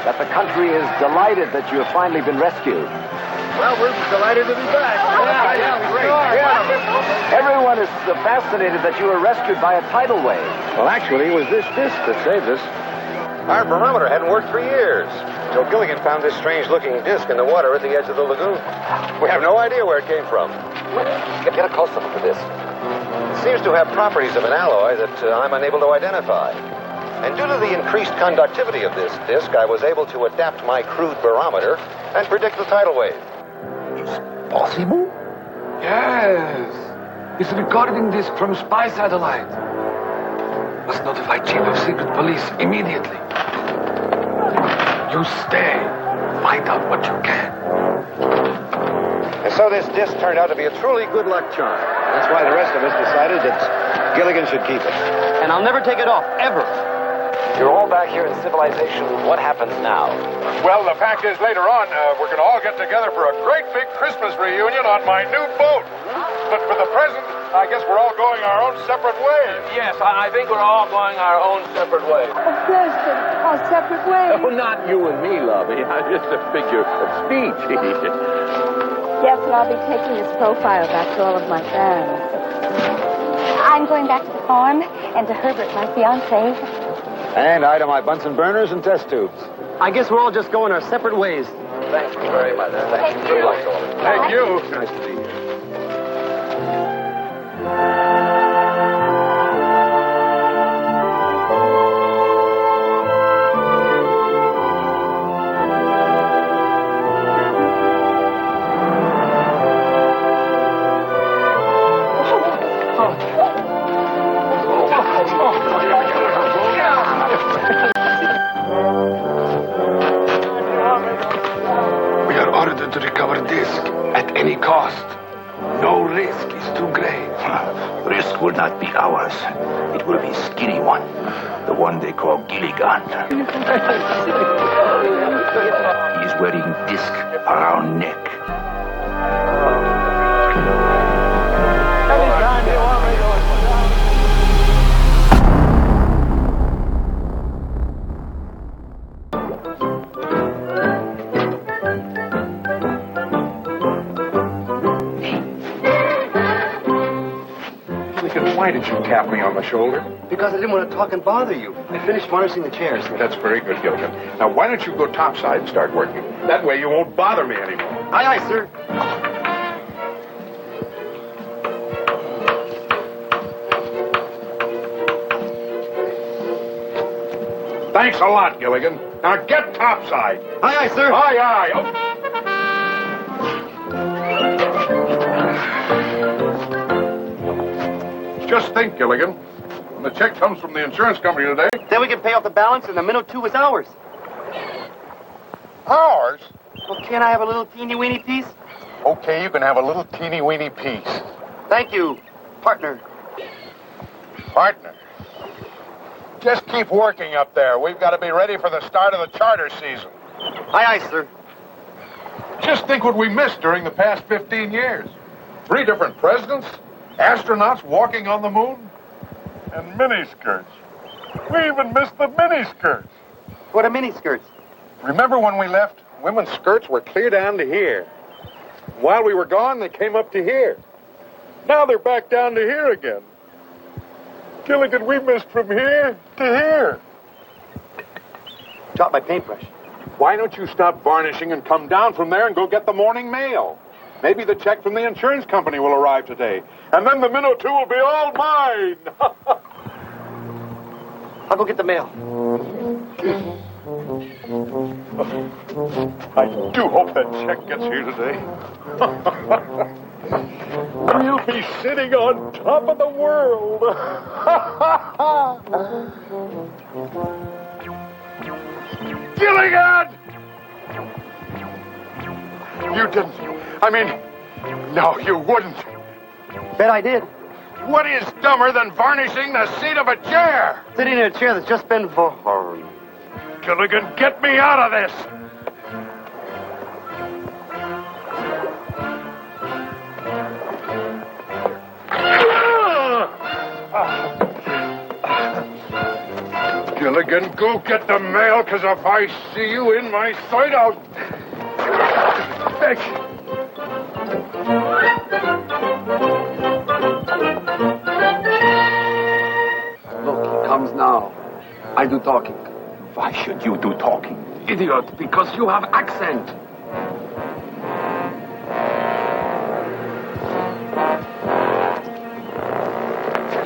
S12: That the country is delighted that you have finally been rescued.
S7: Well, we're delighted to be back.
S12: Great. Everyone is fascinated that you were rescued by a tidal wave. Well, actually, it was this disc that saved us. Our barometer hadn't worked for years, until Gilligan found this strange-looking disc in the water at the edge of the lagoon. We have no idea where it came from. Get a close-up of the disc. It seems to have properties of an alloy that I'm unable to identify. And due to the increased conductivity of this disc, I was able to adapt my crude barometer and predict the tidal wave. It's possible?
S18: Yes. It's a recording disc from spy satellite. Must notify Chief of Secret Police immediately. You stay. Find out what you can.
S12: And so this disc turned out to be a truly good luck charm. That's why the rest of us decided that Gilligan should keep it.
S8: And I'll never take it off, ever.
S12: You're all back here in civilization. What happens now?
S7: Well, the fact is, later on, we're going to all get together for a great big Christmas reunion on my new boat. But for the present, I guess we're all going our own separate ways.
S10: Yes, I think we're all going our own separate ways.
S11: Of course, our separate ways.
S10: Oh, not you and me, lovey. I'm just a figure of speech.
S9: Yes, and I'll be taking this profile back to all of my fans. I'm going back to the farm and to Herbert, my fiancé.
S12: And I to my Bunsen burners and test tubes.
S8: I guess we're all just going our separate ways.
S12: Thank you very much. Thank you. Good luck to all of you.
S7: Thank you.
S12: Nice to meet you.
S18: We are ordered to recover disc at any cost. No risk is too great.
S19: Risk will not be ours. It will be a skinny one. The one they call Gilligan. He's wearing disc around neck.
S12: Why did you tap me on the shoulder?
S8: Because I didn't want to talk and bother you. I finished varnishing the chairs.
S12: That's very good, Gilligan. Now, why don't you go topside and start working? That way you won't bother me anymore.
S8: Aye, aye, sir.
S12: Thanks a lot, Gilligan. Now get topside.
S8: Aye, aye, sir.
S12: Aye, aye. Oh. Just think, Gilligan. When the check comes from the insurance company today...
S8: Then we can pay off the balance and the minnow 2 is ours.
S7: Ours?
S8: Well, can't I have a little teeny-weeny piece?
S7: Okay, you can have a little teeny-weeny piece.
S8: Thank you, partner.
S7: Partner. Just keep working up there. We've got to be ready for the start of the charter season.
S8: Aye, aye, sir.
S12: Just think what we missed during the past 15 years. 3 different presidents, astronauts walking on the moon, and miniskirts. We even missed the miniskirts.
S8: What are miniskirts?
S7: Remember when we left? Women's skirts were clear down to here. While we were gone, they came up to here. Now they're back down to here again. Gilligan, we missed from here to here.
S8: Dropped my paintbrush.
S12: Why don't you stop varnishing and come down from there and go get the morning mail? Maybe the check from the insurance company will arrive today. And then the minnow 2 will be all mine.
S8: I'll go get the mail.
S12: I do hope that check gets here today. We'll be sitting on top of the world. Gilligan! You didn't. I mean, no, you wouldn't.
S8: Bet I did.
S7: What is dumber than varnishing the seat of a chair?
S8: Sitting in a chair that's just been varnished.
S7: Gilligan, get me out of this! Gilligan, go get the mail, because if I see you in my sight, I'll...
S18: Look, he comes now. I do talking. Why should you do talking? Idiot, because you have accent.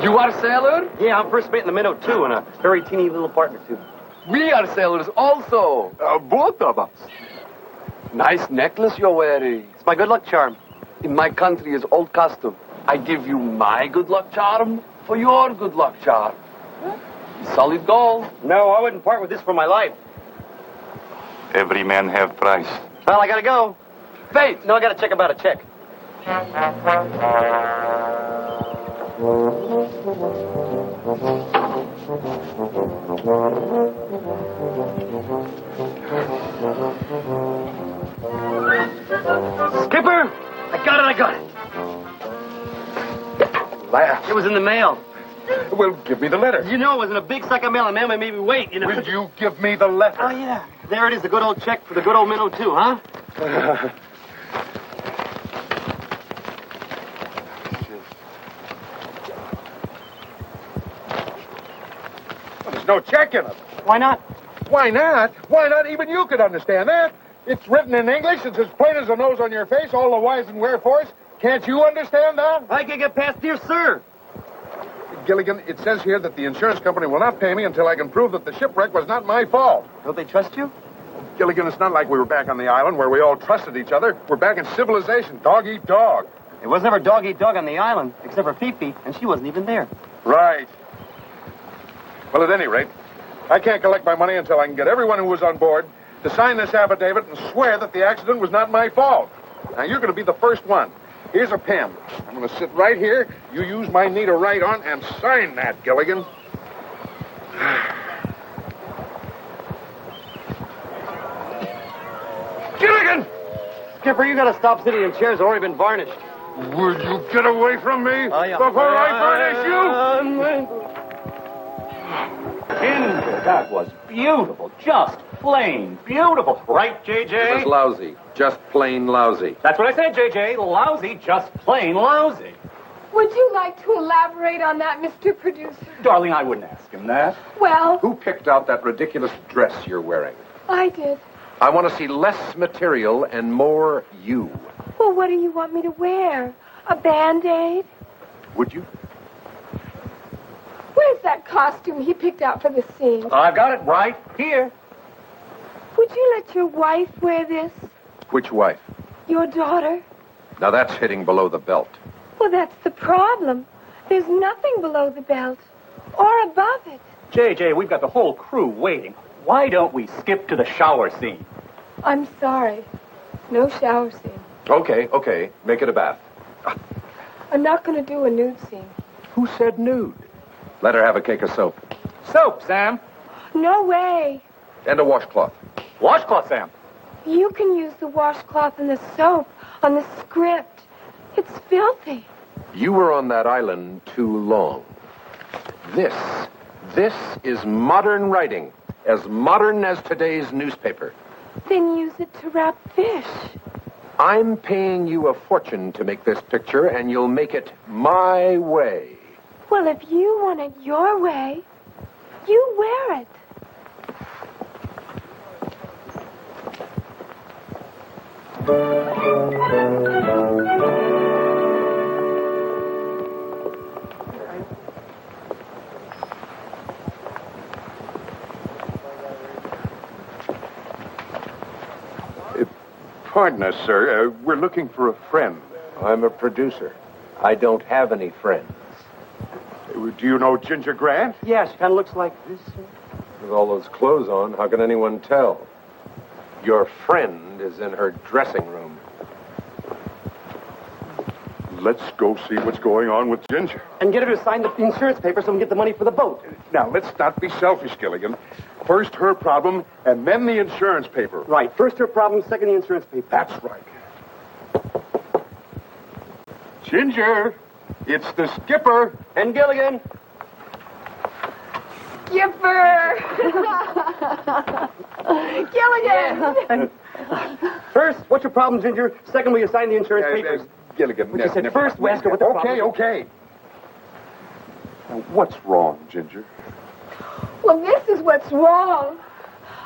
S18: You are sailor?
S8: Yeah, I'm first mate in the minnow 2 and a very teeny little partner, too.
S18: We are sailors also. Both of us. Nice necklace you're wearing.
S8: It's my good luck charm.
S18: In my country is old custom. I give you my good luck charm for your good luck charm. Solid gold.
S8: No, I wouldn't part with this for my life.
S17: Every man have price.
S8: Well, I gotta go. Wait, no, I gotta check about a check. Skipper! I got it.
S12: Laugh.
S8: It was in the mail.
S12: Well, give me the letter.
S8: You know it was in a big sack of mail, and mailman made me wait, you know.
S12: Will you give me the letter?
S8: Oh, yeah. There it is, the good old check for the good old minnow, too, huh?
S12: There's no check in it.
S8: Why not?
S12: Why not? Why not? Even you could understand that. It's written in English. It's as plain as the nose on your face, all the whys and wherefores. Can't you understand that?
S8: I can get past dear sir.
S12: Gilligan, it says here that the insurance company will not pay me until I can prove that the shipwreck was not my fault.
S8: Don't they trust you?
S12: Gilligan, it's not like we were back on the island where we all trusted each other. We're back in civilization, dog eat dog.
S8: It was never dog eat dog on the island, except for Pee-Pee, and she wasn't even there.
S12: Right. Well, at any rate, I can't collect my money until I can get everyone who was on board to sign this affidavit and swear that the accident was not my fault. Now, you're going to be the first one. Here's a pen. I'm going to sit right here. You use my knee to write on and sign that, Gilligan.
S8: Skipper, you gotta stop sitting in chairs that already been varnished.
S7: Will you get away from me before I furnish you?
S19: Ginger, that was beautiful. Just plain beautiful. Right,
S12: It
S19: JJ?
S12: was lousy. Just plain lousy.
S19: That's what I said, JJ. Lousy, just plain lousy.
S14: Would you like to elaborate on that, Mr. Producer?
S19: Darling, I wouldn't ask him that.
S14: Well,
S12: Who picked out that ridiculous dress you're wearing?
S14: I did.
S12: I want to see less material and more you.
S14: Well, what do you want me to wear? A Band-Aid?
S12: Would you?
S14: Where's that costume he picked out for the scene?
S19: I've got it right here.
S14: Would you let your wife wear this?
S12: Which wife?
S14: Your daughter?
S12: Now that's hitting below the belt.
S14: Well, that's the problem. There's nothing below the belt or above it.
S19: JJ, we've got the whole crew waiting. Why don't we skip to the shower scene?
S14: I'm sorry. No shower scene.
S12: Okay. Make it a bath.
S14: I'm not going to do a nude scene.
S12: Who said nude? Let her have a cake of soap.
S19: Soap, Sam.
S14: No way.
S12: And a washcloth.
S19: Washcloth, Sam.
S14: You can use the washcloth and the soap on the script. It's filthy.
S12: You were on that island too long. This is modern writing. As modern as today's newspaper.
S14: Then use it to wrap fish.
S12: I'm paying you a fortune to make this picture, and you'll make it my way.
S14: Well, if you want it your way, you wear it.
S7: Pardon us, sir. We're looking for a friend.
S12: I'm a producer. I don't have any friends.
S7: Do you know Ginger Grant?
S8: Yeah, she kind of looks like this.
S12: With all those clothes on, how can anyone tell? Your friend is in her dressing room.
S7: Let's go see what's going on with Ginger.
S8: And get her to sign the insurance paper so we can get the money for the boat.
S7: Now, let's not be selfish, Gilligan. First her problem, and then the insurance paper.
S8: Right. First her problem, second the insurance paper.
S7: That's right. Ginger, it's the skipper.
S8: And Gilligan.
S14: Skipper! Gilligan!
S8: First, what's your problem, Ginger? Second, will you sign the insurance papers?
S7: Gilligan.
S8: But you said first, we ask her what the problem is.
S7: Okay. Now, what's wrong, Ginger?
S14: Well, this is what's wrong.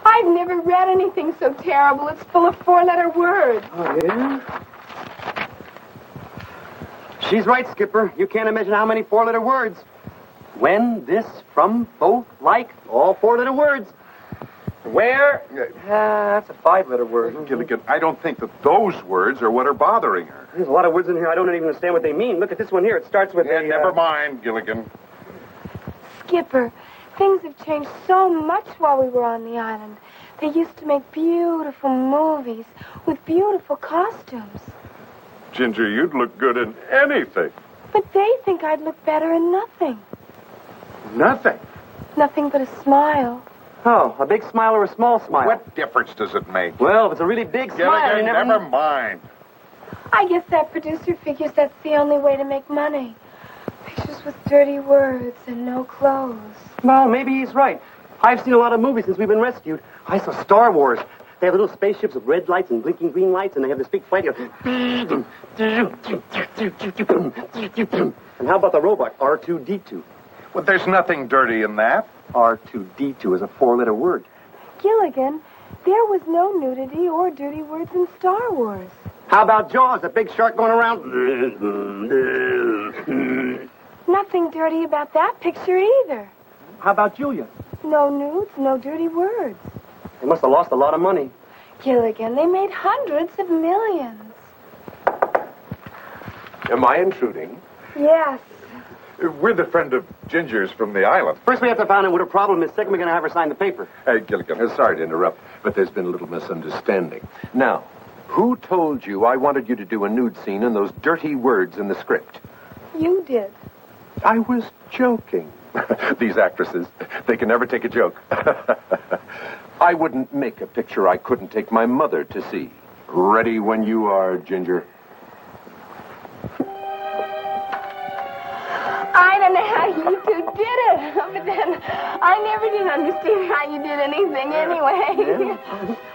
S14: I've never read anything so terrible. It's full of four-letter words.
S8: Oh, yeah? She's right, Skipper. You can't imagine how many four-letter words. When, this, from, both, like, all four-letter words. Where? That's a five-letter word.
S7: Gilligan, I don't think that those words are what are bothering her.
S8: There's a lot of words in here I don't even understand what they mean. Look at this one here. It starts with a...
S7: Never mind, Gilligan.
S14: Skipper, things have changed so much while we were on the island. They used to make beautiful movies with beautiful costumes.
S7: Ginger, you'd look good in anything.
S14: But they think I'd look better in nothing.
S7: Nothing?
S14: Nothing but a smile.
S8: Oh, a big smile or a small smile?
S7: What difference does it make?
S8: Well, if it's a really big smile, you
S7: Gilligan, never mind.
S14: I guess that producer figures that's the only way to make money. Pictures with dirty words and no clothes.
S8: Well, maybe he's right. I've seen a lot of movies since we've been rescued. I saw Star Wars. They have little spaceships with red lights and blinking green lights, and they have this big fight. And how about the robot, R2-D2?
S7: Well, there's nothing dirty in that.
S8: R2-D2 is a four-letter word.
S14: Gilligan, there was no nudity or dirty words in Star Wars.
S8: How about Jaws, a big shark going around?
S14: Nothing dirty about that picture either.
S8: How about Julia?
S14: No nudes, no dirty words.
S8: They must have lost a lot of money.
S14: Gilligan, they made hundreds of millions.
S12: Am I intruding?
S14: Yes.
S7: We're the friend of Ginger's from the island.
S8: First, we have to find out what her problem is. Second, we're going to have her sign the paper.
S7: Hey, Gilligan.
S12: Sorry to interrupt, but there's been a little misunderstanding. Now, who told you I wanted you to do a nude scene in those dirty words in the script?
S14: You did.
S12: I was joking. These actresses, they can never take a joke. I wouldn't make a picture I couldn't take my mother to see.
S7: Ready when you are, Ginger.
S14: I don't know how you two did it, but then I never did understand how you did anything anyway.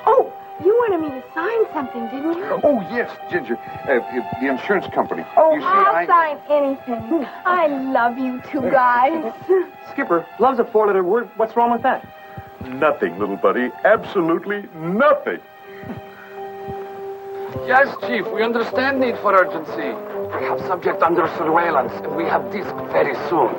S14: Oh, you wanted me to sign something, didn't you?
S7: Oh, yes, Ginger. The insurance company.
S14: Oh,
S7: you see,
S14: I'll sign anything. I love you two guys.
S8: Skipper, love's a four-letter word. What's wrong with that?
S7: Nothing, little buddy. Absolutely nothing.
S18: Yes, Chief, we understand need for urgency. We have subject under surveillance, and we have disc very soon.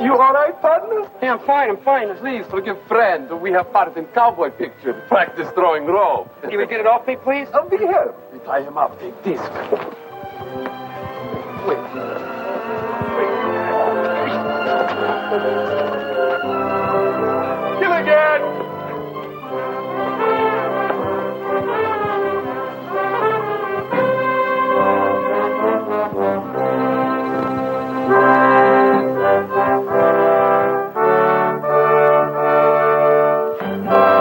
S18: You all right, partner?
S13: Hey, I'm fine.
S18: Please forgive friend. We have part in cowboy picture. Practice throwing rope.
S13: You would get it off me, please?
S18: I'll be here. We tie him up. Take disc.
S7: Gilligan!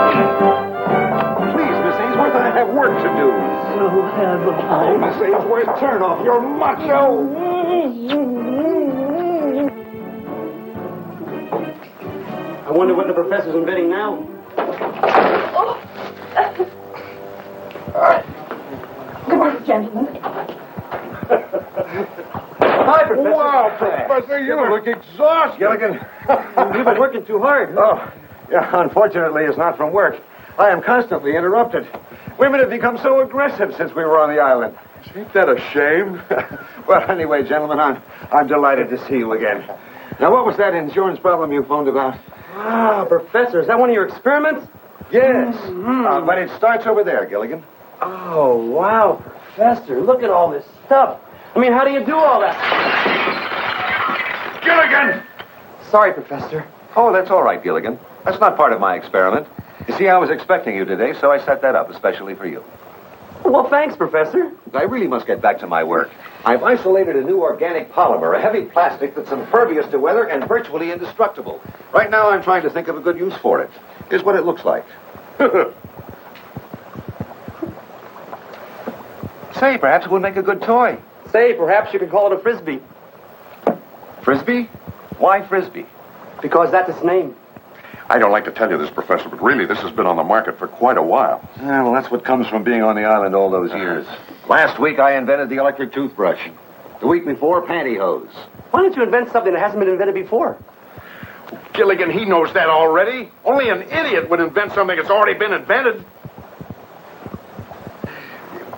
S7: Please, Miss Ainsworth, I have work to do.
S13: So have I.
S7: Oh, Miss Ainsworth, turn off your macho!
S8: I wonder what the professor's inventing now.
S14: Good morning, gentlemen.
S8: Hi, Professor.
S7: Wow, Professor, you look exhausted.
S12: Gilligan.
S8: You've been working too hard.
S12: Oh, yeah, unfortunately, it's not from work. I am constantly interrupted. Women have become so aggressive since we were on the island.
S7: Ain't that a shame?
S12: Well, anyway, gentlemen, I'm delighted to see you again. Now, what was that insurance problem you phoned about?
S8: Ah, Professor, is that one of your experiments?
S12: Yes, but it starts over there, Gilligan.
S8: Oh, wow, Professor, look at all this stuff. I mean, how do you do all that?
S12: Gilligan!
S8: Sorry, Professor.
S12: Oh, that's all right, Gilligan. That's not part of my experiment. You see, I was expecting you today, so I set that up especially for you.
S8: Well, thanks, Professor.
S12: I really must get back to my work. I've isolated a new organic polymer, a heavy plastic that's impervious to weather and virtually indestructible. Right now, I'm trying to think of a good use for it. Here's what it looks like. Say, perhaps it would make a good toy.
S8: Say, perhaps you could call it a Frisbee.
S12: Frisbee? Why Frisbee?
S8: Because that's its name.
S7: I don't like to tell you this, Professor, but really, this has been on the market for quite a while.
S12: Yeah, well, that's what comes from being on the island all those years. Last week, I invented the electric toothbrush. The week before, pantyhose.
S8: Why don't you invent something that hasn't been invented before?
S7: Gilligan, he knows that already. Only an idiot would invent something that's already been invented.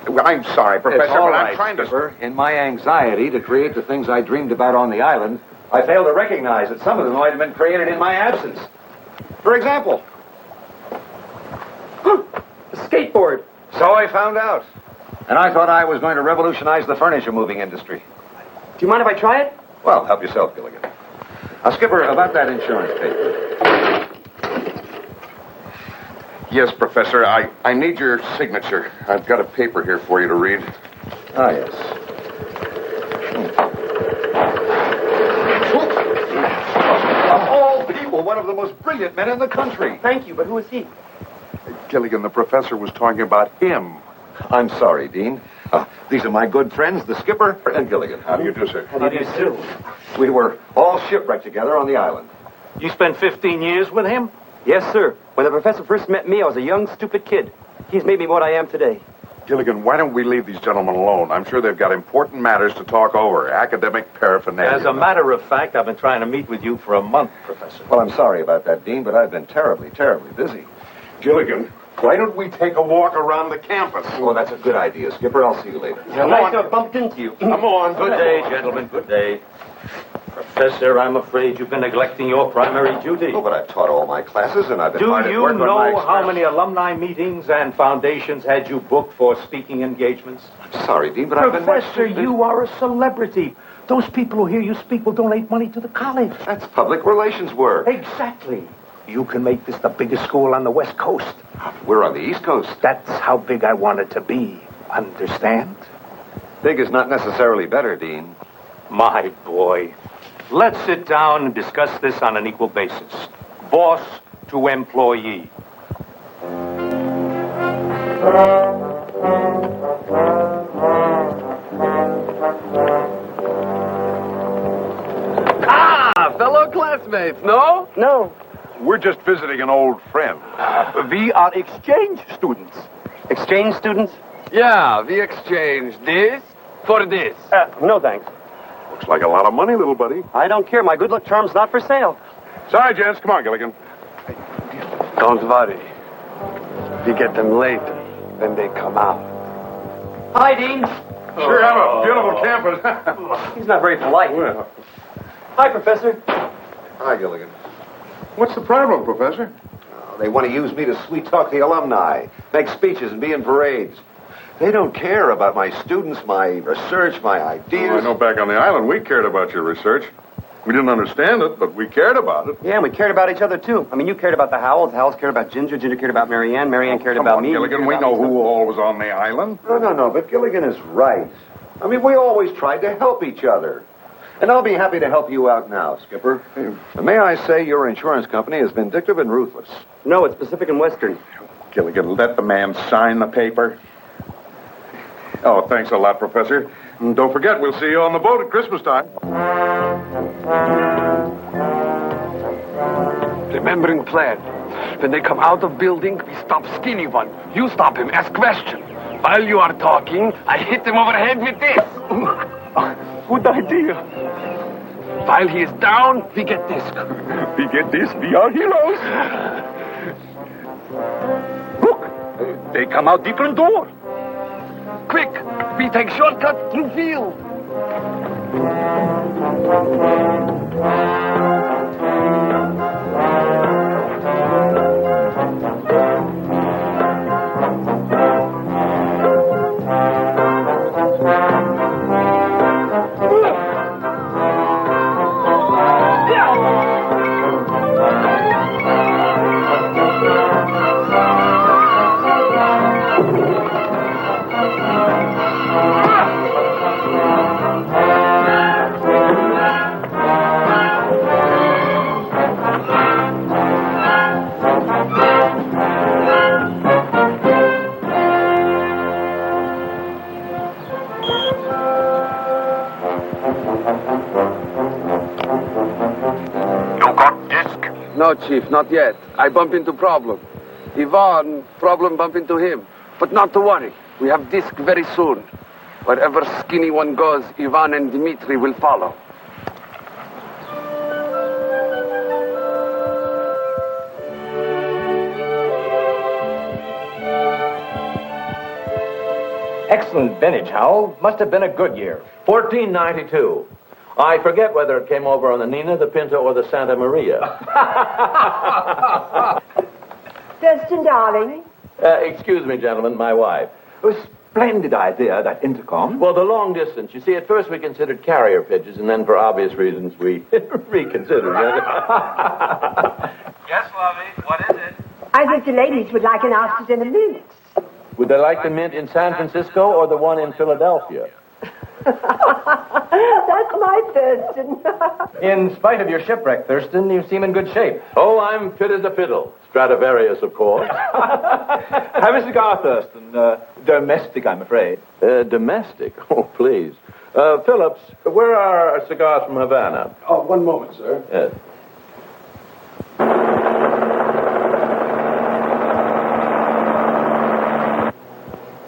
S7: Well, I'm sorry, Professor,
S12: It's all
S7: but
S12: right,
S7: I'm trying to...
S12: Skipper. In my anxiety to create the things I dreamed about on the island, I failed to recognize that some of them might have been created in my absence. For example,
S8: A skateboard.
S12: so I found out. And I thought I was going to revolutionize the furniture moving industry.
S8: Do you mind if I try it?
S12: Well, help yourself, Gilligan. Now, Skipper, about that insurance paper.
S7: Yes, Professor, I need your signature. I've got a paper here for you to read.
S12: Ah, yes. Of all people, one of the most brilliant men in the country.
S8: Thank you, but who is he?
S7: Gilligan, the professor was talking about him.
S12: I'm sorry, Dean. These are my good friends, the Skipper and Gilligan. How do you do, sir?
S8: How do you do?
S12: We were all shipwrecked together on the island.
S19: You spent 15 years with him?
S8: Yes, sir. When the professor first met me, I was a young, stupid kid. He's made me what I am today.
S7: Gilligan, why don't we leave these gentlemen alone? I'm sure they've got important matters to talk over, academic paraphernalia.
S19: As a matter of fact, I've been trying to meet with you for a month, Professor.
S12: Well, I'm sorry about that, Dean, but I've been terribly, terribly busy.
S7: Gilligan, why don't we take a walk around the campus?
S12: Oh, that's a good idea, Skipper. I'll see you later.
S8: I'd like to have bumped into you.
S7: Come on.
S19: Good day, gentlemen. Good day. Professor, I'm afraid you've been neglecting your primary duty.
S12: Oh, but I've taught all my classes, and I've been
S19: Do
S12: hard at
S19: you
S12: work on my
S19: know how
S12: experiments.
S19: many alumni meetings and foundations had you booked for speaking engagements?
S12: I'm sorry, Dean, but I've been...
S19: Professor, you are a celebrity. Those people who hear you speak will donate money to the college.
S12: That's public relations work.
S19: Exactly. You can make this the biggest school on the West Coast.
S12: We're on the East Coast.
S19: That's how big I want it to be. Understand?
S12: Big is not necessarily better, Dean.
S19: My boy. Let's sit down and discuss this on an equal basis. Boss to employee.
S7: Fellow classmates, no?
S8: No.
S7: We're just visiting an old friend.
S8: We are exchange students. Exchange students?
S7: Yeah, the exchange. This for this.
S8: No, thanks.
S7: Looks like a lot of money, little buddy.
S8: I don't care. My good luck charm's not for sale.
S7: Sorry, gents. Come on, Gilligan.
S18: Don't worry. We get them later when they come out.
S8: Hi, Dean.
S7: Sure have a beautiful campus.
S8: He's not very polite.
S7: Well.
S8: Hi, Professor.
S12: Hi, Gilligan.
S7: What's the problem, Professor?
S12: They want to use me to sweet-talk the alumni, make speeches and be in parades. They don't care about my students, my research, my ideas.
S7: Oh, I know back on the island we cared about your research. We didn't understand it, but we cared about it.
S8: Yeah, and we cared about each other, too. I mean, you cared about the Howells cared about Ginger cared about Marianne cared about me.
S7: Gilligan, we know who all was on the island.
S12: No, but Gilligan is right. I mean, we always tried to help each other. And I'll be happy to help you out now, Skipper. May I say your insurance company is vindictive and ruthless?
S8: No, it's Pacific and Western.
S7: Gilligan, let the man sign the paper. Oh, thanks a lot, Professor. And don't forget, we'll see you on the boat at Christmas time.
S18: Remembering plan. When they come out of building, we stop skinny one. You stop him, ask question. While you are talking, I hit him over the head with this. Good idea. While he is down, we get this. We get this. We are heroes. Look, they come out different door. Quick, we take shortcut through field. No, Chief, not yet. I bump into problem. Ivan, problem bump into him. But not to worry. We have disc very soon. Wherever skinny one goes, Ivan and Dmitri will follow.
S19: Excellent vintage, Howell. Must have been a good year. 1492. I forget whether it came over on the Nina, the Pinta, or the Santa Maria.
S11: Thurston, darling.
S19: Excuse me, gentlemen, my wife.
S20: It was a splendid idea, that intercom.
S19: Well, the long distance. You see, at first we considered carrier pigeons, and then for obvious reasons we reconsidered.
S20: Yes, lovey, what is it?
S11: I think the ladies would like an ostrich in a minute.
S19: Would they like the mint in San Francisco or the one in Philadelphia?
S11: That's my Thurston.
S20: In spite of your shipwreck, Thurston, you seem in good shape.
S19: Oh, I'm fit as a fiddle. Stradivarius, of course.
S20: Have a cigar, Thurston. Domestic, I'm afraid.
S19: Domestic? Oh, please. Phillips, where are our cigars from Havana?
S7: Oh, one moment, sir.
S19: Yes.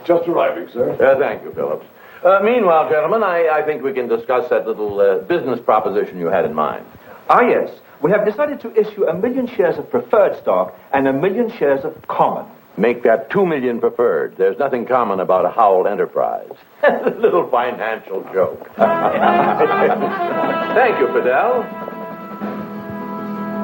S7: Just arriving, sir.
S19: Thank you, Phillips. Meanwhile, gentlemen, I think we can discuss that little business proposition you had in mind.
S20: Ah, yes. We have decided to issue 1 million shares of preferred stock and 1 million shares of common.
S19: Make that 2 million preferred. There's nothing common about a Howell enterprise. A little financial joke. Thank you, Fidel.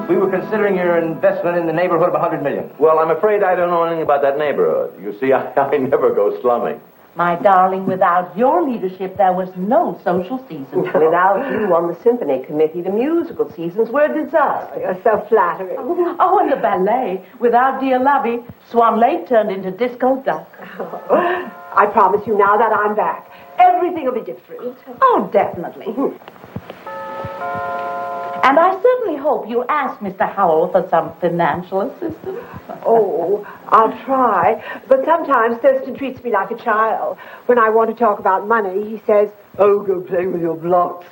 S20: We were considering your investment in the neighborhood of 100 million.
S19: Well, I'm afraid I don't know anything about that neighborhood. You see, I never go slumming.
S21: My darling, without your leadership, there was no social season.
S22: Without you on the symphony committee, the musical seasons were a disaster.
S11: You're so flattering.
S21: Oh, and the ballet. Without dear Lovey, Swan Lake turned into Disco Duck.
S11: I promise you now that I'm back, everything will be different.
S21: Oh, definitely. And I certainly hope you ask Mr. Howell for some financial assistance.
S11: Oh, I'll try. But sometimes Thurston treats me like a child. When I want to talk about money, he says, "Oh, go play with your blocks."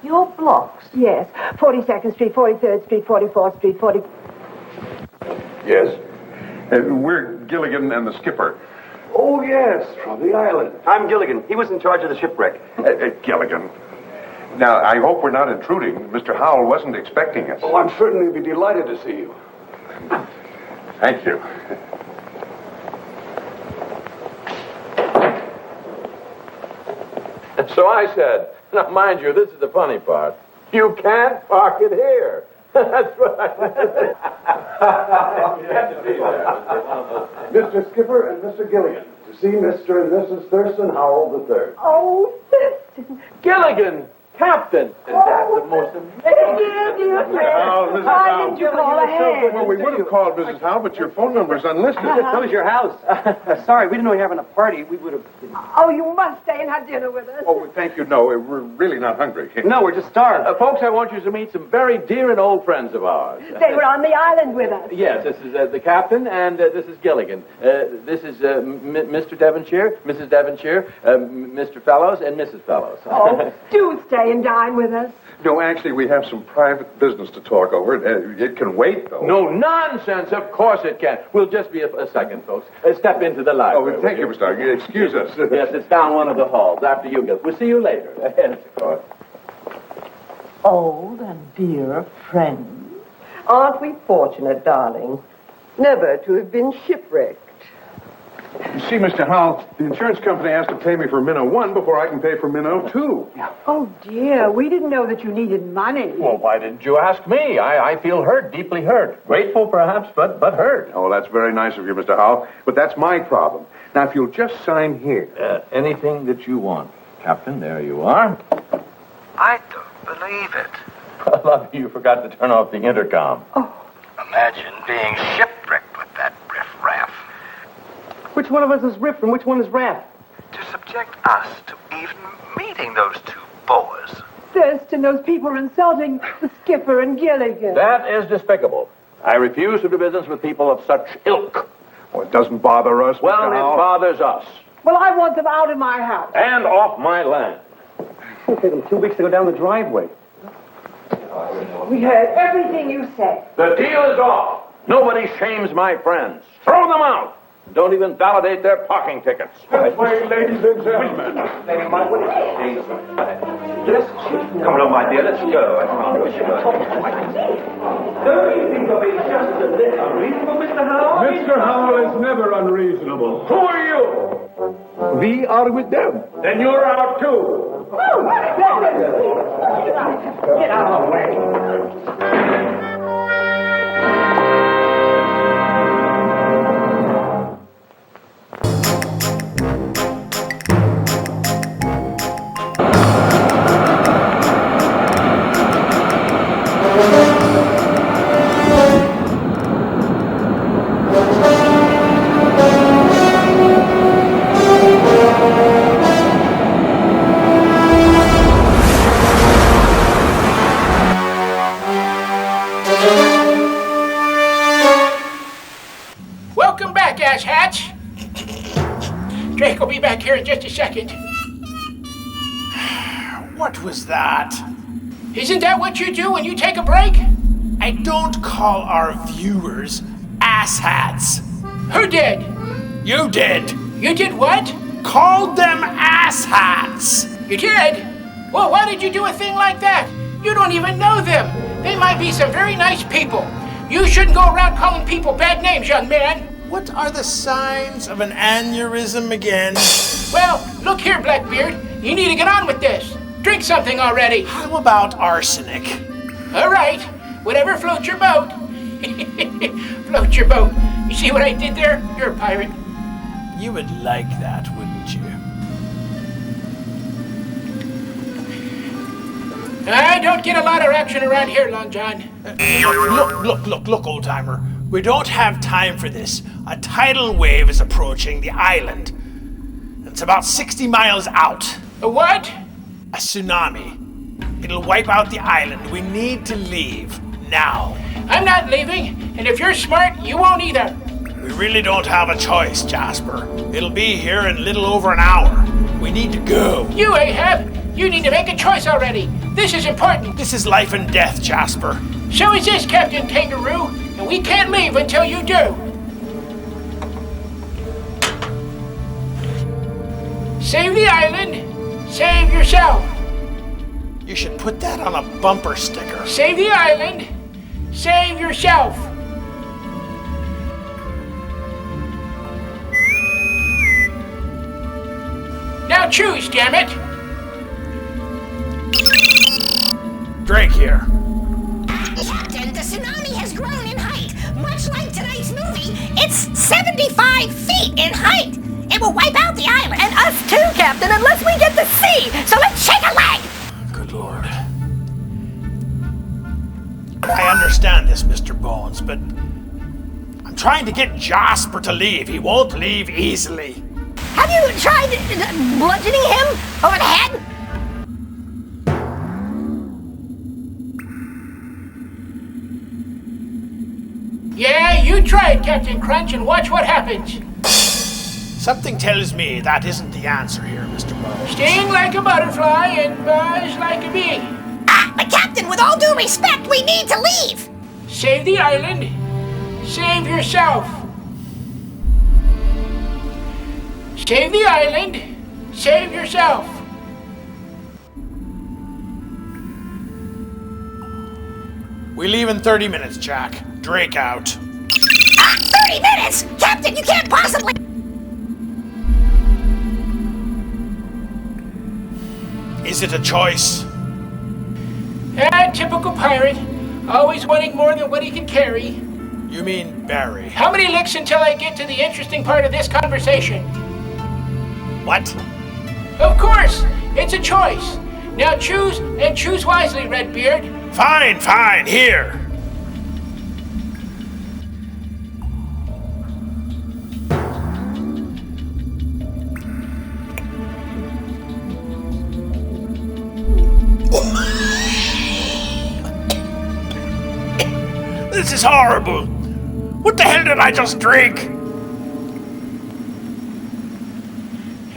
S21: Your blocks?
S11: Yes. 42nd Street, 43rd Street, 44th Street, 40...
S7: Yes. We're Gilligan and the skipper.
S8: Oh, yes, from the island. I'm Gilligan. He was in charge of the shipwreck.
S7: Gilligan. Now, I hope we're not intruding. Mr. Howell wasn't expecting us.
S18: Oh, I'm certainly be delighted to see you.
S7: Thank you.
S19: So I said, now mind you, this is the funny part. You can't park it here. That's what I said.
S18: Mr. Skipper and Mr. Gilligan, to see Mr. and Mrs. Thurston Howell III.
S11: Oh, Thurston.
S19: Gilligan, Captain. And that's the most amazing.
S11: Dear friend. Why didn't you call ahead?
S7: Well, we would have called Mrs. Howell, but your phone number's unlisted.
S8: So is your house. Sorry, we didn't know you were having a party. We would have...
S11: Oh, you must stay and have dinner with us.
S7: Oh, thank you. No, we're really not hungry.
S8: No, we're just starved.
S19: Folks, I want you to meet some very dear and old friends of ours.
S11: They were on the island with us.
S19: Yes, this is the captain, and this is Gilligan. This is Mr. Devonshire, Mrs. Devonshire, Mr. Fellows, and Mrs. Fellows.
S11: Oh, do stay and dine with us.
S7: No, actually, we have some private business to talk over. It can wait, though.
S19: No nonsense. Of course it can. We'll just be a second, folks. Step into the library.
S7: Oh, thank you, Mr. Stark. Excuse us.
S19: Yes, it's down one of the halls. After you go. We'll see you later. Yes, of course.
S21: Old and dear friends.
S22: Aren't we fortunate, darling, never to have been shipwrecked?
S7: You see, Mr. Howell, the insurance company has to pay me for Minnow 1 before I can pay for Minnow 2.
S11: Oh, dear. We didn't know that you needed money.
S19: Well, why didn't you ask me? I feel hurt, deeply hurt. Grateful, perhaps, but hurt.
S7: Oh, that's very nice of you, Mr. Howell, but that's my problem. Now, if you'll just sign here.
S19: Anything that you want, Captain. There you are.
S6: I don't believe it.
S19: I love you forgot to turn off the intercom.
S6: Imagine being shipwrecked with that riff-raff.
S8: Which one of us is Riff and which one is Raff?
S6: To subject us to even meeting those two boas.
S11: Thurston, those people are insulting the skipper and Gilligan.
S19: That is despicable. I refuse to do business with people of such ilk.
S7: Well, it doesn't bother us,
S19: Well,
S7: Mr.
S19: it
S7: Howell.
S19: bothers us.
S11: Well, I want them out of my house.
S19: And off my land.
S8: It'll take them 2 weeks to go down the driveway.
S11: We heard everything you said.
S19: The deal is off. Nobody shames my friends. Throw them out. Don't even validate their parking tickets.
S7: This way, ladies and gentlemen.
S20: Come on, my dear, let's go. I can't wish you. Don't you think of it just a little unreasonable, Mr. Howell?
S7: Mr. Howell is never unreasonable.
S19: Who are you?
S7: We are with them.
S19: Then you're out too.
S11: Get out of the way.
S4: Welcome back, asshatch. Drake will be back here in just a second.
S3: What was that?
S4: Isn't that what you do when you take a break?
S3: I don't call our viewers asshats.
S4: Who did?
S3: You did.
S4: You did what?
S3: Called them asshats.
S4: You did? Well, why did you do a thing like that? You don't even know them. They might be some very nice people. You shouldn't go around calling people bad names, young man.
S3: What are the signs of an aneurysm again?
S4: Well, look here, Blackbeard. You need to get on with this. Drink something already.
S3: How about arsenic?
S4: All right. Whatever floats your boat. Float your boat. You see what I did there? You're a pirate.
S3: You would like that, wouldn't you?
S4: I don't get a lot of action around here, Long John.
S3: Look, old-timer. We don't have time for this. A tidal wave is approaching the island. It's about 60 miles out.
S4: A what?
S3: A tsunami. It'll wipe out the island. We need to leave now.
S4: I'm not leaving, and if you're smart, you won't either.
S3: We really don't have a choice, Jasper. It'll be here in a little over an hour. We need to go.
S4: You, Ahab, you need to make a choice already. This is important.
S3: This is life and death, Jasper.
S4: So is this, Captain Kangaroo, and we can't leave until you do. Save the island, save yourself.
S3: You should put that on a bumper sticker.
S4: Save the island, save yourself. Now choose, damn it!
S3: Drake here.
S2: Captain, the tsunami has grown in height. Much like tonight's movie, it's 75 feet in height. It will wipe out the island.
S5: And us too, Captain, unless we get the sea. So let's shake a leg.
S3: Good Lord. I understand this, Mr. Bones, but I'm trying to get Jasper to leave. He won't leave easily.
S5: Have you tried bludgeoning him over the head?
S4: Yeah, you tried, Captain Crunch, and watch what happens.
S3: Something tells me that isn't the answer here, Mr. Bones.
S4: Sting like a butterfly and buzz like a bee.
S2: But Captain, with all due respect, we need to leave.
S4: Save the island. Save yourself. Save the island. Save yourself.
S3: We leave in 30 minutes, Jack. Drake out.
S2: 30 minutes? Captain, you can't possibly...
S3: Is it a choice?
S4: Typical pirate. Always wanting more than what he can carry.
S3: You mean Barry?
S4: How many licks until I get to the interesting part of this conversation?
S3: What?
S4: Of course! It's a choice. Now choose, and choose wisely, Redbeard.
S3: Fine, fine, here. This is horrible. What the hell did I just drink?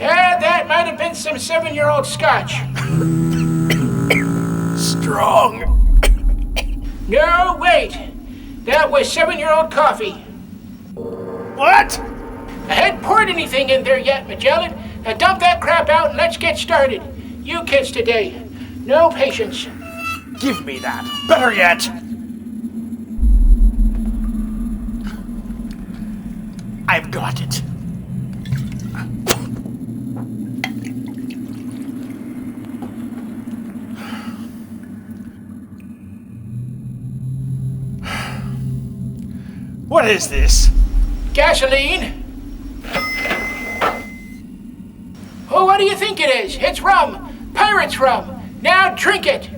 S4: Yeah, that might have been some 7-year-old scotch.
S3: Strong.
S4: No, wait. That was 7-year-old coffee.
S3: What?
S4: I hadn't poured anything in there yet, Magellan. Now dump that crap out and let's get started. You kids today, no patience.
S3: Give me that. Better yet. I've got it. What is this?
S4: Gasoline? Oh, what do you think it is? It's rum. Pirate's rum. Now drink it.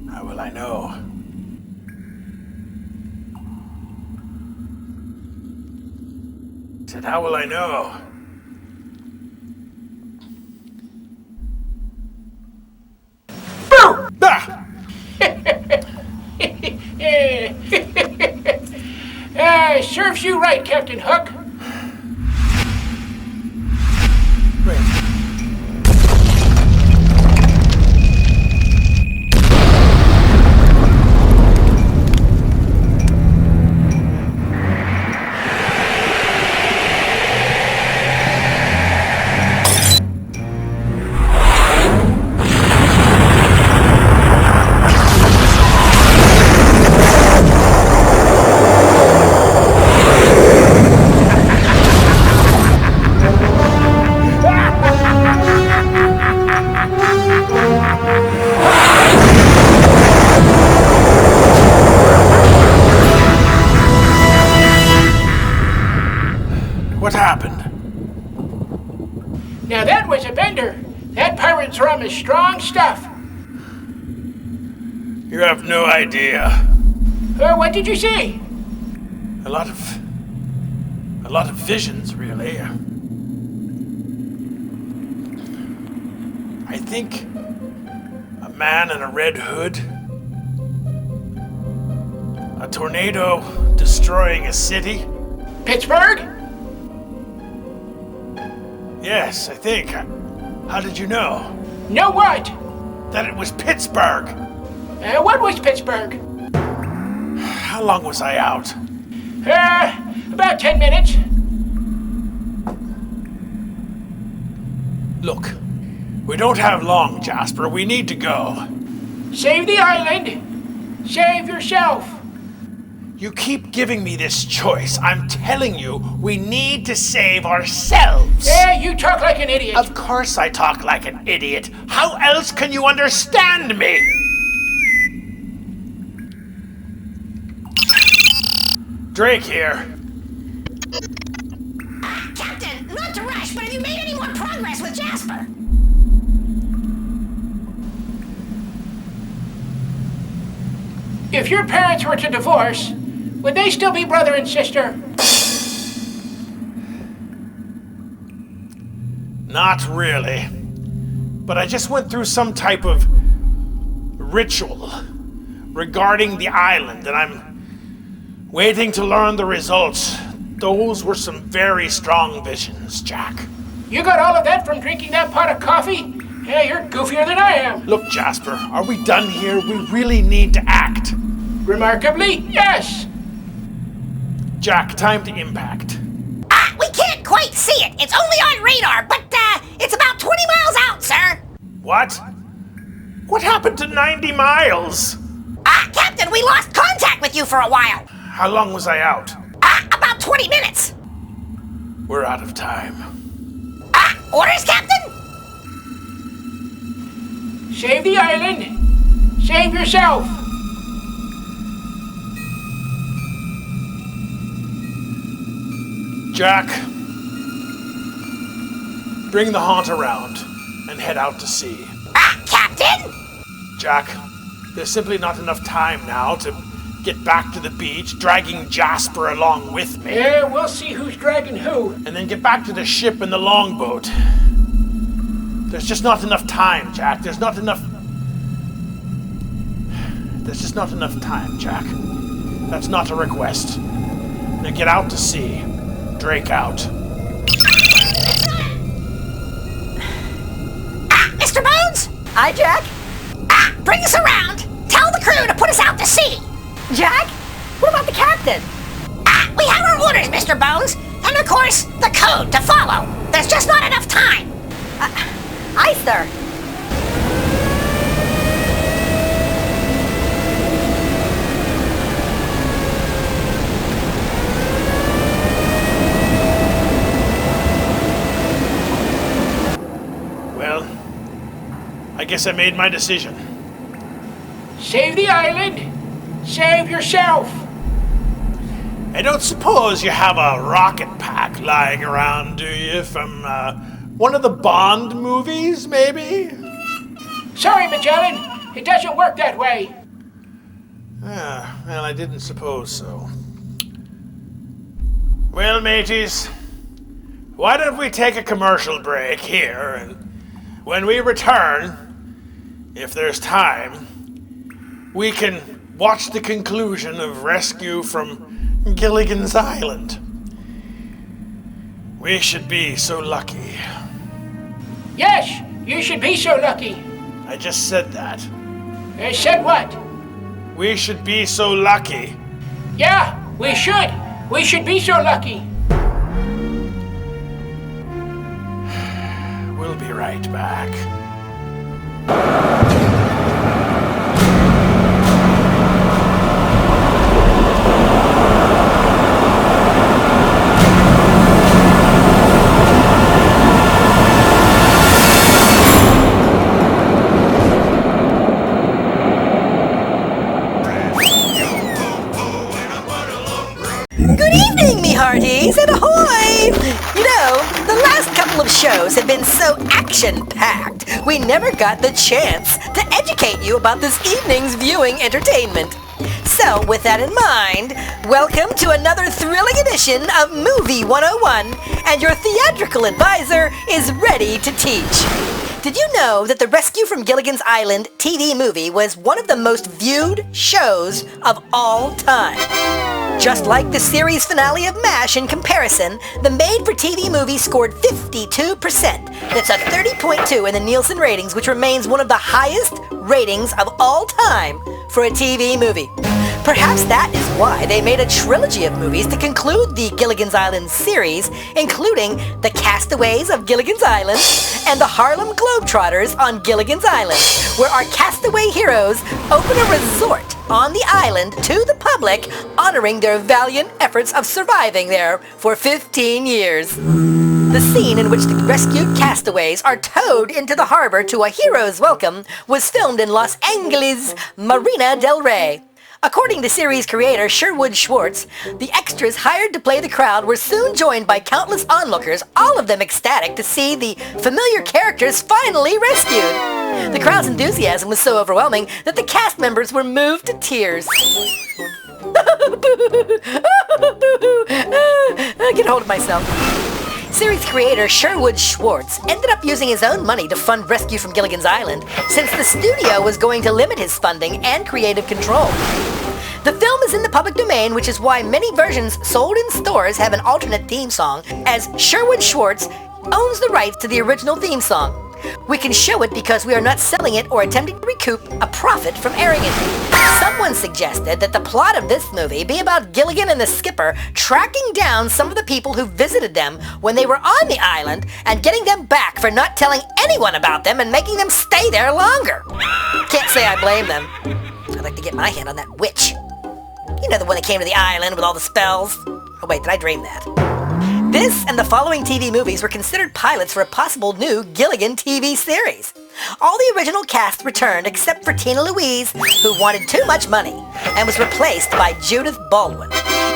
S3: How will I know? I said, how will I know?
S4: Serves you right, Captain Hook. surrender. That pirate's rum is strong stuff.
S3: You have no idea.
S4: What did you see?
S3: A lot of visions, really. I think a man in a red hood, a tornado destroying a city.
S4: Pittsburgh?
S3: Yes, I think. How did you know?
S4: Know what?
S3: That it was Pittsburgh.
S4: What was Pittsburgh?
S3: How long was I out?
S4: About 10 minutes.
S3: Look, we don't have long, Jasper. We need to go.
S4: Save the island. Save yourself.
S3: You keep giving me this choice. I'm telling you, we need to save ourselves.
S4: Yeah, you talk like an idiot.
S3: Of course I talk like an idiot. How else can you understand me? Drake here.
S2: Captain, not to rush, but have you made any more progress with Jasper?
S4: If your parents were to divorce, would they still be brother and sister?
S3: Not really. But I just went through some type of ritual regarding the island, and I'm waiting to learn the results. Those were some very strong visions, Jack.
S4: You got all of that from drinking that pot of coffee? Yeah, you're goofier than I am.
S3: Look, Jasper, are we done here? We really need to act.
S4: Remarkably, yes.
S3: Jack, time to impact.
S2: We can't quite see it. It's only on radar, but it's about 20 miles out, sir.
S3: What? What happened to 90 miles?
S2: Captain, we lost contact with you for a while.
S3: How long was I out?
S2: About 20 minutes.
S3: We're out of time.
S2: Orders, Captain?
S4: Save the island. Save yourself.
S3: Jack, bring the haunt around and head out to sea.
S2: Captain?
S3: Jack, there's simply not enough time now to get back to the beach, dragging Jasper along with me.
S4: Yeah, we'll see who's dragging who.
S3: And then get back to the ship in the longboat. There's just not enough time, Jack. There's just not enough time, Jack. That's not a request. Now get out to sea. Drake out.
S2: Mr. Bones?
S5: Aye, Jack?
S2: Bring us around. Tell the crew to put us out to sea.
S5: Jack? What about the captain?
S2: We have our orders, Mr. Bones. And of course, the code to follow. There's just not enough time.
S5: Aye, sir.
S3: Well, I guess I made my decision.
S4: Save the island. Save yourself.
S3: I don't suppose you have a rocket pack lying around, do you? From one of the Bond movies, maybe?
S4: Sorry, Magellan. It doesn't work that way.
S3: Well, I didn't suppose so. Well, mateys, why don't we take a commercial break here, and when we return, if there's time, we can watch the conclusion of Rescue from Gilligan's Island. We should be so lucky.
S4: Yes, you should be so lucky.
S3: I just said that.
S4: Said what?
S3: We should be so lucky.
S4: Yeah, we should. We should be so lucky.
S3: We'll be right back.
S5: Good evening, me hearties, and ahoy! You know, the last couple of shows shows have been so action-packed, we never got the chance to educate you about this evening's viewing entertainment. So, with that in mind, welcome to another thrilling edition of Movie 101, and your theatrical advisor is ready to teach. Did you know that the Rescue from Gilligan's Island TV movie was one of the most viewed shows of all time? Just like the series finale of MASH in comparison, the made-for-TV movie scored 52%. That's a 30.2 in the Nielsen ratings, which remains one of the highest ratings of all time for a TV movie. Perhaps that is why they made a trilogy of movies to conclude the Gilligan's Island series, including The Castaways of Gilligan's Island and The Harlem Globetrotters on Gilligan's Island, where our castaway heroes open a resort on the island to the public, honoring their valiant efforts of surviving there for 15 years. The scene in which the rescued castaways are towed into the harbor to a hero's welcome was filmed in Los Angeles, Marina del Rey. According to series creator Sherwood Schwartz, the extras hired to play the crowd were soon joined by countless onlookers, all of them ecstatic to see the familiar characters finally rescued. The crowd's enthusiasm was so overwhelming that the cast members were moved to tears. I get hold of myself. Series creator Sherwood Schwartz ended up using his own money to fund Rescue from Gilligan's Island, since the studio was going to limit his funding and creative control. The film is in the public domain, which is why many versions sold in stores have an alternate theme song, as Sherwood Schwartz owns the rights to the original theme song. We can show it because we are not selling it or attempting to recoup a profit from airing it. Someone suggested that the plot of this movie be about Gilligan and the skipper tracking down some of the people who visited them when they were on the island and getting them back for not telling anyone about them and making them stay there longer. Can't say I blame them. I'd like to get my hand on that witch. You know, the one that came to the island with all the spells? Oh wait, did I dream that? This and the following TV movies were considered pilots for a possible new Gilligan TV series. All the original cast returned except for Tina Louise, who wanted too much money, and was replaced by Judith Baldwin.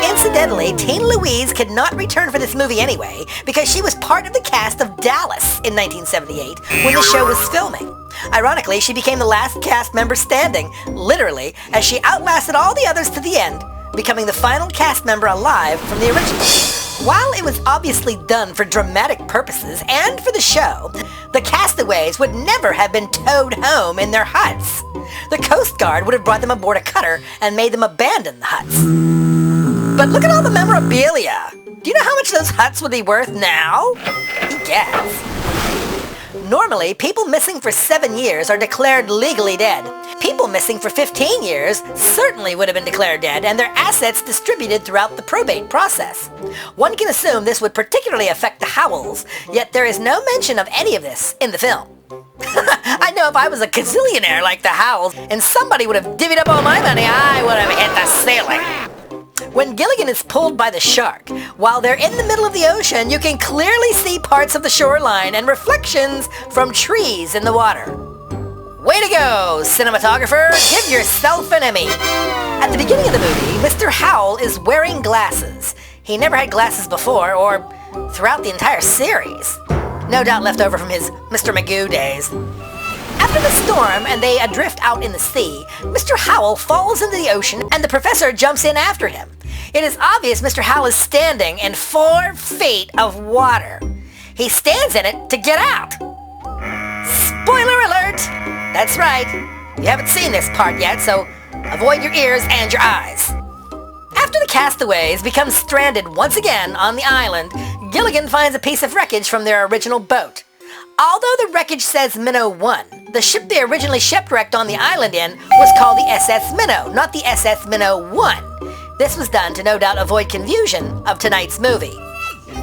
S5: Incidentally, Tina Louise could not return for this movie anyway, because she was part of the cast of Dallas in 1978 when the show was filming. Ironically, she became the last cast member standing, literally, as she outlasted all the others to the end, becoming the final cast member alive from the original. While it was obviously done for dramatic purposes and for the show, the castaways would never have been towed home in their huts. The Coast Guard would have brought them aboard a cutter and made them abandon the huts. But look at all the memorabilia. Do you know how much those huts would be worth now? Guess. Normally, people missing for 7 years are declared legally dead. People missing for 15 years certainly would have been declared dead, and their assets distributed throughout the probate process. One can assume this would particularly affect the Howells, yet there is no mention of any of this in the film. I know if I was a gazillionaire like the Howells, and somebody would have divvied up all my money, I would have hit the ceiling. When Gilligan is pulled by the shark, while they're in the middle of the ocean, you can clearly see parts of the shoreline and reflections from trees in the water. Way to go, cinematographer! Give yourself an Emmy! At the beginning of the movie, Mr. Howell is wearing glasses. He never had glasses before, or throughout the entire series. No doubt left over from his Mr. Magoo days. After the storm and they adrift out in the sea, Mr. Howell falls into the ocean and the professor jumps in after him. It is obvious Mr. Howell is standing in 4 feet of water. He stands in it to get out. Spoiler alert! That's right. You haven't seen this part yet, so avoid your ears and your eyes. After the castaways become stranded once again on the island, Gilligan finds a piece of wreckage from their original boat. Although the wreckage says Minnow 1, the ship they originally shipwrecked on the island in was called the SS Minnow, not the SS Minnow 1. This was done to no doubt avoid confusion of tonight's movie.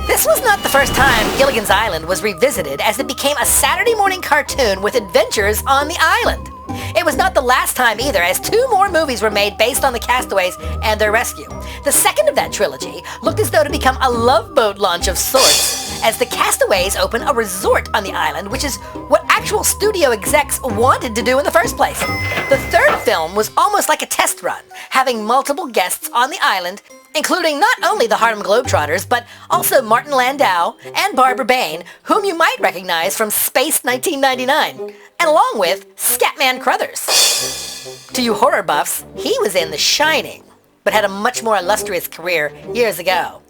S5: This was not the first time Gilligan's Island was revisited, as it became a Saturday morning cartoon with adventures on the island. It was not the last time either, as 2 more movies were made based on the castaways and their rescue. The second of that trilogy looked as though to become a Love Boat launch of sorts, as the castaways open a resort on the island, which is what actual studio execs wanted to do in the first place. The third film was almost like a test run, having multiple guests on the island including not only the Harlem Globetrotters, but also Martin Landau and Barbara Bain, whom you might recognize from Space 1999, and along with Scatman Crothers. To you horror buffs, he was in The Shining, but had a much more illustrious career years ago.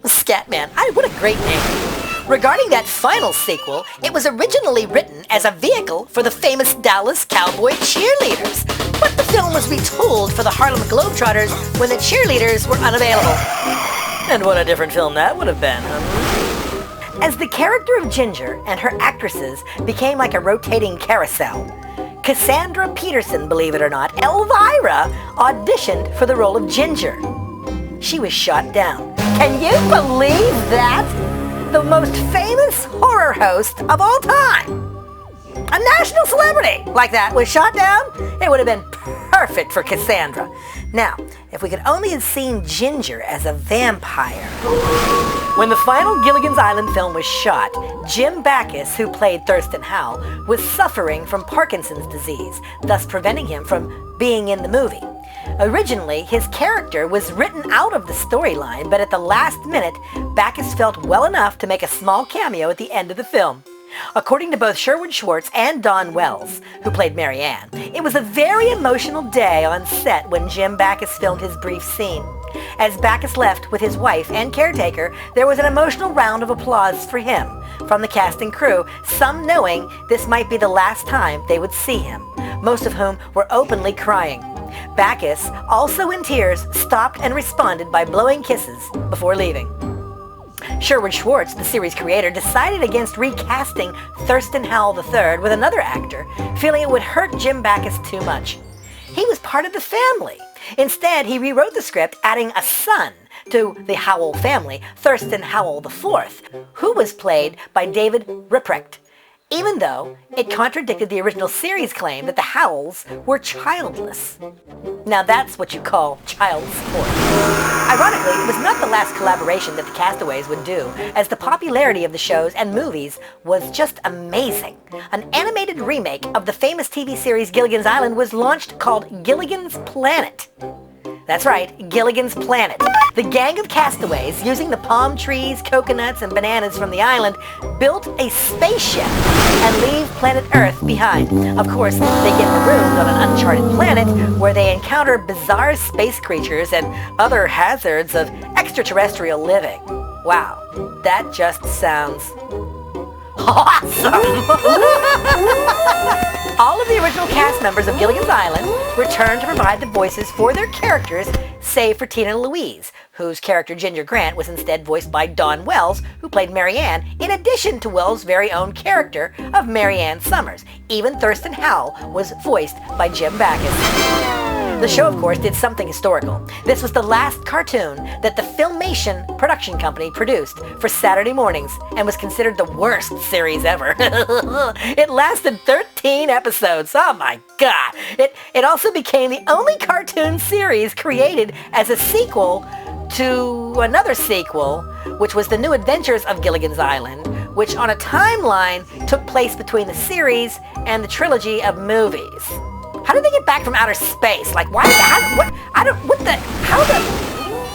S5: Scatman, what a great name. Regarding that final sequel, it was originally written as a vehicle for the famous Dallas Cowboy cheerleaders, but the film was retooled for the Harlem Globetrotters when the cheerleaders were unavailable. And what a different film that would have been, huh? As the character of Ginger and her actresses became like a rotating carousel, Cassandra Peterson, believe it or not, Elvira, auditioned for the role of Ginger. She was shot down. Can you believe that? The most famous horror host of all time. A national celebrity like that was shot down. It would have been perfect for Cassandra. Now, if we could only have seen Ginger as a vampire. When the final Gilligan's Island film was shot, Jim Backus, who played Thurston Howell, was suffering from Parkinson's disease, thus preventing him from being in the movie. Originally, his character was written out of the storyline, but at the last minute, Backus felt well enough to make a small cameo at the end of the film. According to both Sherwood Schwartz and Dawn Wells, who played Mary Ann, it was a very emotional day on set when Jim Backus filmed his brief scene. As Backus left with his wife and caretaker, there was an emotional round of applause for him from the cast and crew, some knowing this might be the last time they would see him, most of whom were openly crying. Backus, also in tears, stopped and responded by blowing kisses before leaving. Sherwood Schwartz, the series creator, decided against recasting Thurston Howell III with another actor, feeling it would hurt Jim Backus too much. He was part of the family. Instead, he rewrote the script, adding a son to the Howell family, Thurston Howell IV, who was played by David Ruprecht, even though it contradicted the original series claim that the Howells were childless. Now that's what you call child support. Ironically, it was not the last collaboration that the Castaways would do, as the popularity of the shows and movies was just amazing. An animated remake of the famous TV series Gilligan's Island was launched called Gilligan's Planet. That's right, Gilligan's Planet. The gang of castaways, using the palm trees, coconuts, and bananas from the island, built a spaceship and leave planet Earth behind. Of course, they get marooned on an uncharted planet where they encounter bizarre space creatures and other hazards of extraterrestrial living. Wow, that just sounds awesome! All of the original cast members of Gilligan's Island returned to provide the voices for their characters, save for Tina Louise, whose character Ginger Grant was instead voiced by Dawn Wells, who played Mary Ann, in addition to Wells' very own character of Mary Ann Summers. Even Thurston Howell was voiced by Jim Backus. The show, of course, did something historical. This was the last cartoon that the Filmation production company produced for Saturday mornings and was considered the worst series ever. It lasted 13 episodes. Oh my God. It also became the only cartoon series created as a sequel to another sequel, which was The New Adventures of Gilligan's Island, which on a timeline took place between the series and the trilogy of movies. How did they get back from outer space? Like, why?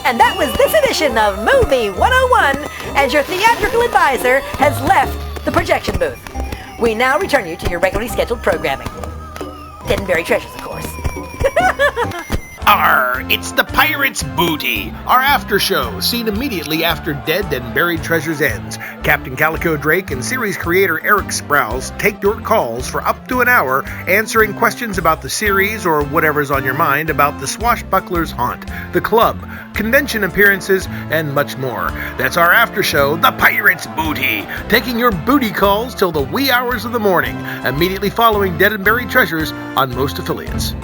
S5: And that was this edition of Movie 101, as your theatrical advisor has left the projection booth. We now return you to your regularly scheduled programming. Dead and Buried Treasures, of course.
S3: Arr, it's the Pirate's Booty, our after show, seen immediately after Dead and Buried Treasures ends. Captain Calico Drake and series creator Eric Sprouse take your calls for up to an hour, answering questions about the series or whatever's on your mind about the Swashbuckler's haunt, the club, convention appearances, and much more. That's our after show, the Pirate's Booty, taking your booty calls till the wee hours of the morning, immediately following Dead and Buried Treasures on most affiliates.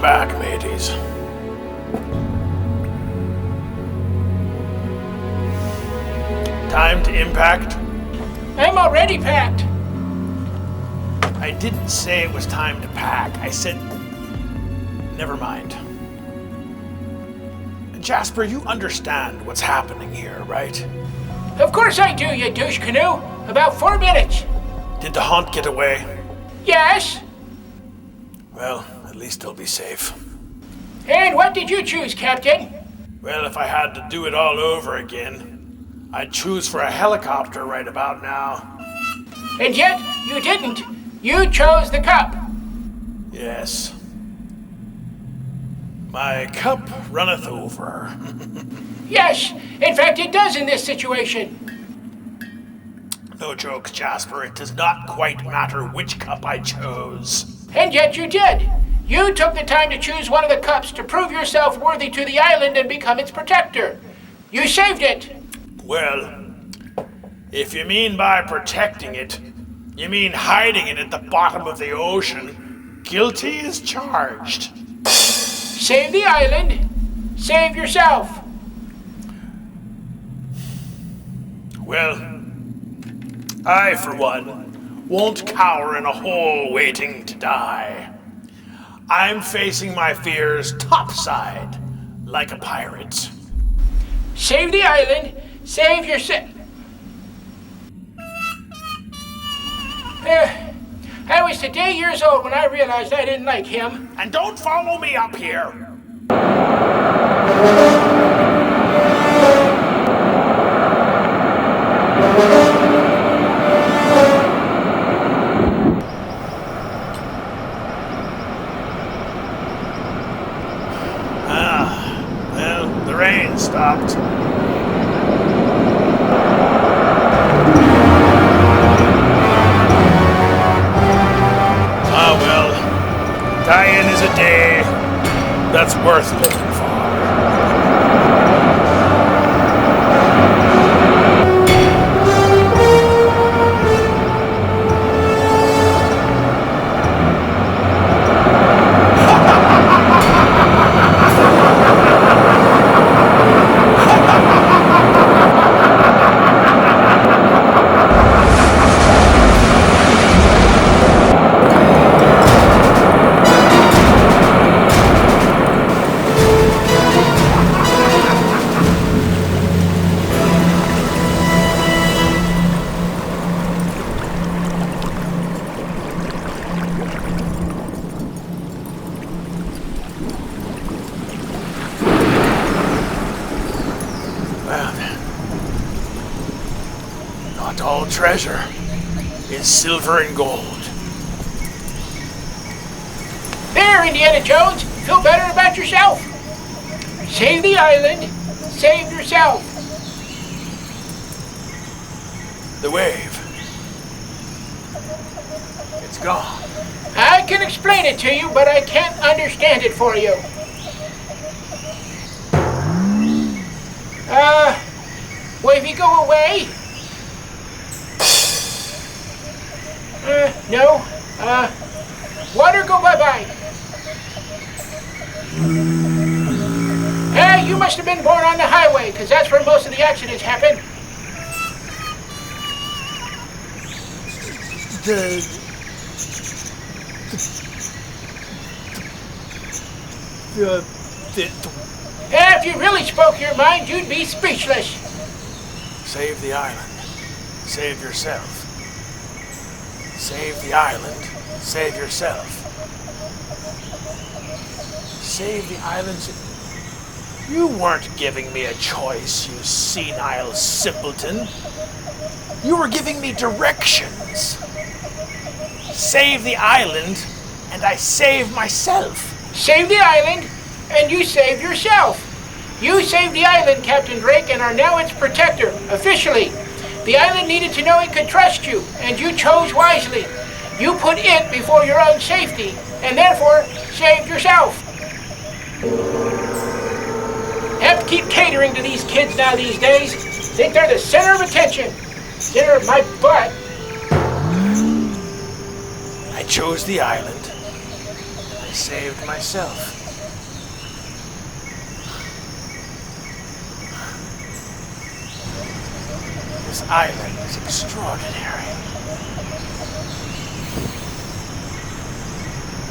S3: Back, mateys. Time to impact?
S4: I'm already packed.
S3: I didn't say it was time to pack. I said, never mind. Jasper, you understand what's happening here, right?
S4: Of course I do, you douche canoe. About 4 minutes.
S3: Did the haunt get away?
S4: Yes.
S3: Well, at least they'll be safe.
S4: And what did you choose, Captain?
S3: Well, if I had to do it all over again, I'd choose for a helicopter right about now.
S4: And yet, you didn't. You chose the cup.
S3: Yes. My cup runneth over.
S4: Yes, in fact it does in this situation.
S3: No jokes, Jasper. It does not quite matter which cup I chose.
S4: And yet you did. You took the time to choose one of the cups to prove yourself worthy to the island and become its protector. You saved it.
S3: Well, if you mean by protecting it, you mean hiding it at the bottom of the ocean, guilty is charged.
S4: Save the island. Save yourself.
S3: Well, I, for one, won't cower in a hole waiting to die. I'm facing my fears topside, like a pirate.
S4: Save the island. Save yourself. I was today years old when I realized I didn't like him.
S3: And don't follow me up here. Well, the rain stopped. Dying is a day that's worth living for. Not all treasure is silver and gold.
S4: There, Indiana Jones. Feel better about yourself. Save the island. Save yourself.
S3: The wave. It's gone.
S4: I can explain it to you, but I can't understand it for you. Wavy, go away. No. Water, go bye-bye. Hey, you must have been born on the highway, because that's where most of the accidents happen. If you really spoke your mind, you'd be speechless.
S3: Save the island. Save yourself. Save the island. Save yourself. Save the island. You weren't giving me a choice, you senile simpleton. You were giving me directions. Save the island, and I save myself.
S4: Save the island, and you save yourself. You saved the island, Captain Drake, and are now its protector, officially. The island needed to know it could trust you, and you chose wisely. You put it before your own safety, and therefore saved yourself. Have to keep catering to these kids now these days. Think they're the center of attention. Center of my butt.
S3: I chose the island. I saved myself. This island is extraordinary.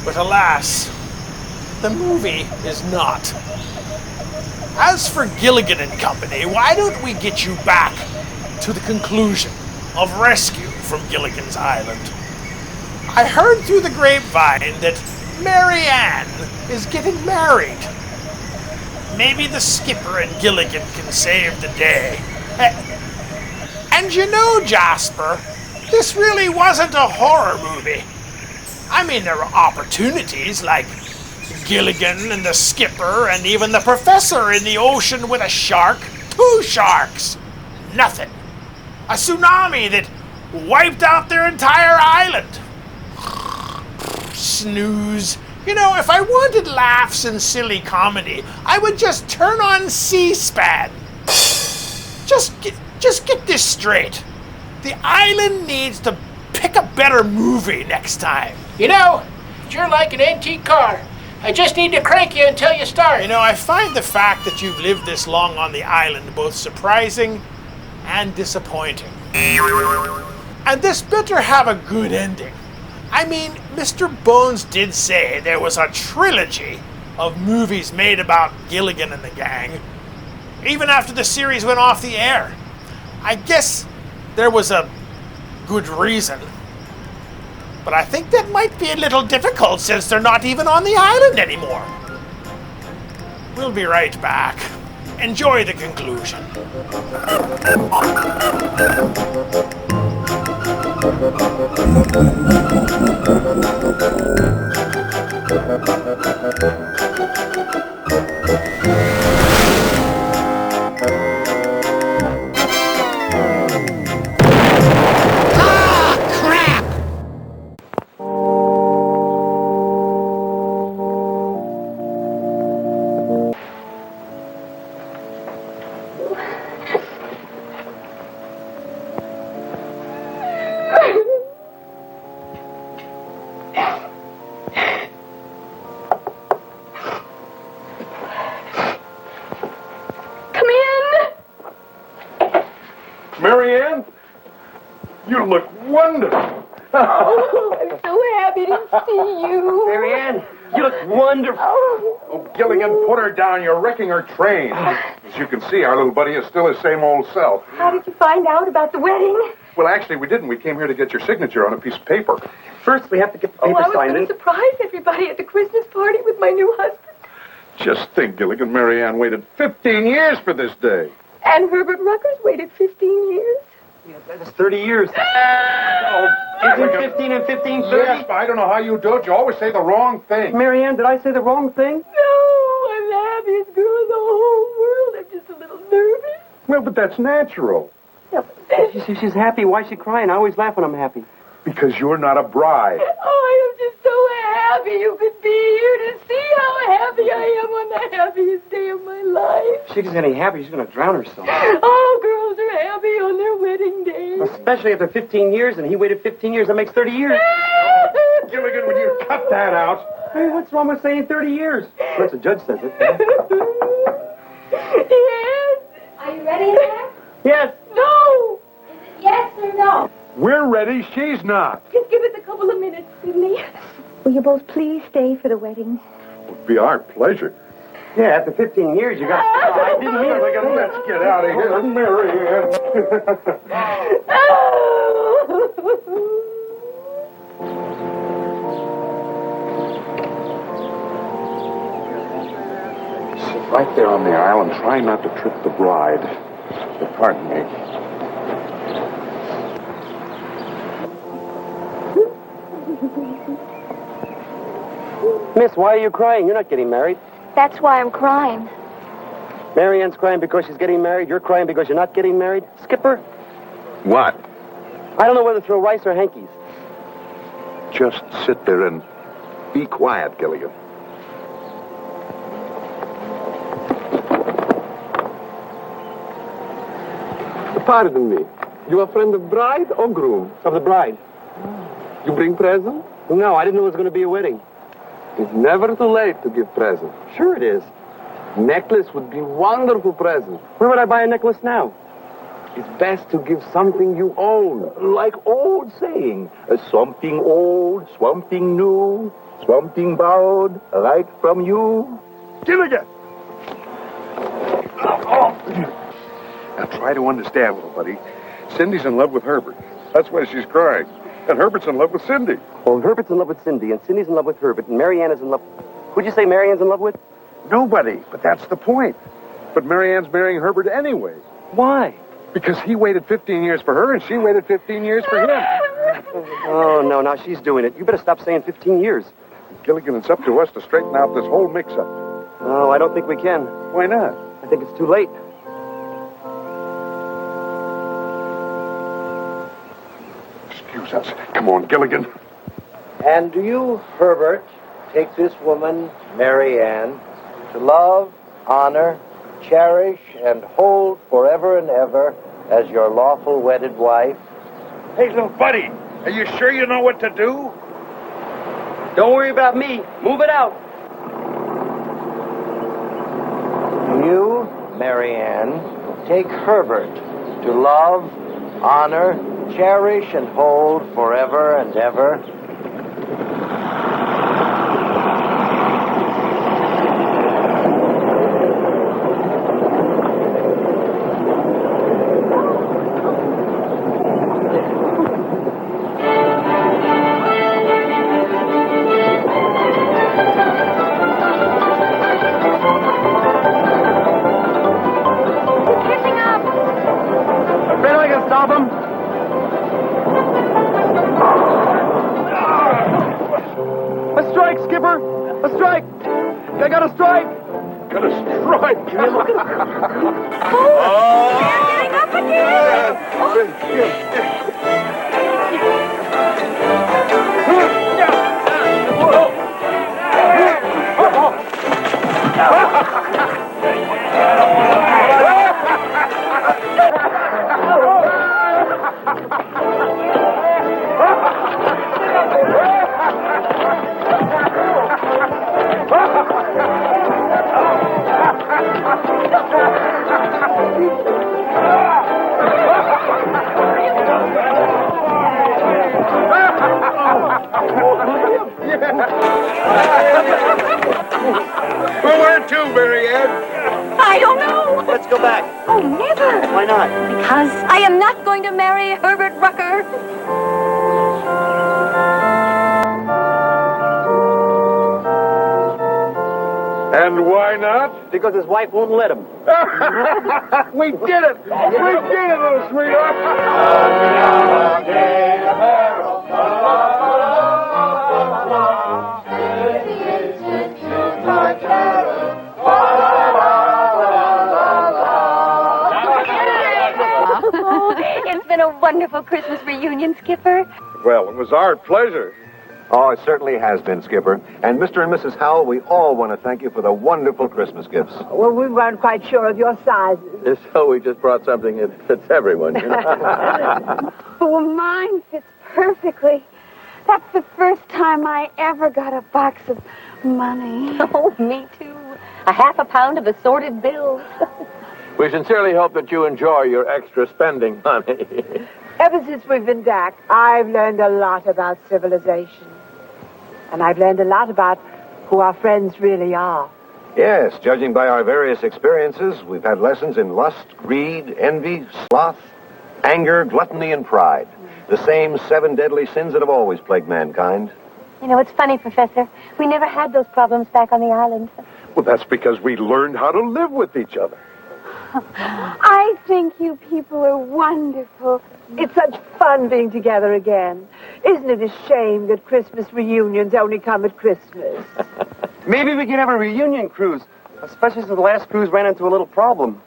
S3: But alas, the movie is not. As for Gilligan and Company, why don't we get you back to the conclusion of rescue from Gilligan's Island? I heard through the grapevine that Mary Ann is getting married. Maybe the skipper and Gilligan can save the day. And you know, Jasper, this really wasn't a horror movie. I mean, there were opportunities like Gilligan and the skipper and even the professor in the ocean with a shark. 2 sharks. Nothing. A tsunami that wiped out their entire island. Snooze. You know, if I wanted laughs and silly comedy, I would just turn on C-SPAN. Just get this straight. The island needs to pick a better movie next time.
S4: You know, you're like an antique car. I just need to crank you until you start.
S3: You know, I find the fact that you've lived this long on the island both surprising and disappointing. And this better have a good ending. I mean, Mr. Bones did say there was a trilogy of movies made about Gilligan and the gang, even after the series went off the air. I guess there was a good reason. But I think that might be a little difficult since they're not even on the island anymore. We'll be right back. Enjoy the conclusion.
S7: Mary Ann, you look wonderful.
S14: Oh, I'm so happy to see you.
S8: Mary Ann, you look wonderful.
S7: Oh, Gilligan, put her down. You're wrecking her train. As you can see, our little buddy is still his same old self.
S14: How did you find out about the wedding?
S7: Well, actually, we didn't. We came here to get your signature on a piece of paper.
S8: First, we have to get the
S14: I
S8: paper
S14: was
S8: signed
S14: going to surprise everybody at the Christmas party with my new husband.
S7: Just think, Gilligan, Mary Ann waited 15 years for this day.
S14: And Herbert Ruckers waited 15 years.
S8: Yeah, that's 30 years. Isn't 15 and 15 30?
S7: Yes, but I don't know how you do it. You always say the wrong thing.
S8: Mary Ann, did I say the wrong thing?
S14: No, I'm the happiest girl in the whole world. I'm just a little nervous.
S7: Well, but that's natural.
S14: Yeah, but
S8: She's happy. Why is she crying? I always laugh when I'm happy.
S7: Because you're not a bride.
S14: oh, I am just so happy you could be here to see how happy I am on the happiest day of my life.
S8: If she gets any happier, she's going to drown herself.
S14: Oh, girls are happy on their wedding day.
S8: Especially after 15 years, and he waited 15 years. That makes 30 years.
S7: Gilligan, would you cut that out?
S8: Hey, what's wrong with saying 30 years? That's the judge says it.
S14: Yes.
S1: Are you ready, Dad?
S8: Yes.
S14: No.
S1: Is it yes or no?
S7: We're ready. She's not.
S14: Just give us a couple of minutes, Sidney. Will you both please stay for the wedding?
S7: It would be our pleasure.
S8: Yeah, after 15 years, you got... I didn't mean it.
S7: Let's get out of here, Mary Ann. Sit right there on the aisle and try not to trip the bride. Pardon me.
S8: Miss, why are you crying? You're not getting married.
S14: That's why I'm crying.
S8: Mary Ann's crying because she's getting married. You're crying because you're not getting married. Skipper?
S7: What?
S8: I don't know whether to throw rice or hankies.
S7: Just sit there and be quiet, Gilligan.
S18: Pardon me. You a friend of bride or groom?
S8: Of the bride.
S18: You bring present?
S8: No, I didn't know it was going to be a wedding.
S18: It's never too late to give present.
S8: Sure it is.
S18: Necklace would be wonderful present.
S8: Where would I buy a necklace now?
S18: It's best to give something you own.
S20: Like old saying, something old, something new, something borrowed, right from you.
S7: Gilligan! Now try to understand, little buddy. Cindy's in love with Herbert. That's why she's crying. And Herbert's in love with Cindy.
S8: Well, Herbert's in love with Cindy, and Cindy's in love with Herbert, and Marianne is in love... Who'd you say Marianne's in love with?
S7: Nobody, but that's the point. But Marianne's marrying Herbert anyway.
S8: Why?
S7: Because he waited 15 years for her, and she waited 15 years for him.
S8: Oh, no, now she's doing it. You better stop saying 15 years.
S7: Gilligan, it's up to us to straighten out this whole mix-up.
S8: Oh, I don't think we can.
S7: Why not?
S8: I think it's too late.
S7: Excuse us. Come on, Gilligan.
S19: And do you, Herbert, take this woman, Marianne, to love, honor, cherish, and hold forever and ever as your lawful wedded wife?
S7: Hey, little buddy, are you sure you know what to do?
S8: Don't worry about me. Move it out.
S19: Do you, Marianne, take Herbert to love, honor, cherish, and hold forever and ever?
S8: Stop him! A strike, Skipper! A strike! I got a strike!
S7: Got a strike!
S8: Look at
S14: They're getting up
S7: Where to, Marianne?
S14: I don't know.
S8: Let's go back.
S14: Oh, never.
S8: Why not?
S14: Because I am not going to marry Herbert Rucker.
S7: And why not?
S8: Because his wife won't let him.
S7: We did it! We did it, little sweetheart!
S14: It's been a wonderful Christmas reunion, Skipper.
S7: Well, it was our pleasure.
S12: Oh, it certainly has been, Skipper. And Mr. and Mrs. Howell, we all want to thank you for the wonderful Christmas gifts.
S11: Well, we weren't quite sure of your sizes.
S19: So we just brought something that fits everyone. You know?
S9: Oh, mine fits perfectly. That's the first time I ever got a box of money.
S14: Oh, me too. A half a pound of assorted bills.
S19: We sincerely hope that you enjoy your extra spending money.
S11: Ever since we've been back, I've learned a lot about civilization. And I've learned a lot about who our friends really are.
S12: Yes, judging by our various experiences, we've had lessons in lust, greed, envy, sloth, anger, gluttony, and pride. The same 7 deadly sins that have always plagued mankind.
S14: You know, it's funny, Professor. We never had those problems back on the island.
S7: Well, that's because we learned how to live with each other.
S9: I think you people are wonderful.
S11: It's such fun being together again. Isn't it a shame that Christmas reunions only come at Christmas?
S8: Maybe we could have a reunion cruise, especially since the last cruise ran into a little problem.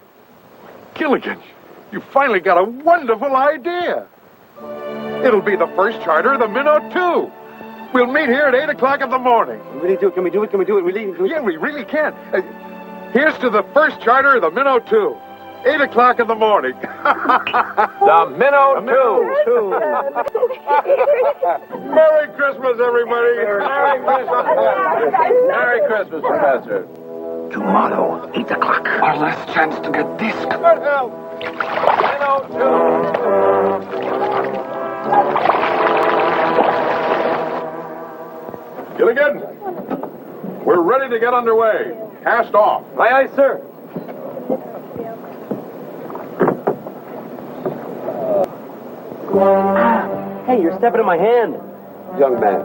S7: Gilligan, you finally got a wonderful idea. It'll be the first charter of the Minnow 2. We'll meet here at 8 o'clock in the morning.
S8: Can we do it? Can we do it? Can we do it? Really?
S7: Yeah, we really can. Here's to the first charter of the Minnow 2. 8 o'clock in the morning.
S19: The Minnow 2.
S7: Merry Christmas, everybody.
S19: Merry Christmas. Merry Christmas, Professor.
S18: Tomorrow, 8 o'clock. Our last chance to get disc.
S7: What hell?
S19: Minnow 2.
S7: Gilligan, we're ready to get underway. Cast off.
S8: Aye, aye, sir. Hey, you're stepping in my hand.
S12: Young man,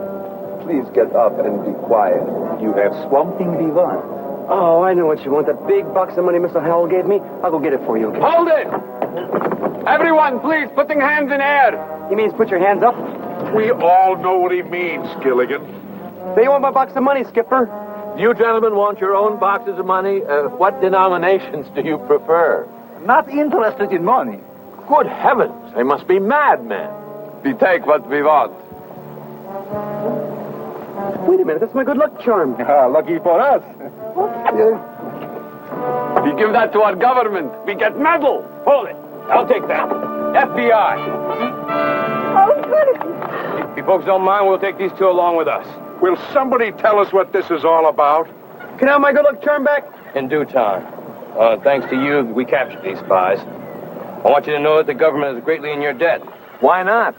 S12: please get up and be quiet. You have something we want.
S8: Oh, I know what you want. That big box of money Mr. Howell gave me. I'll go get it for you. Okay?
S18: Hold it! Everyone, please, put your hands in air.
S8: He means put your hands up.
S7: We all know what he means, Gilligan.
S8: They want my box of money, Skipper.
S10: You gentlemen want your own boxes of money? What denominations do you prefer?
S20: Not interested in money.
S10: Good heavens, they must be madmen.
S18: We take what we want.
S8: Wait a minute, that's my good luck charm.
S20: Lucky for us.
S18: We give that to our government. We get medal. Hold it. I'll take that. FBI.
S11: Oh, goodness.
S18: If you folks don't mind, we'll take these two along with us.
S7: Will somebody tell us what this is all about?
S8: Can I have my good luck charm back?
S18: In due time. Thanks to you, we captured these spies. I want you to know that the government is greatly in your debt.
S10: Why not?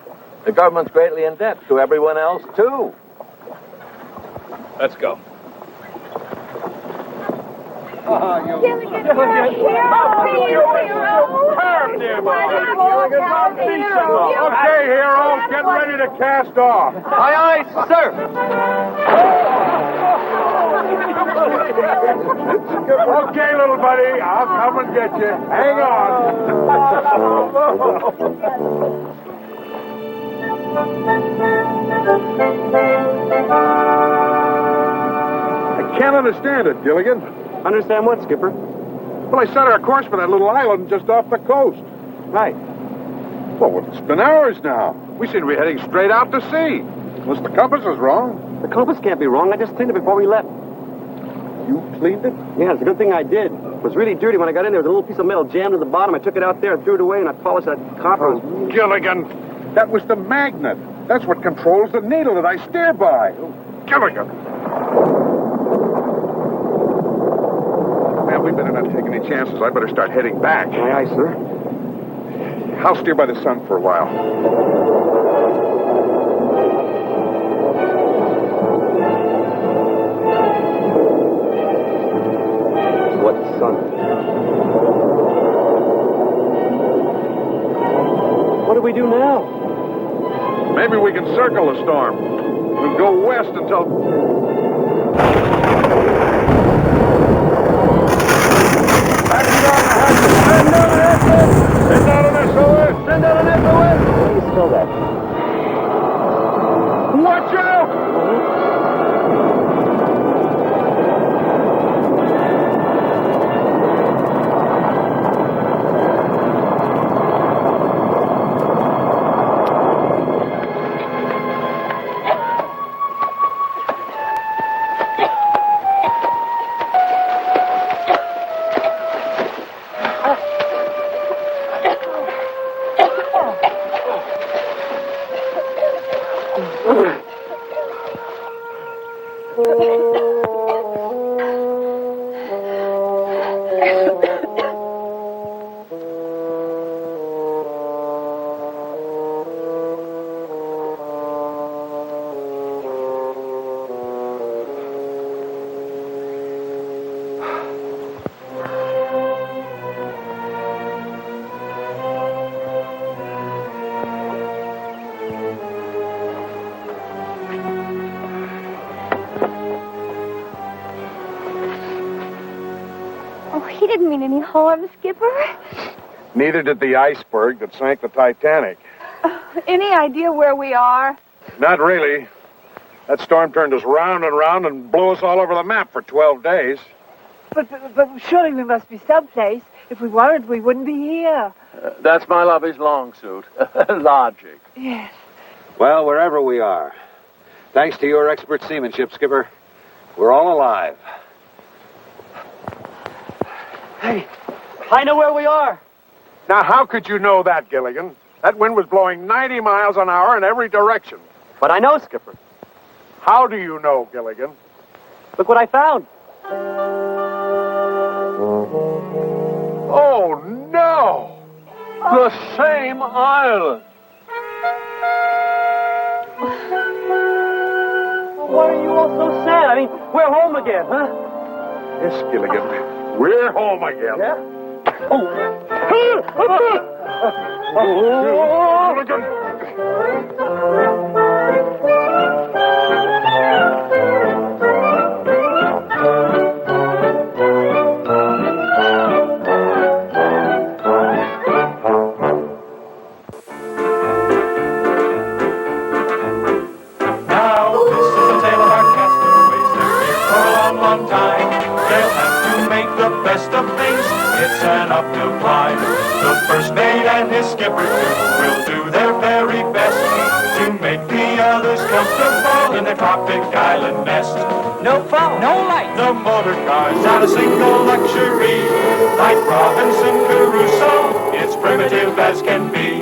S10: The government's greatly in debt to everyone else, too.
S18: Let's go.
S11: Gilligan, you're a hero.
S7: Okay, heroes, get ready to cast off.
S8: Aye, aye, sir.
S7: Okay, little buddy, I'll come and get you. Hang on. I can't understand it, Gilligan.
S8: Understand what, Skipper?
S7: Well, I set our course for that little island just off the coast.
S8: Right.
S7: Well, it's been hours now. We seem to be heading straight out to sea. Unless the compass is wrong.
S8: The compass can't be wrong. I just cleaned it before we left.
S7: You cleaned it?
S8: Yeah, it's a good thing I did. It was really dirty when I got in there. There was a little piece of metal jammed at the bottom. I took it out there and threw it away, and I polished that copper.
S7: Oh, Gilligan, that was the magnet. That's what controls the needle that I steer by. Oh, Gilligan. Man, we better not take any chances. I better start heading back.
S8: Aye, aye, sir.
S7: I'll steer by the sun for a while.
S8: What sun? What do we do now?
S7: Maybe we can circle the storm. We'll go west until... Send out an SOS!
S8: Send out an SOS! How do you spell that?
S7: Watch out!
S14: He didn't mean any harm, Skipper.
S7: Neither did the iceberg that sank the Titanic.
S11: Any idea where we are?
S7: Not really. That storm turned us round and round and blew us all over the map for 12 days.
S11: But surely we must be someplace. If we weren't, we wouldn't be here.
S10: That's my lovey's long suit. Logic.
S11: Yes.
S12: Well, wherever we are, thanks to your expert seamanship, Skipper, we're all alive.
S8: Hey, I know where we are.
S7: Now, how could you know that, Gilligan? That wind was blowing 90 miles an hour in every direction.
S8: But I know, Skipper.
S7: How do you know, Gilligan?
S8: Look what I found.
S7: Oh, no!
S10: The same island.
S8: Why are you all so sad? I mean, we're home again, huh?
S7: Yes, Gilligan. We're home again.
S8: Yeah?
S15: It's an uphill climb. The first mate and his skipper will do their very best to make the others comfortable in their tropic island nest. No phone, no light. The motor car's not a single luxury. Like Robinson Crusoe, it's primitive as can be.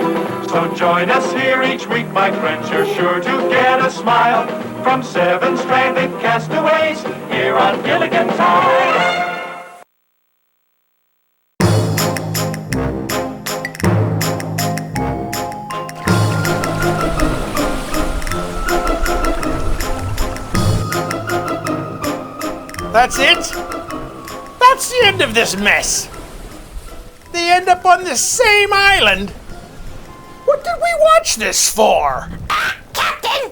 S15: So join us here each week, my friends. You're sure to get a smile from 7 stranded castaways here on Gilligan's Island.
S3: That's it? That's the end of this mess. They end up on the same island. What did we watch this for?
S2: Captain!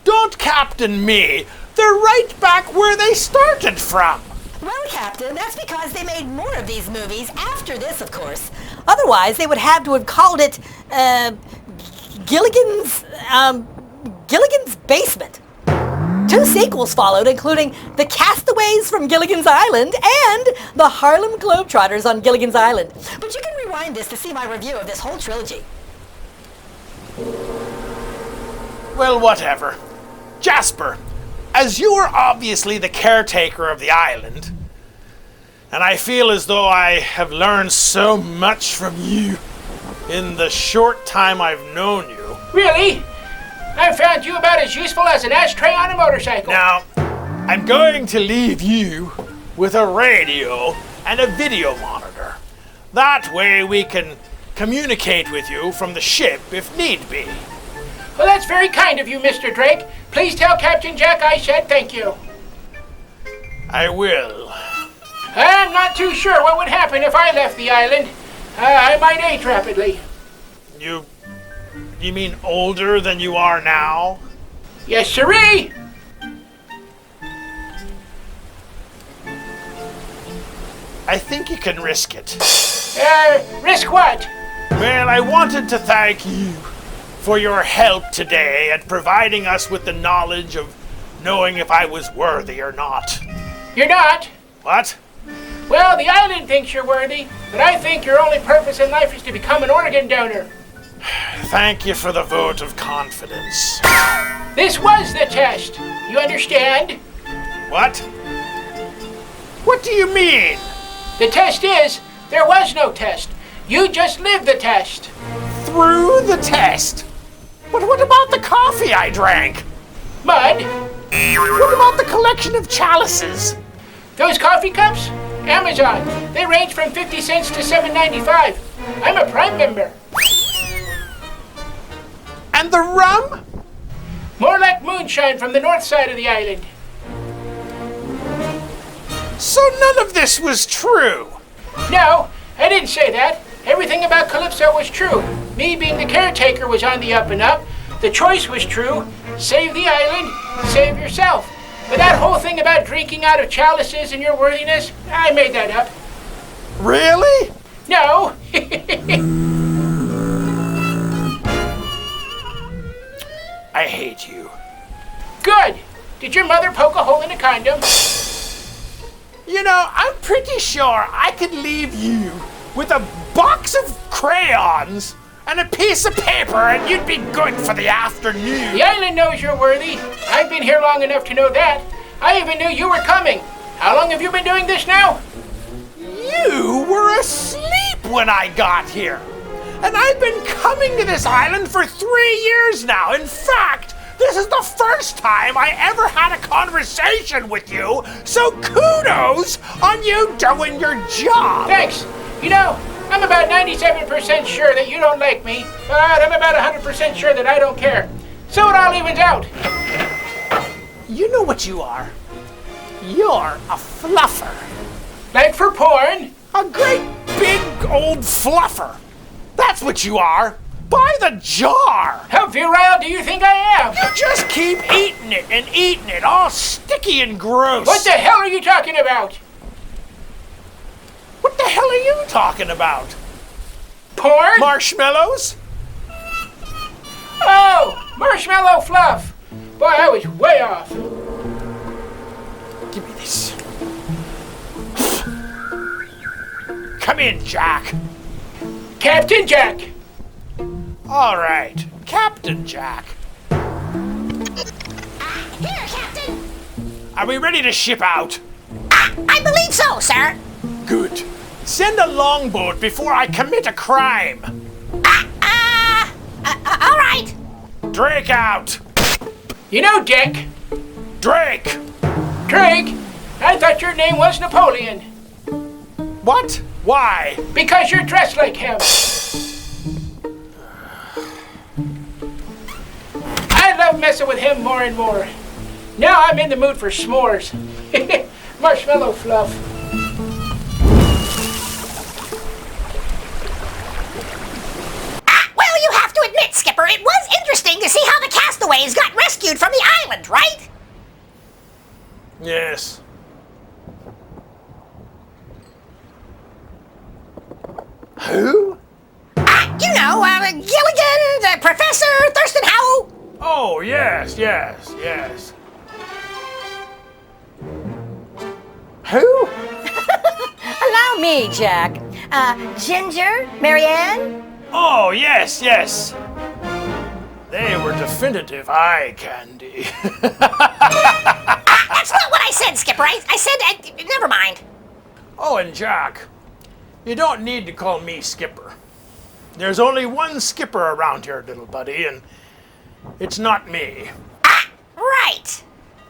S3: Don't captain me. They're right back where they started from.
S5: Well, Captain, that's because they made more of these movies after this, of course. Otherwise, they would have to have called it, Gilligan's Basement. 2 sequels followed, including The Castaways from Gilligan's Island and The Harlem Globetrotters on Gilligan's Island. But you can rewind this to see my review of this whole trilogy.
S3: Well, whatever. Jasper, as you are obviously the caretaker of the island, and I feel as though I have learned so much from you in the short time I've known you.
S4: Really? I found you about as useful as an ashtray on a motorcycle.
S3: Now, I'm going to leave you with a radio and a video monitor. That way we can communicate with you from the ship if need be.
S4: Well, that's very kind of you, Mr. Drake. Please tell Captain Jack I said thank you.
S3: I will.
S4: I'm not too sure what would happen if I left the island. I might age rapidly.
S3: You mean older than you are now?
S4: Yes, sirree!
S3: I think you can risk it.
S4: Risk what?
S3: Well, I wanted to thank you for your help today and providing us with the knowledge of knowing if I was worthy or not.
S4: You're not?
S3: What?
S4: Well, the island thinks you're worthy, but I think your only purpose in life is to become an organ donor.
S3: Thank you for the vote of confidence.
S4: This was the test. You understand?
S3: What? What do you mean?
S4: The test is, there was no test. You just lived the test.
S3: Through the test? But what about the coffee I drank?
S4: Mud?
S3: What about the collection of chalices?
S4: Those coffee cups? Amazon. They range from 50 cents to $7.95. I'm a Prime member.
S3: And the rum?
S4: More like moonshine from the north side of the island.
S3: So none of this was true?
S4: No, I didn't say that. Everything about Calypso was true. Me being the caretaker was on the up and up. The choice was true. Save the island, save yourself. But that whole thing about drinking out of chalices and your worthiness, I made that up.
S3: Really?
S4: No.
S3: I hate you.
S4: Good. Did your mother poke a hole in a condom?
S3: You know, I'm pretty sure I could leave you with a box of crayons and a piece of paper and you'd be good for the afternoon.
S4: The island knows you're worthy. I've been here long enough to know that. I even knew you were coming. How long have you been doing this now?
S3: You were asleep when I got here. And I've been coming to this island for 3 years now. In fact, this is the first time I ever had a conversation with you, so kudos on you doing your job.
S4: Thanks. You know, I'm about 97% sure that you don't like me, but I'm about 100% sure that I don't care. So it all evens out.
S3: You know what you are? You're a fluffer.
S4: Like for porn?
S3: A great big old fluffer. That's what you are. By the jar.
S4: How virile do you think I am?
S3: You just keep eating it, all sticky and gross.
S4: What the hell are you talking about?
S3: What the hell are you talking about?
S4: Porn?
S3: Marshmallows?
S4: Oh, marshmallow fluff. Boy, I was way off.
S3: Give me this. Come in, Jack.
S4: Captain Jack.
S3: All right, Captain Jack.
S2: Here, Captain.
S3: Are we ready to ship out?
S2: I believe so, sir.
S3: Good. Send a longboat before I commit a crime.
S2: All right.
S3: Drake out.
S4: You know, Dick.
S3: Drake.
S4: Drake, I thought your name was Napoleon.
S3: What? Why?
S4: Because you're dressed like him. I love messing with him more and more. Now I'm in the mood for s'mores. Marshmallow fluff.
S2: Well, you have to admit, Skipper, it was interesting to see how the castaways got rescued from the island, right?
S3: Yes. Who?
S2: You know, Gilligan, Professor Thurston Howell.
S3: Oh, yes. Who?
S5: Allow me, Jack. Ginger? Marianne?
S3: Oh, yes. They were definitive eye candy.
S2: That's not what I said, Skipper. I said, never mind.
S3: Oh, and Jack, you don't need to call me Skipper. There's only one Skipper around here, little buddy, and it's not me.
S2: Right.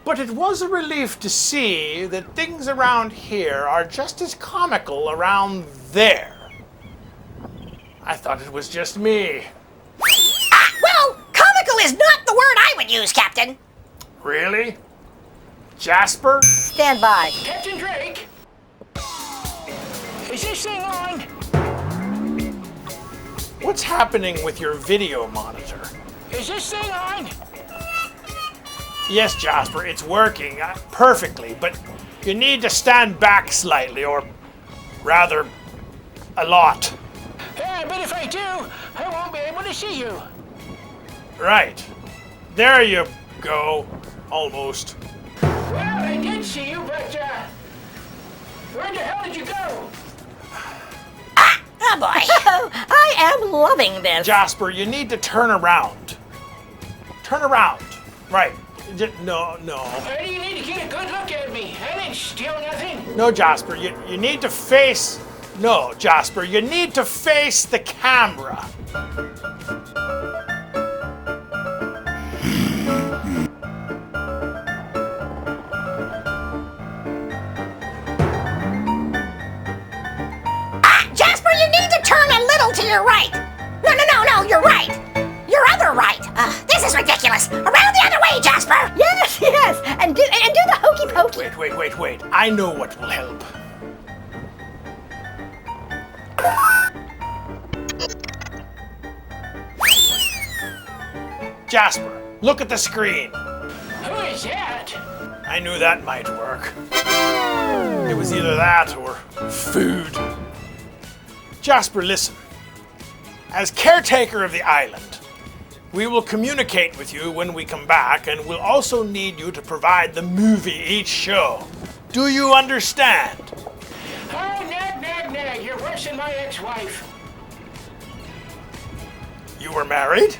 S3: But it was a relief to see that things around here are just as comical around there. I thought it was just me.
S2: Well, comical is not the word I would use, Captain.
S3: Really? Jasper?
S5: Stand by.
S4: Captain Drake? Is this thing on?
S3: What's happening with your video monitor?
S4: Is this thing on?
S3: Yes, Jasper, it's working perfectly, but you need to stand back slightly, or rather, a lot.
S4: Yeah, but if I do, I won't be able to see you.
S3: Right. There you go. Almost.
S4: Well, I did see you, but, where the hell did you go?
S2: Oh, boy.
S5: I am loving this.
S3: Jasper, you need to turn around. Turn around. Right. No.
S4: Why do you need to get a good look at me? I didn't steal nothing.
S3: No, Jasper, you need to face... No, Jasper, you need to face the camera.
S2: Jasper, you need to turn a little to your right. No, you're right. Your other right. This is ridiculous. Around the other way, Jasper.
S5: Yes. And do the hokey pokey.
S3: Wait. I know what will help. Jasper, look at the screen.
S4: Who is that?
S3: I knew that might work. It was either that or food. Jasper, listen. As caretaker of the island, we will communicate with you when we come back, and we'll also need you to provide the movie each show. Do you understand?
S4: Oh, nag. You're worse than my ex-wife.
S3: You were married?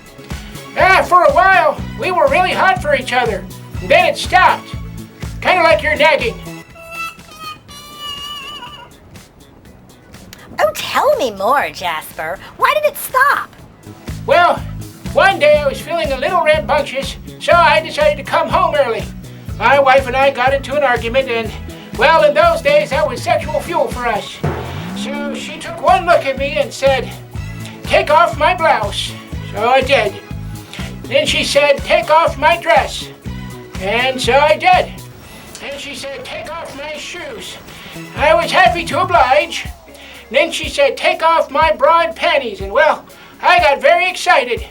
S4: Yeah, for a while, we were really hot for each other. And then it stopped. Kind of like your nagging.
S5: Oh, tell me more, Jasper. Why did it stop?
S4: Well, one day I was feeling a little rambunctious, so I decided to come home early. My wife and I got into an argument, and, well, in those days, that was sexual fuel for us. So she took one look at me and said, "Take off my blouse." So I did. Then she said, "Take off my dress." And so I did. Then she said, "Take off my shoes." I was happy to oblige. And then she said, take off my broad panties. And well, I got very excited.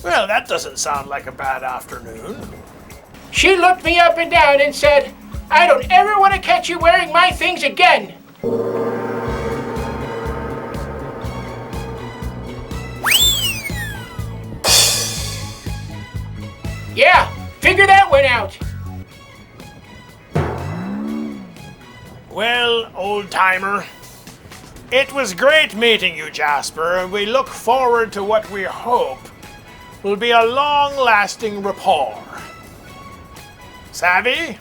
S3: Well, that doesn't sound like a bad afternoon.
S4: She looked me up and down and said, I don't ever want to catch you wearing my things again. Yeah, figure that one out.
S3: Well, old-timer, it was great meeting you, Jasper, and we look forward to what we hope will be a long-lasting rapport. Savvy?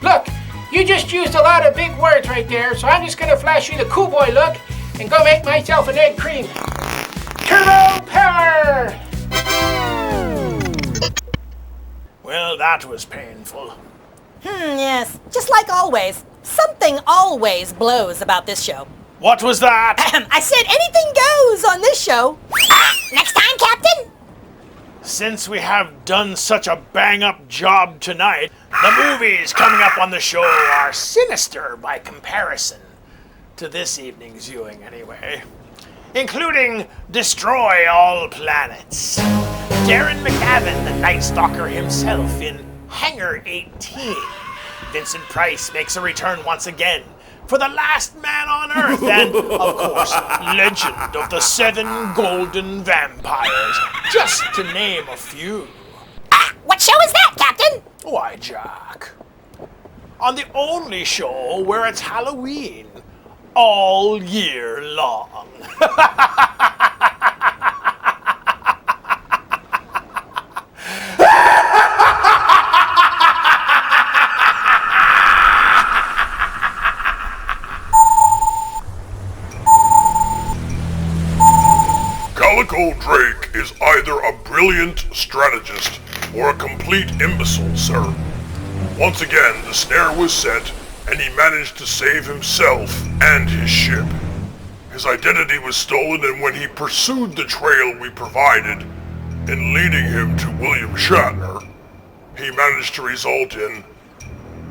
S4: Look, you just used a lot of big words right there, so I'm just gonna flash you the cool boy look and go make myself an egg cream. Turbo power!
S3: Well, that was painful.
S5: Yes. Just like always. Something always blows about this show.
S3: What was that?
S5: I said anything goes on this show.
S2: Next time, Captain.
S3: Since we have done such a bang-up job tonight, the movies coming up on the show are sinister by comparison to this evening's viewing anyway, including Destroy All Planets, Darren McGavin, the Night Stalker himself in Hangar 18. Vincent Price makes a return once again for The Last Man on Earth, and, of course, Legend of the Seven Golden Vampires, just to name a few.
S2: What show is that, Captain?
S3: Why, Jack, on the only show where it's Halloween all year long.
S16: Calico Drake is either a brilliant strategist or a complete imbecile, sir. Once again, the snare was set, and he managed to save himself and his ship. His identity was stolen, and when he pursued the trail we provided, in leading him to William Shatner, he managed to result in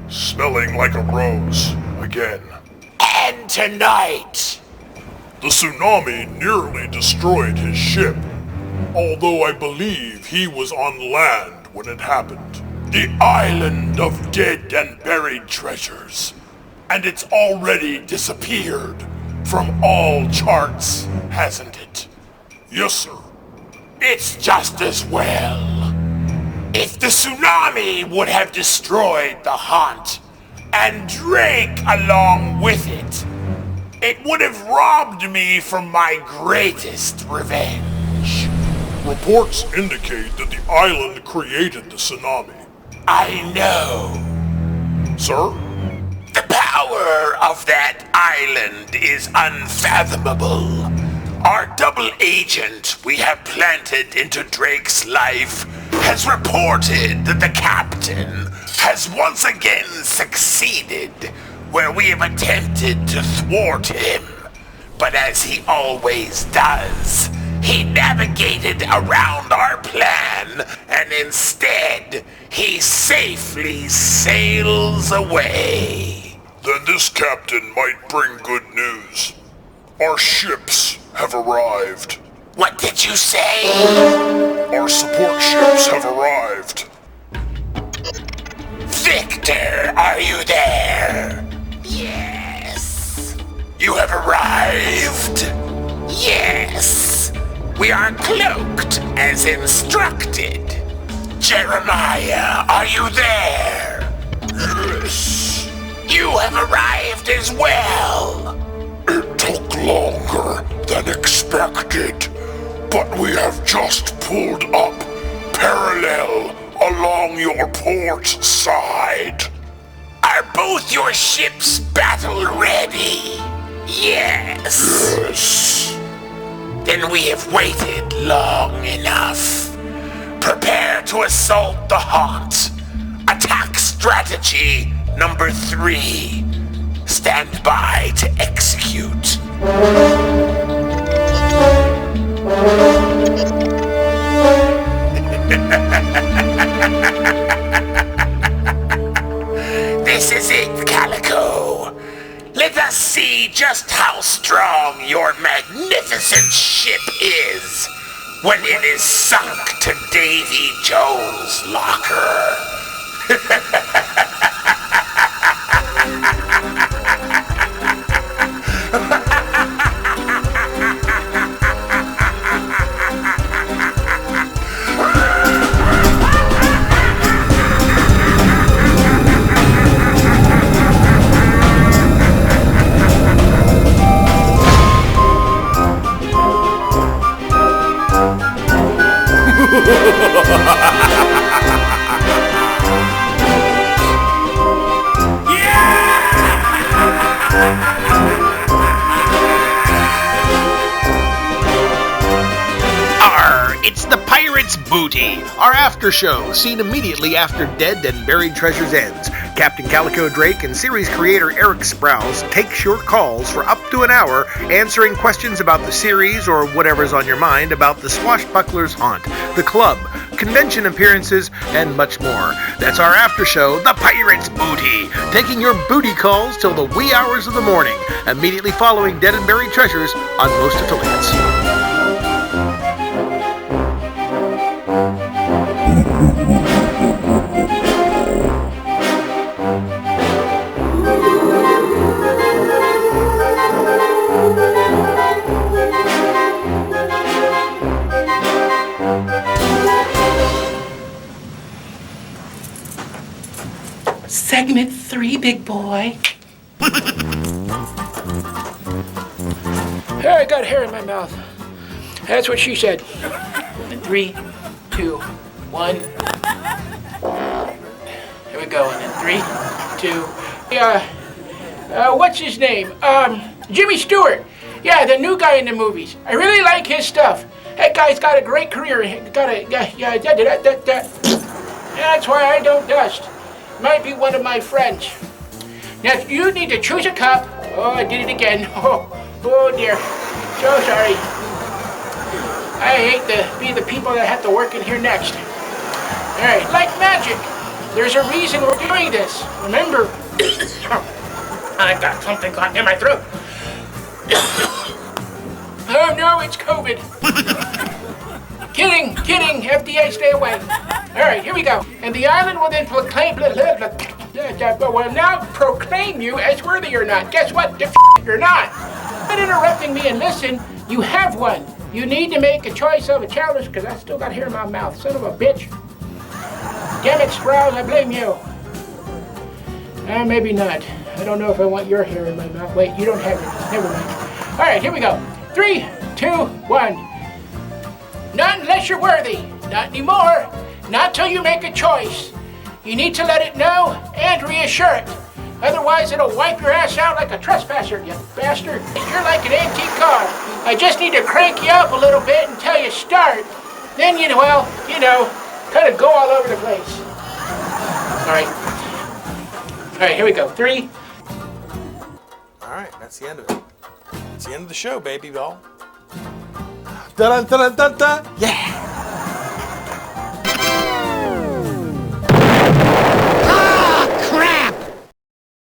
S16: smelling like a rose again.
S3: And tonight,
S16: the tsunami nearly destroyed his ship, although I believe he was on land when it happened.
S3: The island of dead and buried treasures, and it's already disappeared from all charts, hasn't it?
S16: Yes, sir.
S3: It's just as well. If the tsunami would have destroyed the haunt, and Drake along with it, it would have robbed me from my greatest revenge.
S16: Reports indicate that the island created the tsunami.
S3: I know.
S16: Sir?
S3: The power of that island is unfathomable. Our double agent we have planted into Drake's life has reported that the captain has once again succeeded where we have attempted to thwart him. But as he always does, he navigated around our plan, and instead, he safely sails away.
S16: Then this captain might bring good news. Our ships have arrived.
S3: What did you say?
S16: Our support ships have arrived.
S3: Victor, are you there? Yes. You have arrived? Yes. We are cloaked as instructed. Jeremiah, are you there?
S16: Yes.
S3: You have arrived as well.
S16: It took longer than expected, but we have just pulled up parallel along your port side.
S3: Are both your ships battle ready? Yes.
S16: Yes.
S3: Then we have waited long enough. Prepare to assault the haunt. Attack strategy number 3. Stand by to execute. This is it, Calico.
S13: let us see just how strong your magnificent ship is when it is sunk to Davy Jones' locker.
S3: It's the Pirate's Booty, our after show, seen immediately after Dead and Buried Treasures ends. Captain Calico Drake and series creator Eric Sprouse takes your calls for up to an hour, answering questions about the series or whatever's on your mind about the Swashbuckler's haunt, the club, convention appearances, and much more. That's our after show, the Pirate's Booty, taking your booty calls till the wee hours of the morning, immediately following Dead and Buried Treasures on most affiliates.
S4: Segment 3, big boy. Hey, I got hair in my mouth. That's what she said. And 3, 2, 1. Here we go. And then 3, 2. What's his name? Jimmy Stewart. Yeah, the new guy in the movies. I really like his stuff. That guy's got a great career. That's why I don't dust. Might be one of my friends. Now, you need to choose a cup. Oh, I did it again. Oh dear. So sorry. I hate to be the people that have to work in here next. All right, like magic. There's a reason we're doing this. Remember, I got something caught in my throat. Oh no, it's COVID. Kidding. FDA, stay away. All right, here we go. And the island will then proclaim, will now proclaim you as worthy or not. Guess what? You're not. But interrupting me and listen, you have one. You need to make a choice of a challenge, because I still got hair in my mouth. Son of a bitch. Damn it, Sprouse, I blame you. Maybe not. I don't know if I want your hair in my mouth. Wait, you don't have it. Never mind. All right, here we go. 3, 2, 1. Not unless you're worthy. Not anymore. Not till you make a choice. You need to let it know and reassure it. Otherwise, it'll wipe your ass out like a trespasser, you bastard. You're like an antique car. I just need to crank you up a little bit until you start. Then, kind of go all over the place. All right, here we go. 3.
S3: All right, that's the end of it. It's the end of the show, baby doll. Dun dun dun dun dun. Yeah.